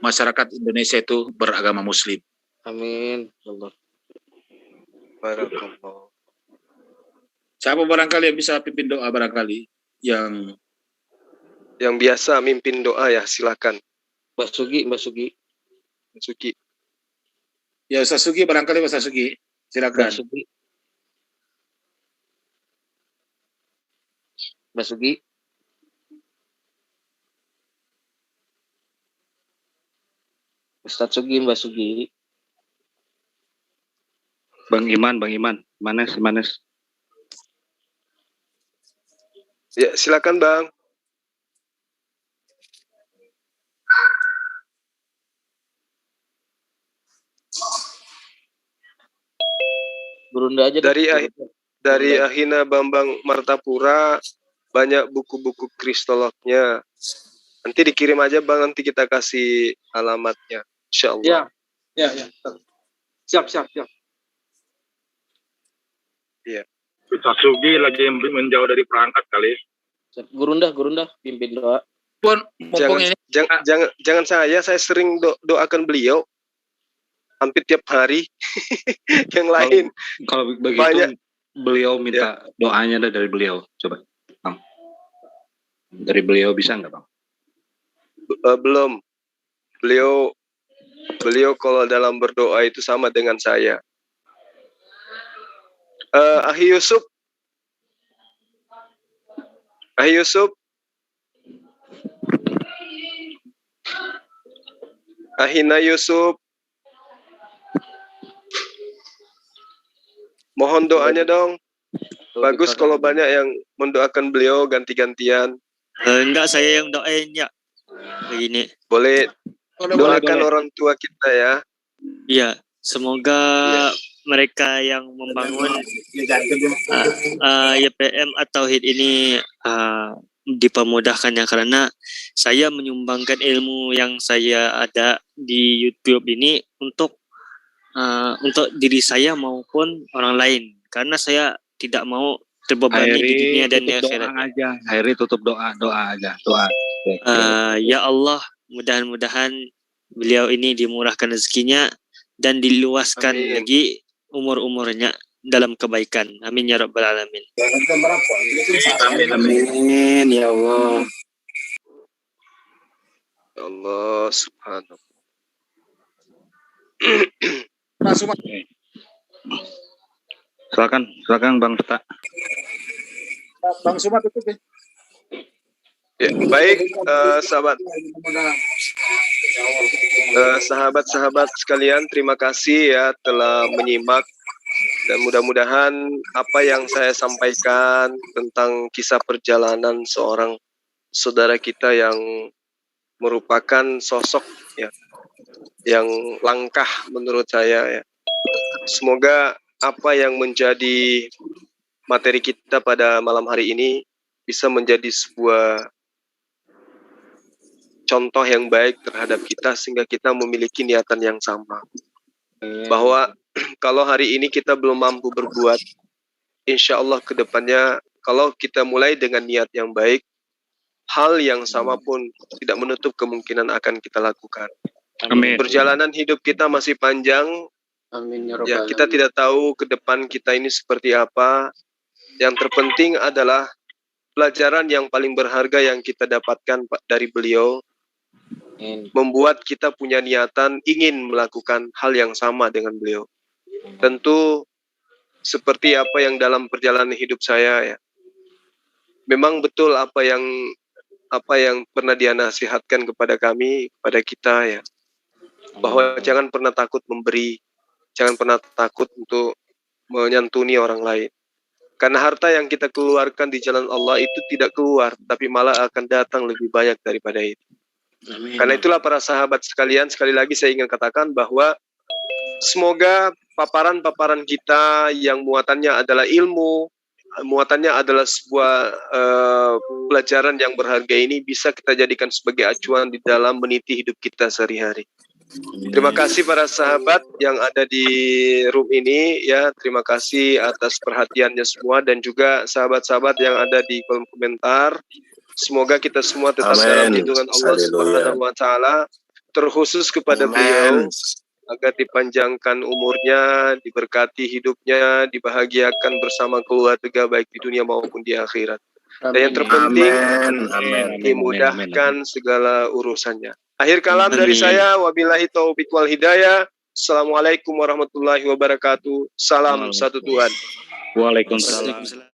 masyarakat Indonesia itu beragama Muslim. Amin. Allah. Barakallah. Siapa barangkali yang bisa pimpin doa barangkali yang biasa mimpin doa ya, silakan. Mbak Sugi. Ya, Ustaz Sugi barangkali Ustaz Sugi. Silakan. Mbak Sugi. Ustaz Sugi, Mbak Sugi. Bang Iman. Manes. Ya, silakan Bang. Berunda aja dari Ahina Bambang Martapura, banyak buku-buku kristolognya. Nanti dikirim aja Bang, nanti kita kasih alamatnya, insyaallah. Ya. Siap. Iya. Ustaz Sugi lagi menjauh dari perangkat kali. Gurunda pimpin doa. Jangan saya sering doakan beliau hampir tiap hari. Yang lain kalau begitu banyak. Beliau minta doanya dari beliau, coba Bang. Dari beliau bisa nggak Bang? Belum. Beliau kalau dalam berdoa itu sama dengan saya. Ahi Yusuf, Ahina Yusuf, mohon doanya dong. Bagus kalau banyak yang mendoakan beliau ganti-gantian. Enggak, saya yang doain ya. Begini. Boleh doakan orang tua kita ya. Iya, semoga mereka yang membangun YPM atau HIT ini dipermudahkannya, karena saya menyumbangkan ilmu yang saya ada di YouTube ini untuk diri saya maupun orang lain, karena saya tidak mau terbebani di dunia dan di akhirat. Akhirnya tutup doa aja. Ya Allah, mudah-mudahan beliau ini dimurahkan rezekinya dan diluaskan lagi umur-umurnya dalam kebaikan. Amin ya rabbal alamin. Amin ya Allah. Allah subhanahu. Silakan Bang Peta. Bang Suma tutup ya. Ya, baik sahabat sekalian, terima kasih ya telah menyimak, dan mudah-mudahan apa yang saya sampaikan tentang kisah perjalanan seorang saudara kita yang merupakan sosok ya yang langkah menurut saya ya. Semoga apa yang menjadi materi kita pada malam hari ini bisa menjadi sebuah contoh yang baik terhadap kita, sehingga kita memiliki niatan yang sama. Bahwa kalau hari ini kita belum mampu berbuat, insya Allah ke depannya kalau kita mulai dengan niat yang baik, hal yang sama pun tidak menutup kemungkinan akan kita lakukan. Amin. Perjalanan hidup kita masih panjang. Amin ya, kita tidak tahu ke depan kita ini seperti apa. Yang terpenting adalah pelajaran yang paling berharga yang kita dapatkan dari beliau, membuat kita punya niatan ingin melakukan hal yang sama dengan beliau. Tentu seperti apa yang dalam perjalanan hidup saya ya, memang betul apa yang pernah dia nasihatkan kepada kami, kepada kita ya, bahwa jangan pernah takut memberi, jangan pernah takut untuk menyantuni orang lain. Karena harta yang kita keluarkan di jalan Allah itu tidak keluar, tapi malah akan datang lebih banyak daripada itu. Amin. Karena itulah para sahabat sekalian, sekali lagi saya ingin katakan bahwa semoga paparan-paparan kita yang muatannya adalah ilmu, muatannya adalah sebuah pelajaran yang berharga ini bisa kita jadikan sebagai acuan di dalam meniti hidup kita sehari-hari. Terima kasih para sahabat yang ada di room ini ya, terima kasih atas perhatiannya semua, dan juga sahabat-sahabat yang ada di kolom komentar. Semoga kita semua tetap dalam lindungan Allah Subhanahu wa taala, terkhusus kepada beliau agar dipanjangkan umurnya, diberkati hidupnya, dibahagiakan bersama keluarga baik di dunia maupun di akhirat. Dan yang terpenting dimudahkan segala urusannya. Akhir kalam dari saya, wabillahi taufiq wal hidayah. Assalamualaikum warahmatullahi wabarakatuh. Salam satu Tuhan. Waalaikumsalam.